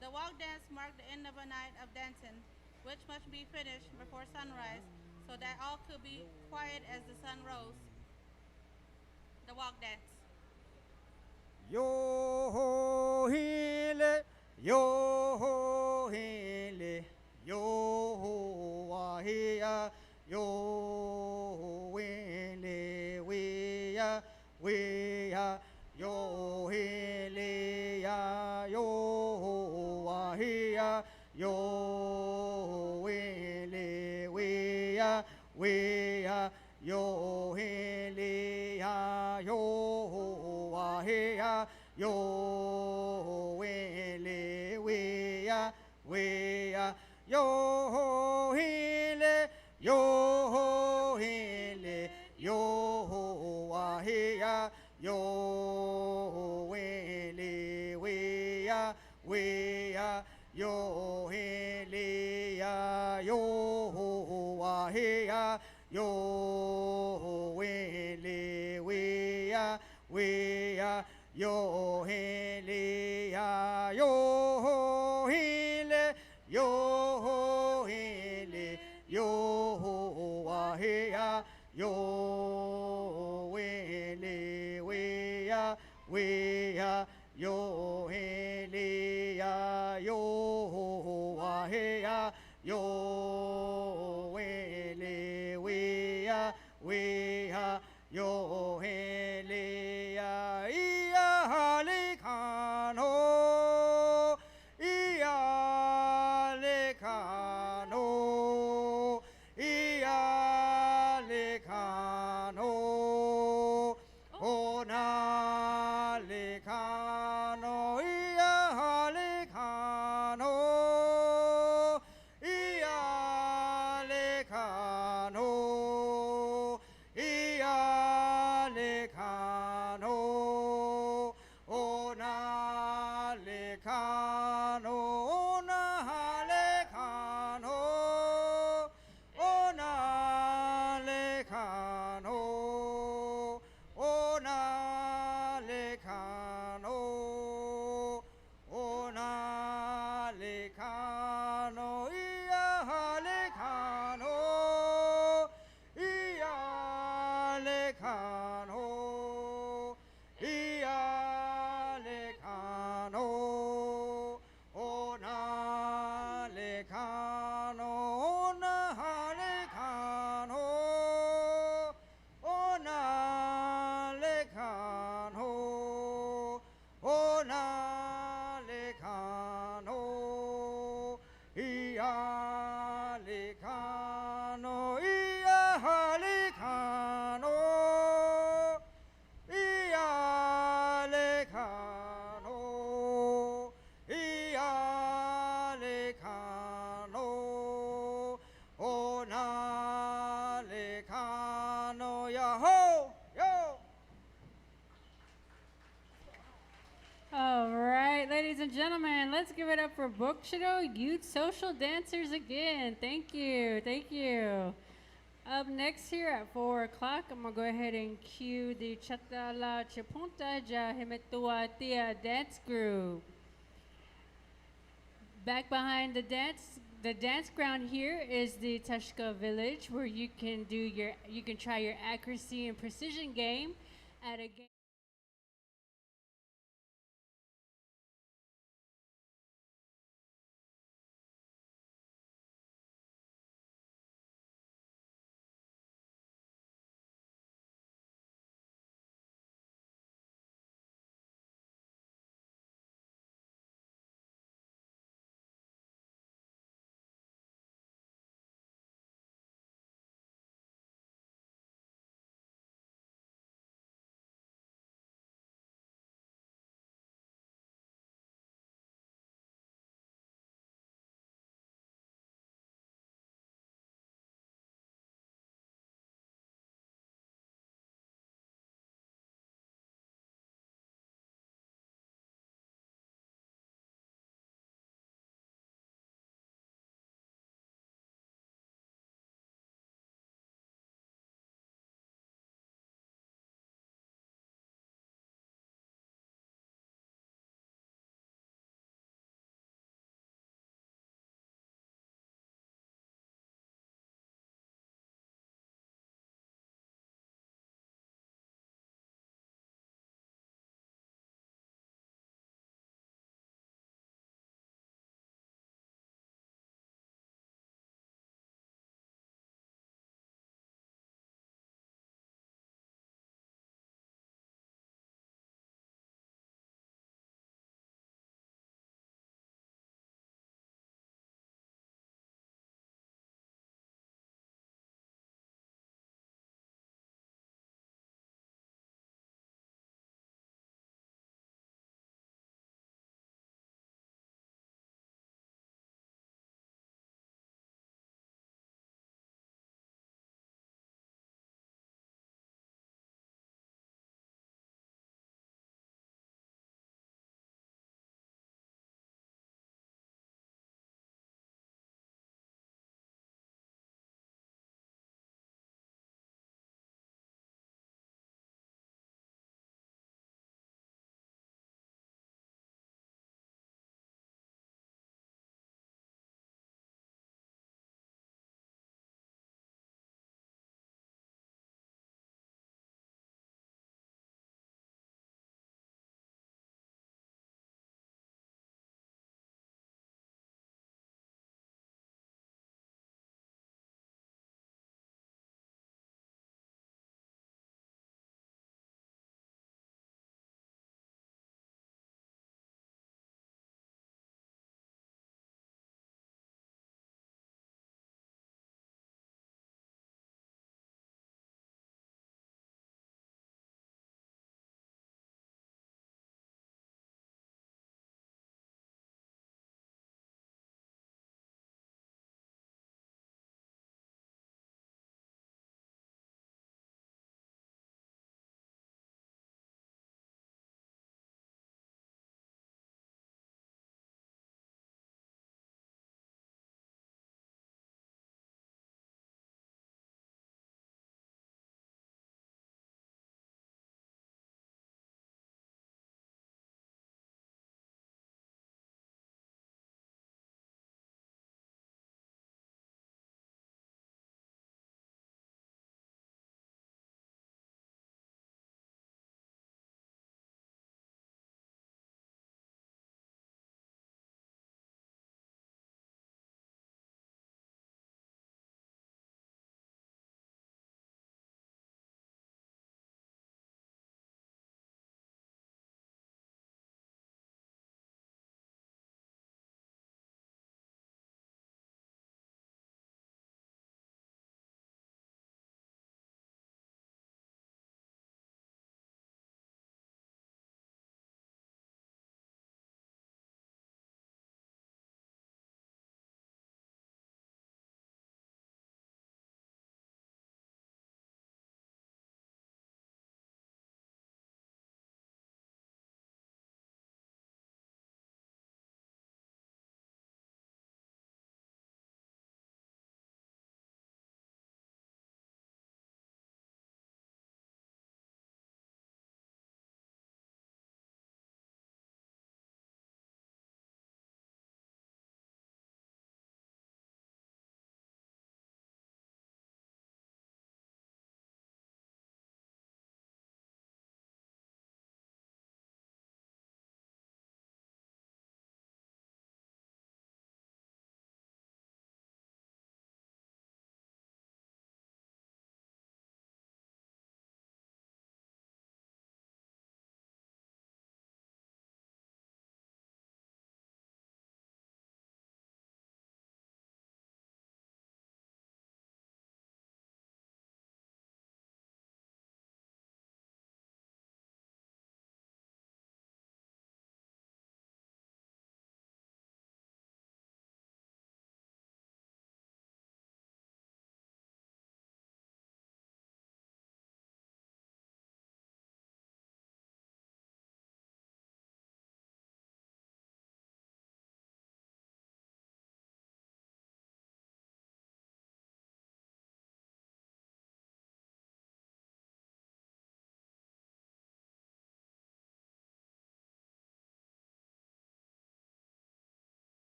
The walk dance marked the end of a night of dancing, which must be finished before sunrise so that all could be quiet as the sun rose. The walk dance. Yo ho hele, yo ho hele, yo ho wahia, yo ho wele we ya, yo hele ya, yo ho wahia, yo ho wele we ya, yo hele ya, yo ho wahia, yo wele we ya, yo ho hele, yo ho hele, yo ho wahia, yo wele we ya, yo hele ya, yo ho wahia, yo wele we ya, yo hele ya, yo ho hele, yo ho hele, yo ho wahia, yo wele we ya, yo hele ya, yo ho wahia, yo wele we ya, yo hele ya, iya hale kano, iya le kano, iya le kano, ona le kano, iya le kano, iya and gentlemen, let's give it up for Bokshiro Youth Social Dancers again. Thank you. Thank you. Up next here at 4 o'clock, I'm going to go ahead and cue the Chatala Chapunta Jahimetua Tia dance group. Back behind the dance ground here is the Tashka Village, where you can try your accuracy and precision game at a game.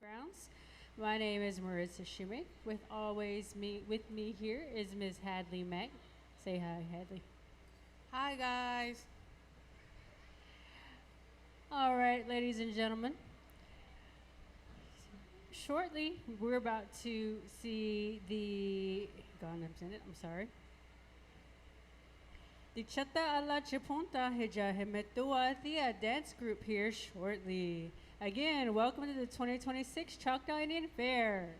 Grounds. My name is Marissa Schmidt. With me here is Ms. Hadley Mack. Say hi, Hadley. Hi, guys. All right, ladies and gentlemen. Shortly, we're about to see the. I'm sorry. The Chata alla Chipunta Hija Himetua Thea dance group here shortly. Again, welcome to the 2026 Choctaw Indian Fair.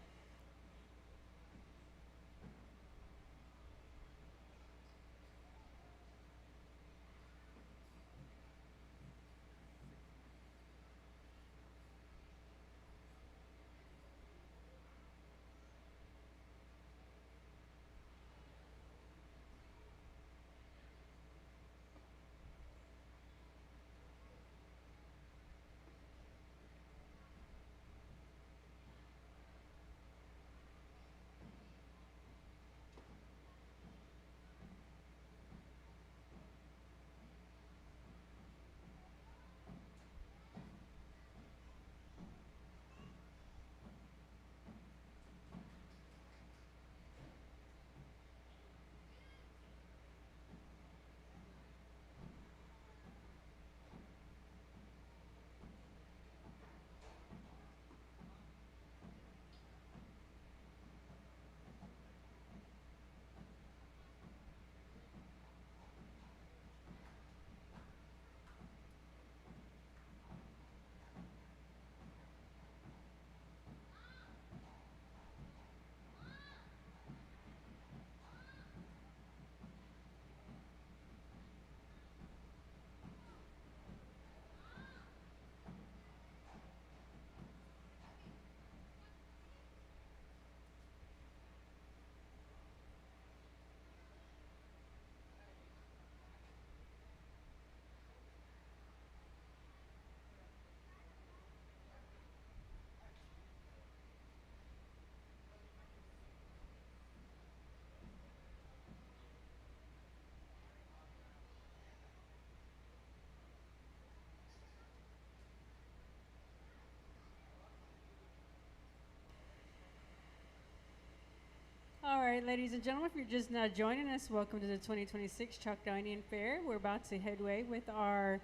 All right, ladies and gentlemen, if you're just now joining us, welcome to the 2026 Choctaw Indian Fair. We're about to headway with our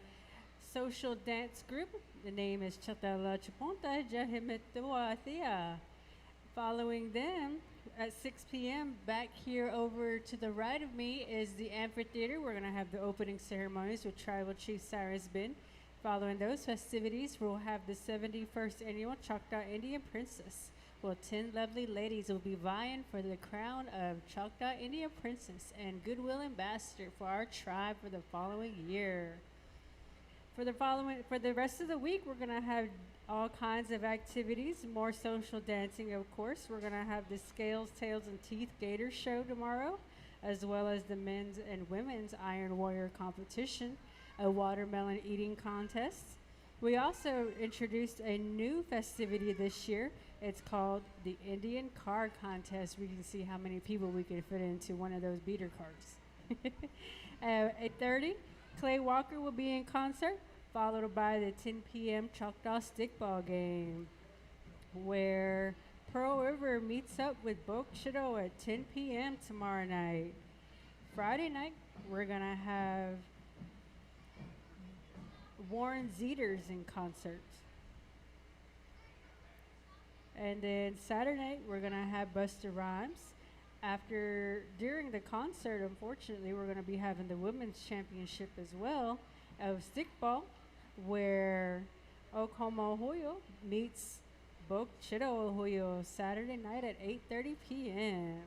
social dance group. The name is Chatala Chuponta Jahimetuathia. Following them at 6 p.m., back here over to the right of me is the amphitheater. We're going to have the opening ceremonies with Tribal Chief Cyrus Bin. Following those festivities, we'll have the 71st Annual Choctaw Indian Princess. Well, 10 lovely ladies will be vying for the crown of Choctaw Indian Princess and Goodwill Ambassador for our tribe for the following year. For the rest of the week, we're going to have all kinds of activities, more social dancing, of course. We're going to have the Scales, Tails, and Teeth Gator Show tomorrow, as well as the men's and women's Iron Warrior competition, a watermelon eating contest. We also introduced a new festivity this year. It's called the Indian Car Contest. We can see how many people we can fit into one of those beater cars. At 8:30, Clay Walker will be in concert, followed by the 10 p.m. Choctaw Stickball game, where Pearl River meets up with Boak Shadow at 10 p.m. tomorrow night. Friday night, we're going to have Warren Zeters in concert. And then Saturday night, we're going to have Buster Rhymes. During the concert, unfortunately, we're going to be having the Women's Championship as well of stickball, where Okomo Hoyo meets Boak Chido Hoyo Saturday night at 8:30 p.m.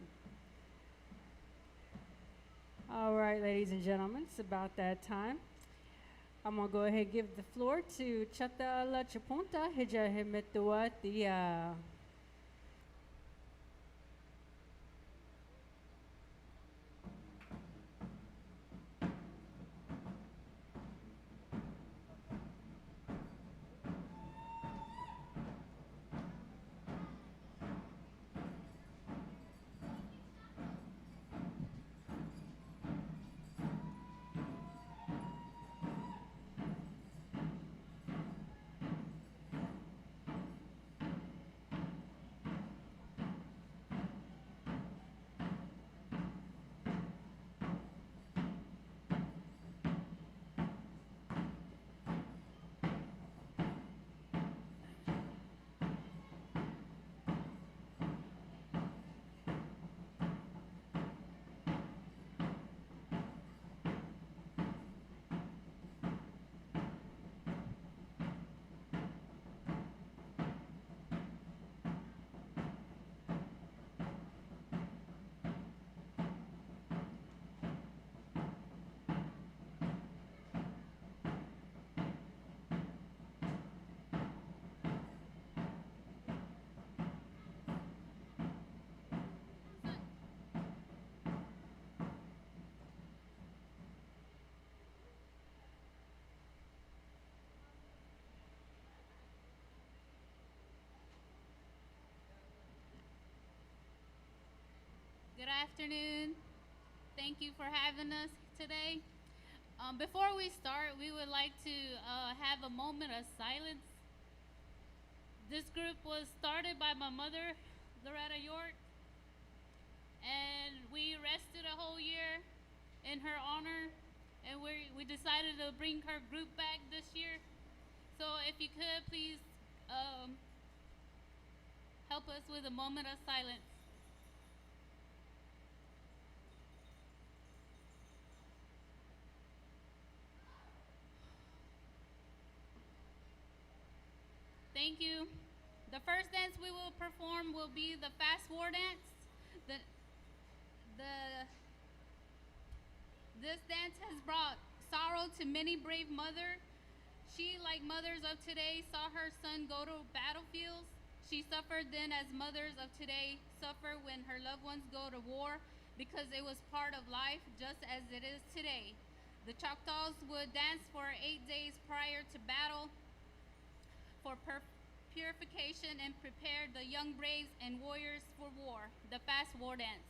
All right, ladies and gentlemen, it's about that time. I'm going to go ahead and give the floor to Chata La Chapunta Hija Himetua Tia. Good afternoon. Thank you for having us today. Before we start, we would like to have a moment of silence. This group was started by my mother, Loretta York, and we rested a whole year in her honor, and we decided to bring her group back this year. So if you could, please help us with a moment of silence. Thank you. The first dance we will perform will be the fast war dance. This dance has brought sorrow to many brave mothers. She, like mothers of today, saw her son go to battlefields. She suffered then as mothers of today suffer when her loved ones go to war, because it was part of life just as it is today. The Choctaws would dance for 8 days prior to battle for purification and prepare the young braves and warriors for war, the fast war dance.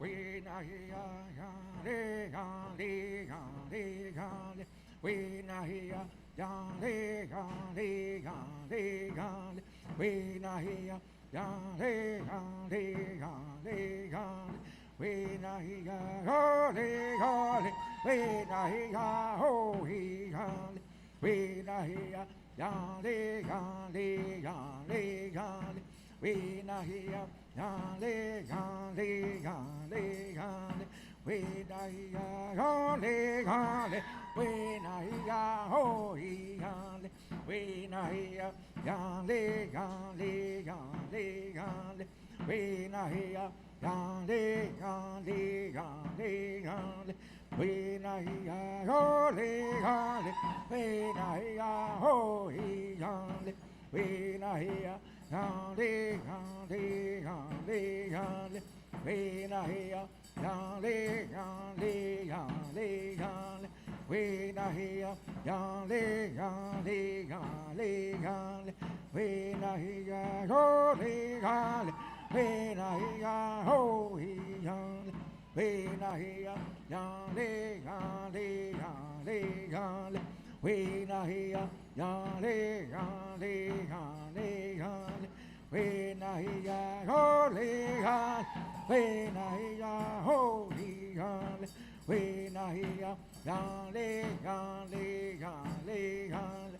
We na ya ya le ya le ya le ya le. We na ya ya le ya le ya le ya le. We na ya ya le ya le ya le ya le. We na ya ho le ya le. We na ya ho he ya le. We na ya ya le ya le ya le ya le. We na ya ya le ya le ya le ya le. We na ya ho le ya le. We na ya ho he ya le. We na ya ya le ya le ya le ya le. We na ya ya le ya le ya le ya le. We na ya ho le ya le. We na ya ho he ya le. We na ya ya le ya le ya le ya le. We na ya ya le ya le ya le ya le. We na ya ya le ya le ya le ya le. We na ya ho le ya le. We na ya ho he ya le. We na ya ya le ya le ya le ya le. We na ya ya le ya le ya le ya le. We na ya ho le ya. We na ya ho he ya le. We na ya ya le ya le ya le ya le.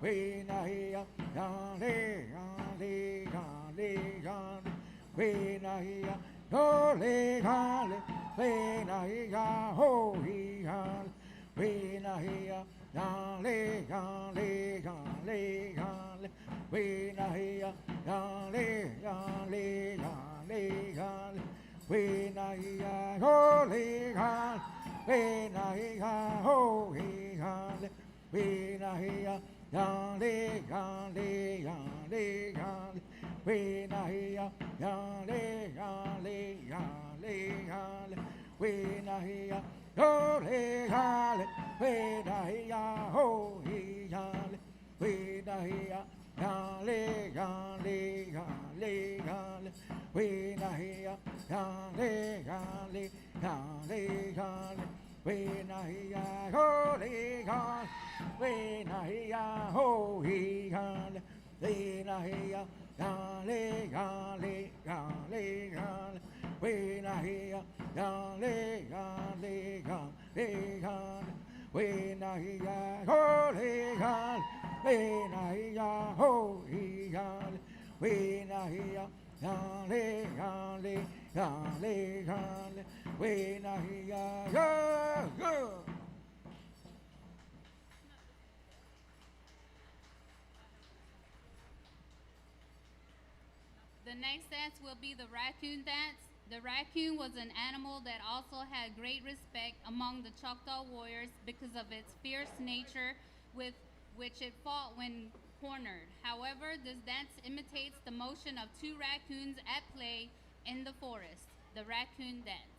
We na ya ya le ya le ya le ya le. We na ya ho le ya le. We na ya ho he ya le. We na ya ya le ya le ya le ya le. We na ya ya le ya le ya le ya le. We na ya ho le ya. We na ya ho he ya le. We na ya ya le ya le ya le ya le. We na ya ya le ya le ya le ya le. We na ya ho le ya le. We na ya ho he ya le. We na ya ya le ya le ya le ya le. We na ya ya le ya le ya le ya le. We na ya ho le ya. We na ya ho he ya le. We na ya ya le ya le ya le ya le. We na ya ya le ya le ya le ya le. We na ya ho le ya. We na ya ho he ya le. We na ya ya le ya le ya le ya le. We na ya ya. The next dance will be the raccoon dance. The raccoon was an animal that also had great respect among the Choctaw warriors because of its fierce nature with which it fought when cornered. However, this dance imitates the motion of two raccoons at play in the forest. The raccoon dance.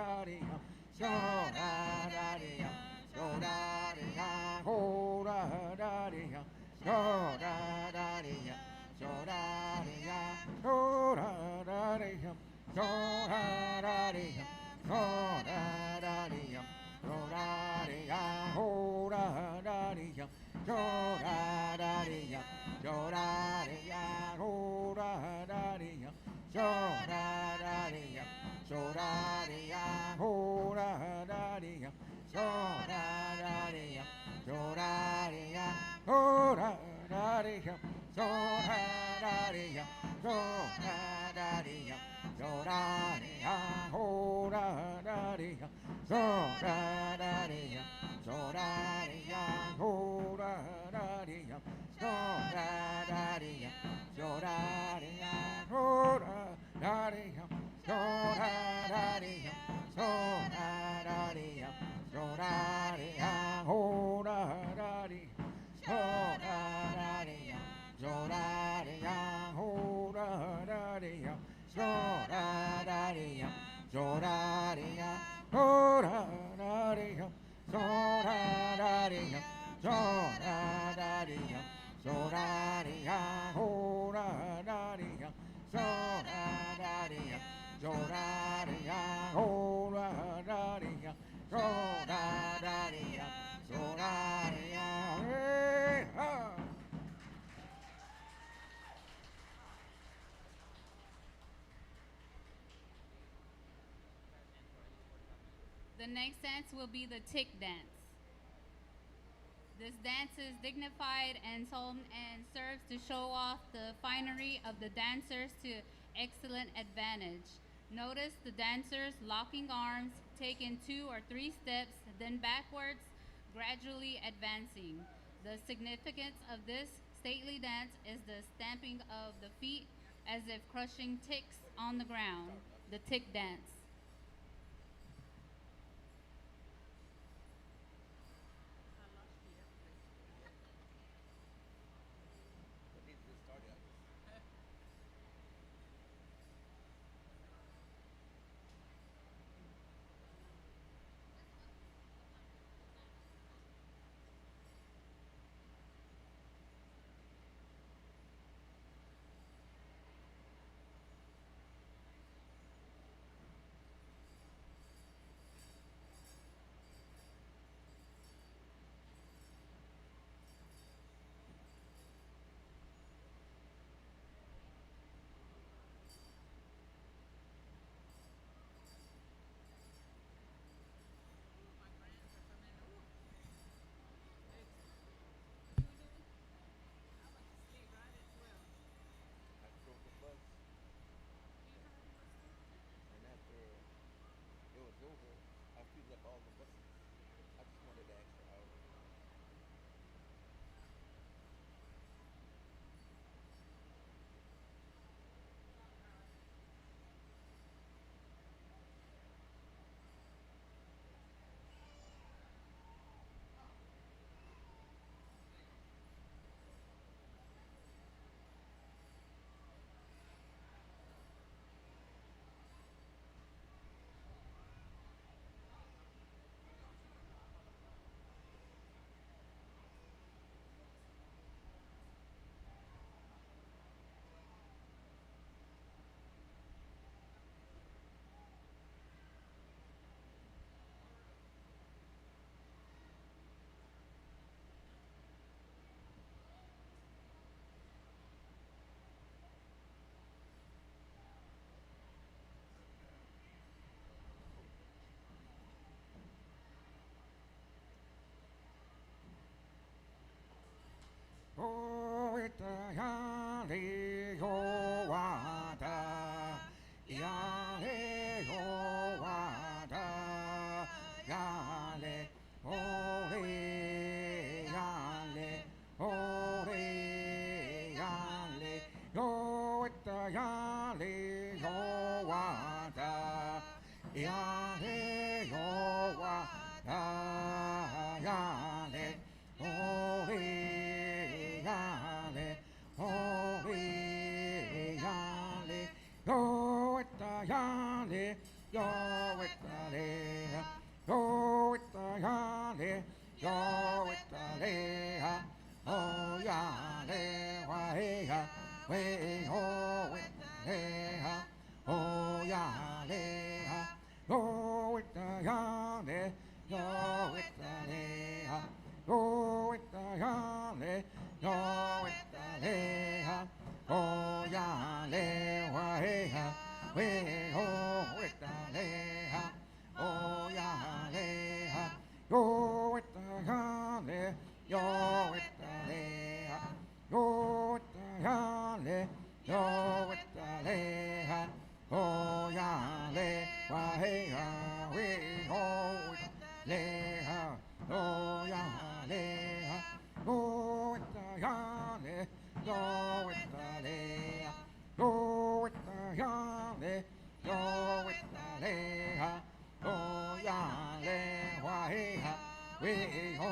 so da da dee yum, so da dee ya, so da da dee yum, so da da dee yum, so da da dee yum, so da dee ya, ho da da dee yum, so da da dee yum, so da dee ya, ho da da dee yum, so da da dee yum, so da dee ya, ho da da dee yum, so da da dee yum, so da dee ya, ho da da dee yum, so da da dee yum, so da da dee yum, so da dee ya, ho da da dee yum, so da da dee yum, so da dee ya, ho da da dee yum, so da da dee yum, so da dee ya, ho da da dee yum, so da da dee yum, so da da dee yum, so da dee ya, ho da da dee, so da da dee yum, so da dee ya, ho da da dee yum, so da da dee yum, so da dee ya, ho da da dee yum, so da da dee yum, so da da dee yum, so da dee ya, ho da da dee yum, so da da dee yum, so da dee ya, ho da da dee yum, so da da dee yum, so da dee ya, hey ha. The next dance will be the tick dance. This dance is dignified and solemn and serves to show off the finery of the dancers to excellent advantage. Notice the dancers locking arms, taking 2 or 3 steps, then backwards, gradually advancing. The significance of this stately dance is the stamping of the feet as if crushing ticks on the ground, the tick dance. Oh, ita ya le yo wa da, ya le yo wa da, ya le, oh le, ya le, oh le, ya le, yo ita ya le yo wa da, ya le yo wa da, ya le, oh le. Yale, holy yale, yo ita yale, yo ita le, yo ita yale, yo ita le, oh yale. le wa he ya, we ho with the le ha, oh ya le ha, go with the ya le, go with the le ha, go with the ya le, go with the le ha, oh ya le wa he ha, we ho with the le ha, oh ya le ha, go with the ya le, go with the le ha, go with the ya le, go with the le ha, oh ya le wa he ha, we ho with the le ha, oh ya le ha, go with the ya le, go with the le ha, go with the ya le, go with the le ha, oh ya le wa he ha, we ho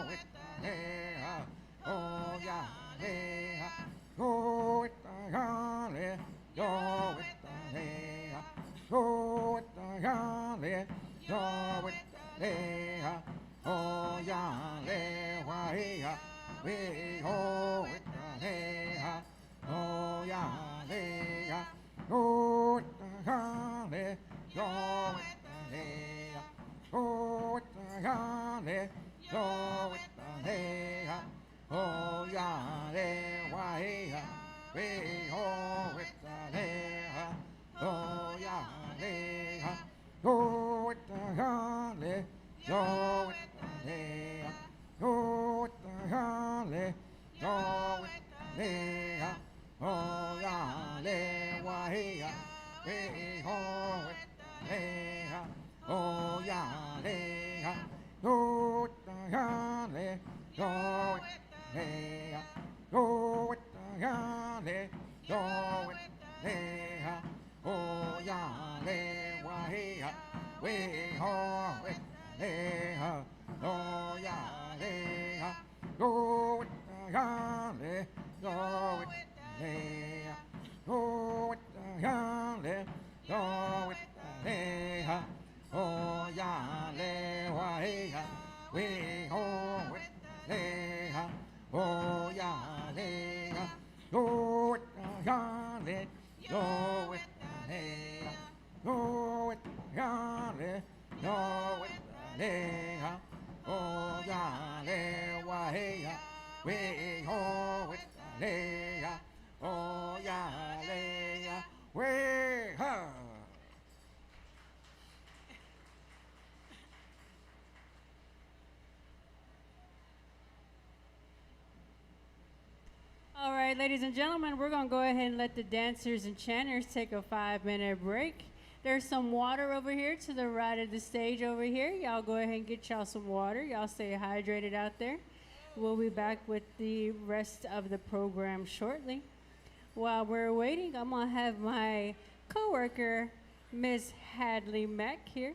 with the le ha, oh ya le ha, go with the ya le, go with the le ha, go with the ya le, go with the le ha, oh ya le wa he ha, we ho with the le ha, oh ya le ha, go with the ya le, go with the le ha, go with the ya le, go with the le ha, oh ya le wa he ha, we ho with the le ha, oh ya le ha, go with the ya le, go with the le ha, go with the ya le, go with the le ha, oh ya le wa he ha, we ho with the le ha, oh ya le ha, go with the ya le, go with the le ha, go with the ya le, go with the le ha, oh ya le wa he ha, we ho with the le ha, oh ya le ha, go with the ya le, go with the le ha, go with the ya le, go with the le ha, oh ya le wa he ha, we ho with the le ha, oh ya le ha, go with the ya le, go with the le ha, go with the ya le, go with the le ha, oh ya le wa he ha, we ho with the le ha, oh ya le ha, we ha. All right, ladies and gentlemen, we're going to go ahead and let the dancers and chanters take a 5-minute break. There's some water over here to the right of the stage over here. Y'all go ahead and get y'all some water. Y'all stay hydrated out there. We'll be back with the rest of the program shortly. While we're waiting, I'm going to have my coworker, Miss Hadley Mack, here.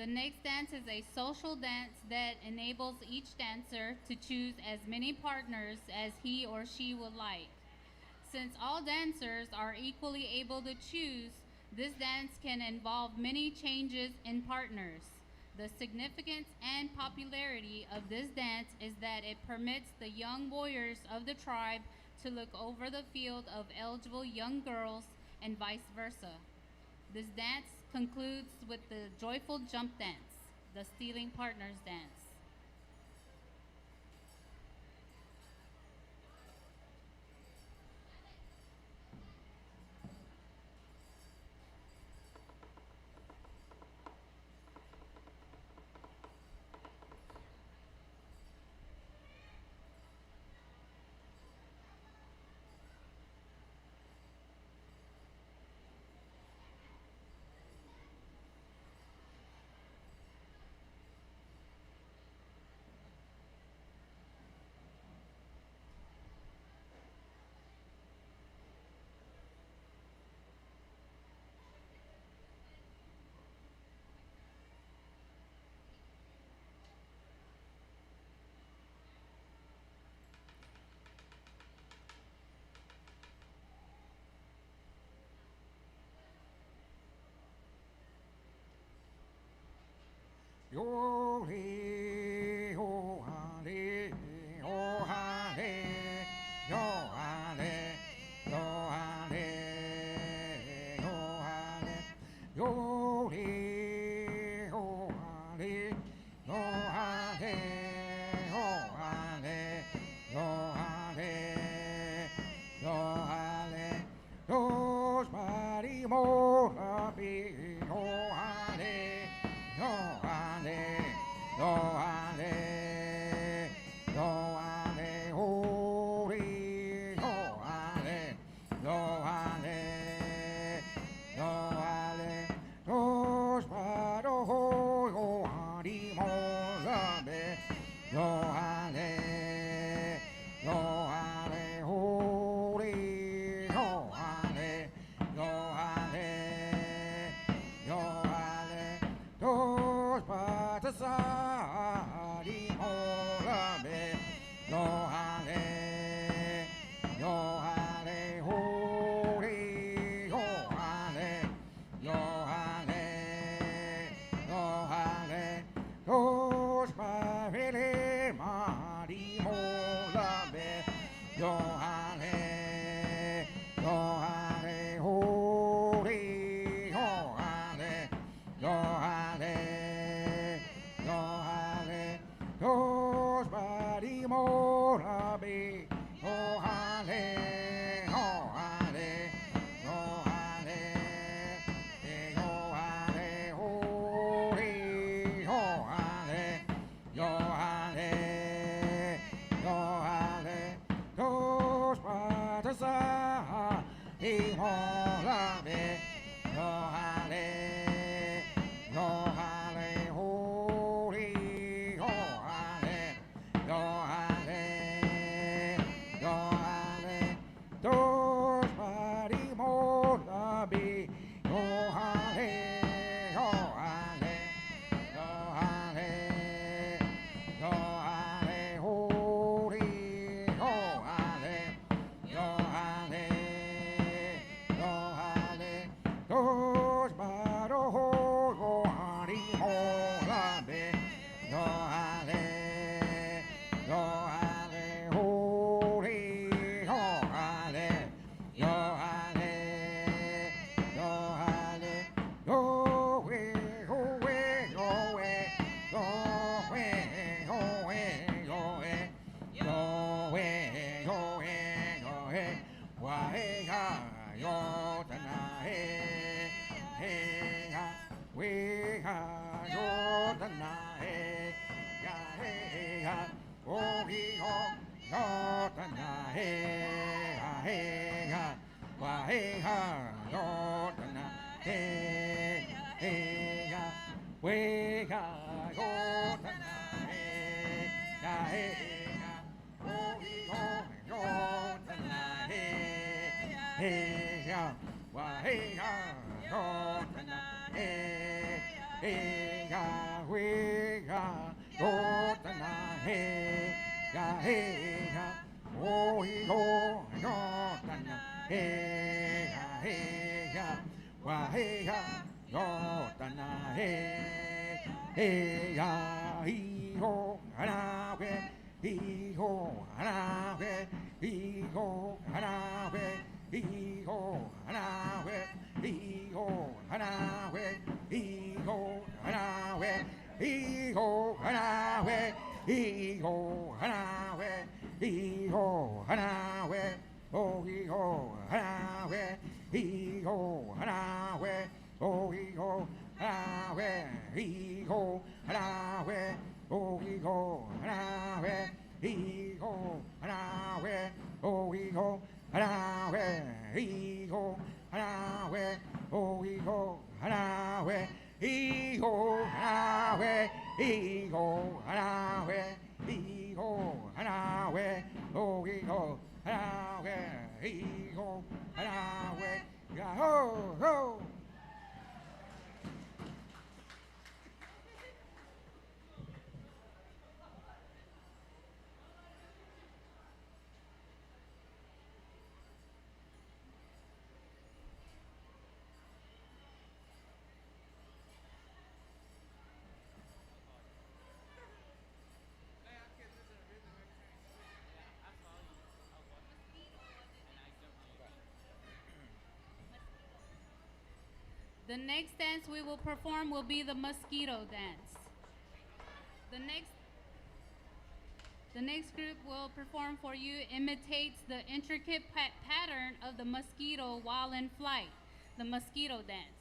The next dance is a social dance that enables each dancer to choose as many partners as he or she would like. Since all dancers are equally able to choose, this dance can involve many changes in partners. The significance and popularity of this dance is that it permits the young warriors of the tribe to look over the field of eligible young girls and vice versa. This dance concludes with the joyful jump dance, the stealing partners dance. Yo he ho ha le ho ha le yo ha le yo ha le yo ha le yo he ho ha le yo ha le ho ha le yo ha le yo ha le dos mari mo la bi ho ha le yo ha le yo ha le yo ha le ho re yo ha le yo ha le yo ha le dos pa do ho yo ha di mo la be yo ha le yo ha le ho re yo ha le yo ha le yo ha le dos pa ta sa di mo la be yo ha le yo ha le ho re yo ha le yo ha le yo ha le dos pa re le ma di mo la be yo ha le yo ha le ho re yo ha le yo ha le yo ha le dos pa di mo la be yo ha le yo ha le yo ha le yo ha le ho re yo ha le yo ha le yo ha le dos pa ta sa di mo la be yo ha le yo ha le ho re yo ha le yo ha le yo ha le dos pa di mo la be yo ha le yo ha le yo ha le yo ha le ho re yo ha le yo ha le yo ha le dos pa do ho yo ha di mo la be yo ha le yo ha le ho re yo ha le yo ha le yo ha le yo we ho we yo we yo we yo we yo we yo we yo we yo we wa he ha yo ta na he ha we ha yo ta na ya he ha o hi ho yo ta na ha wa he ha yo ta na he ha we ha yo ta na ya he ha o hi ho yo ta na ha wa he ha yo ta na ha we ya, yo ta na hey ya, oh yo yo ta na hey ya, wa hey ya, yo ta na hey ya, he ho na we, he ho na we, he ho na we, he ho na we, he ho na we, he ho na we, he ho na we, he ho na we, he ho na we, oh he ho na we, he ho na we, oh he ho na we, he ho na we, oh he ho na we, he ho na we, oh he ho na we, he ho na we, oh he ho na we, he ho na we, he ho na we, he ho na we, oh he ho na we, he ho na we, ya ho ho. The next dance we will perform will be the mosquito dance. The next group will perform for you imitates the intricate pattern of the mosquito while in flight, the mosquito dance.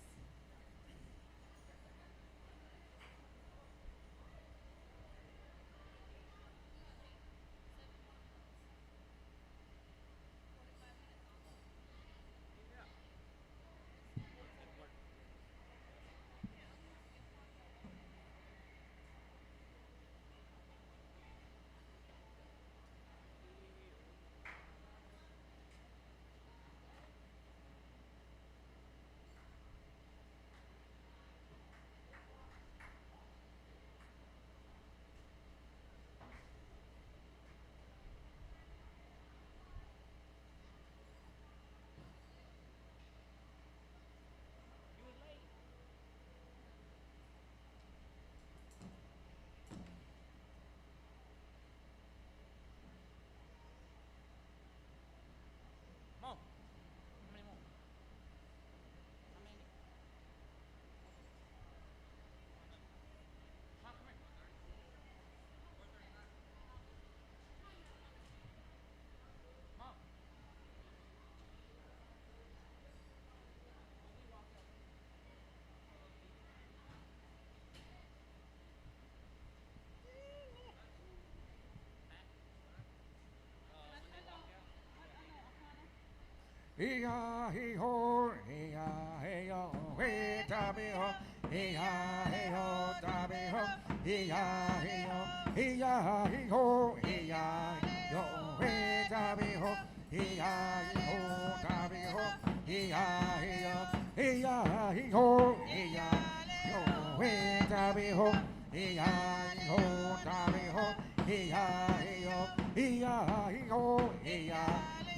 Hey-ya, hey-ho, hey-ya, hey-yo, hey, tabby-ho, hey-ya, hey-ho, tabby-ho, hey-ya, hey-yo, hey-ya, hey-ho, hey-ya, hey-yo, hey, tabby-ho, hey-ya, hey-ho, tabby-ho, hey-ya, hey-yo, hey-ya, hey-ho, hey-ya, yo, hey, tabby-ho, hey-ya, hey-ho, tabby-ho, hey-ya, hey-yo, hey-ya, hey-ho, hey-ya,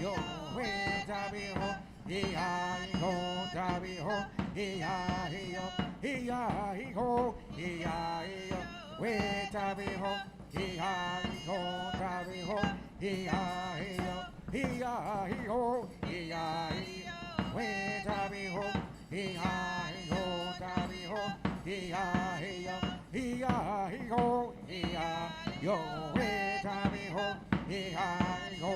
yo, hey, tabby-ho, hey-ya, hey-ho, tabby-ho, hey-ya, hey-yo, hey-ya, hey-ho, hey-ya, hey-yo, hey, tabby-ho, hey-ya, hey-ho, tabby-ho, hey-ya, hey-yo, hey-ya, hey-ho, hey-ya, hey-yo, hey, tabby-ho, hey-ya, hey-ho, tabby-ho, hey-ya, hey-yo, hey-ya, hey-ho, hey-ya, yo, hey, tabby-ho, hey-ya, hey-ho,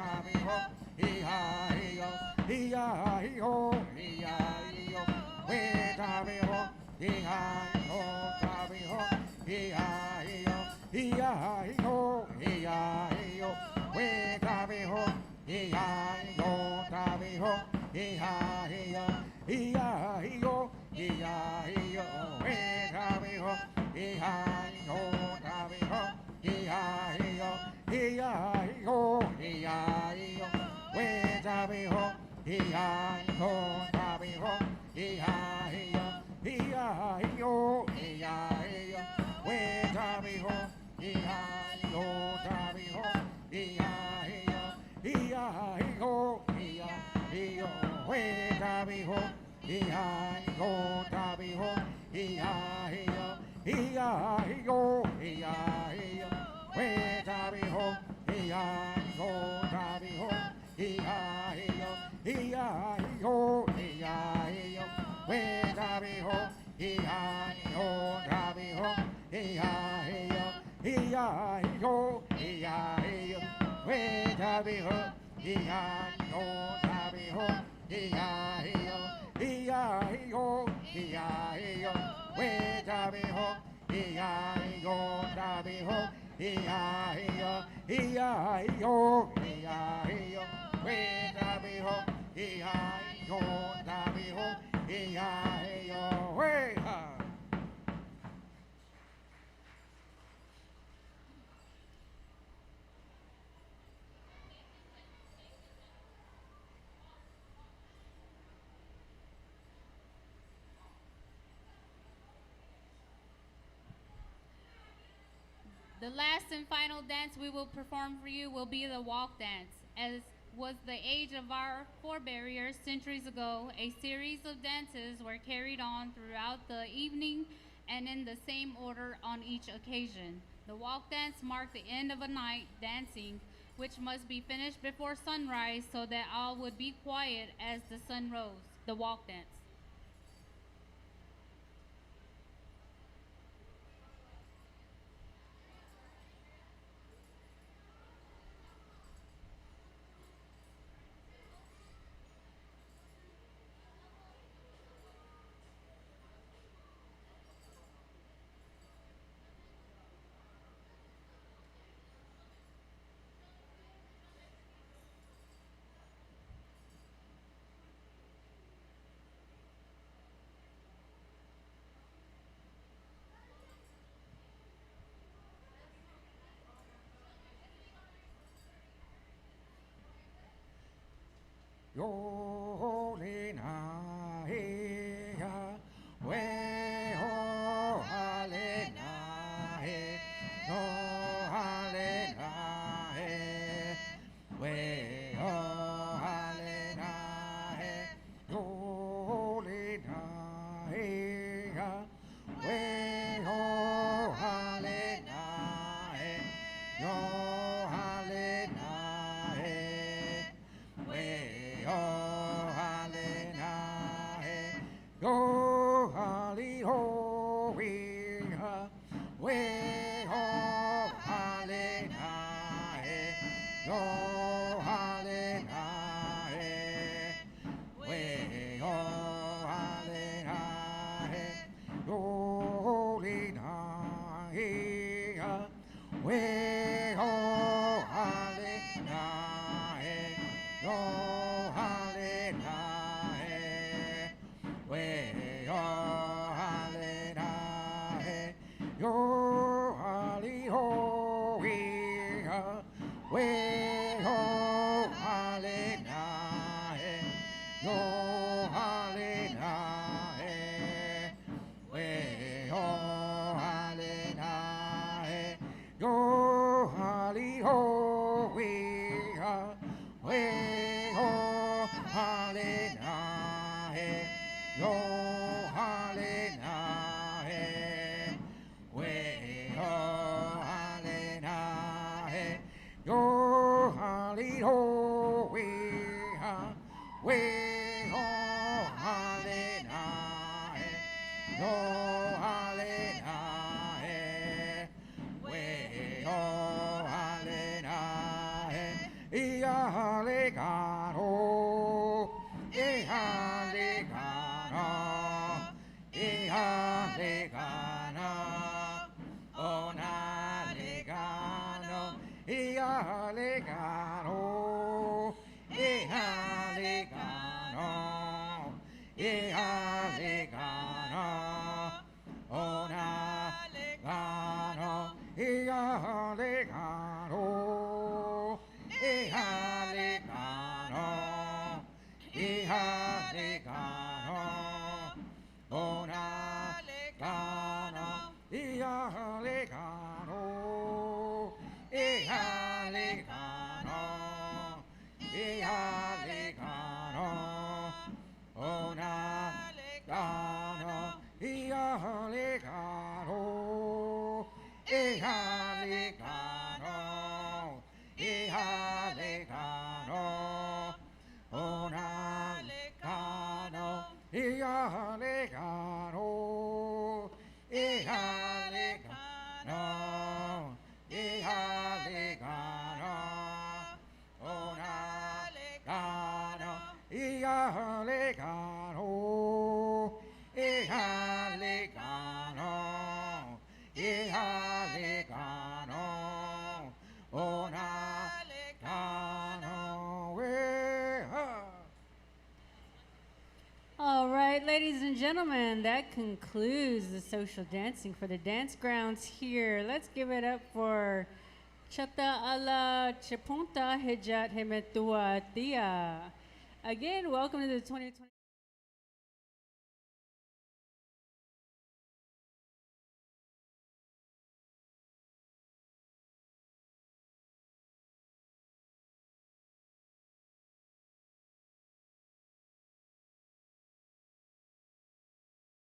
tabby-ho, hey-ya, hey-yo, hey-ya, hey-ho, hey-ya, hey-yo, hey, tabby-ho, hey-ya, hey-ho, tabby-ho, hey-ya, hey-yo, hey-ya, hey-ho, hey-ya, hey-yo, hey, tabby-ho, hey-ya, hey-ho, tabby-ho, hey-ya, hey-yo, hey-ya, hey-yo, hey-ya, hey-yo, hey, tabby-ho, hey-ya, hey-ho, tabby-ho, hey-ya, hey-yo, hey-ya, hey-ho, hey-ya, hey-yo, hey, tabby-ho, hey-ya, hey-ho, tabby-ho, hey-ya, hey-yo, hey-ya, hey-yo, hey-ya, hey-yo, Dabi ho, Hi ho, Dabi ho, Hi yo, Hi yo, Hi yo, we Dabi ho, Hi ho, Dabi ho, Hi yo, Hi yo, Hi yo, we Dabi ho, Hi yo, Dabi ho, Hi yo, Hi yo, Hi yo, we Dabi ho, Hi yo, Dabi ho, Hi yo, we ha. The last and final dance we will perform for you will be the walk dance. As was the age of our forebears centuries ago, a series of dances were carried on throughout the evening and in the same order on each occasion. The walk dance marked the end of a night dancing, which must be finished before sunrise so that all would be quiet as the sun rose. The walk dance. Yo le na he ya, we ho ha le na he, no ha le na he, we ho ha le na he, yo le na he ya, we ho ha le na he, yo ha le na he, we ho ha le na he, yo ha li ho we ha, we ho ha le na he, yo ha le na he, we ho ha le na he, yo le na he ha, we ho ha le na he, yo ha le na he, we ho ha le na he, yo ha li ho we ha, we ho ha le na he, yo ha le na he, we ho ha le na he, yo ha li ho we ha, we ho ha le na he, yo ha le na he, we ho ha le na he, yo ha li ho we ha, we ho ha le na he, yo ha le na he, we ho ha le na he, ya ha le ga no, ha le ga no, ha le ga no, oh na le ga no, ha le ga no, ha le ga no, ha le ga no, oh na le ga no, ha le ga no, ha le ga no, ha le ga no, oh na le ga no, ha le ga no, ha le ga no, ha le ga no, oh na le ga no, ha le ga no, ha le ga no, ha le ga no, oh na le ga no, ha le ga ladies and gentlemen, that concludes the social dancing for the dance grounds here. Let's give it up for Chata ala Chipunta Hijat Hemetua Tia. Again, welcome to the 2020.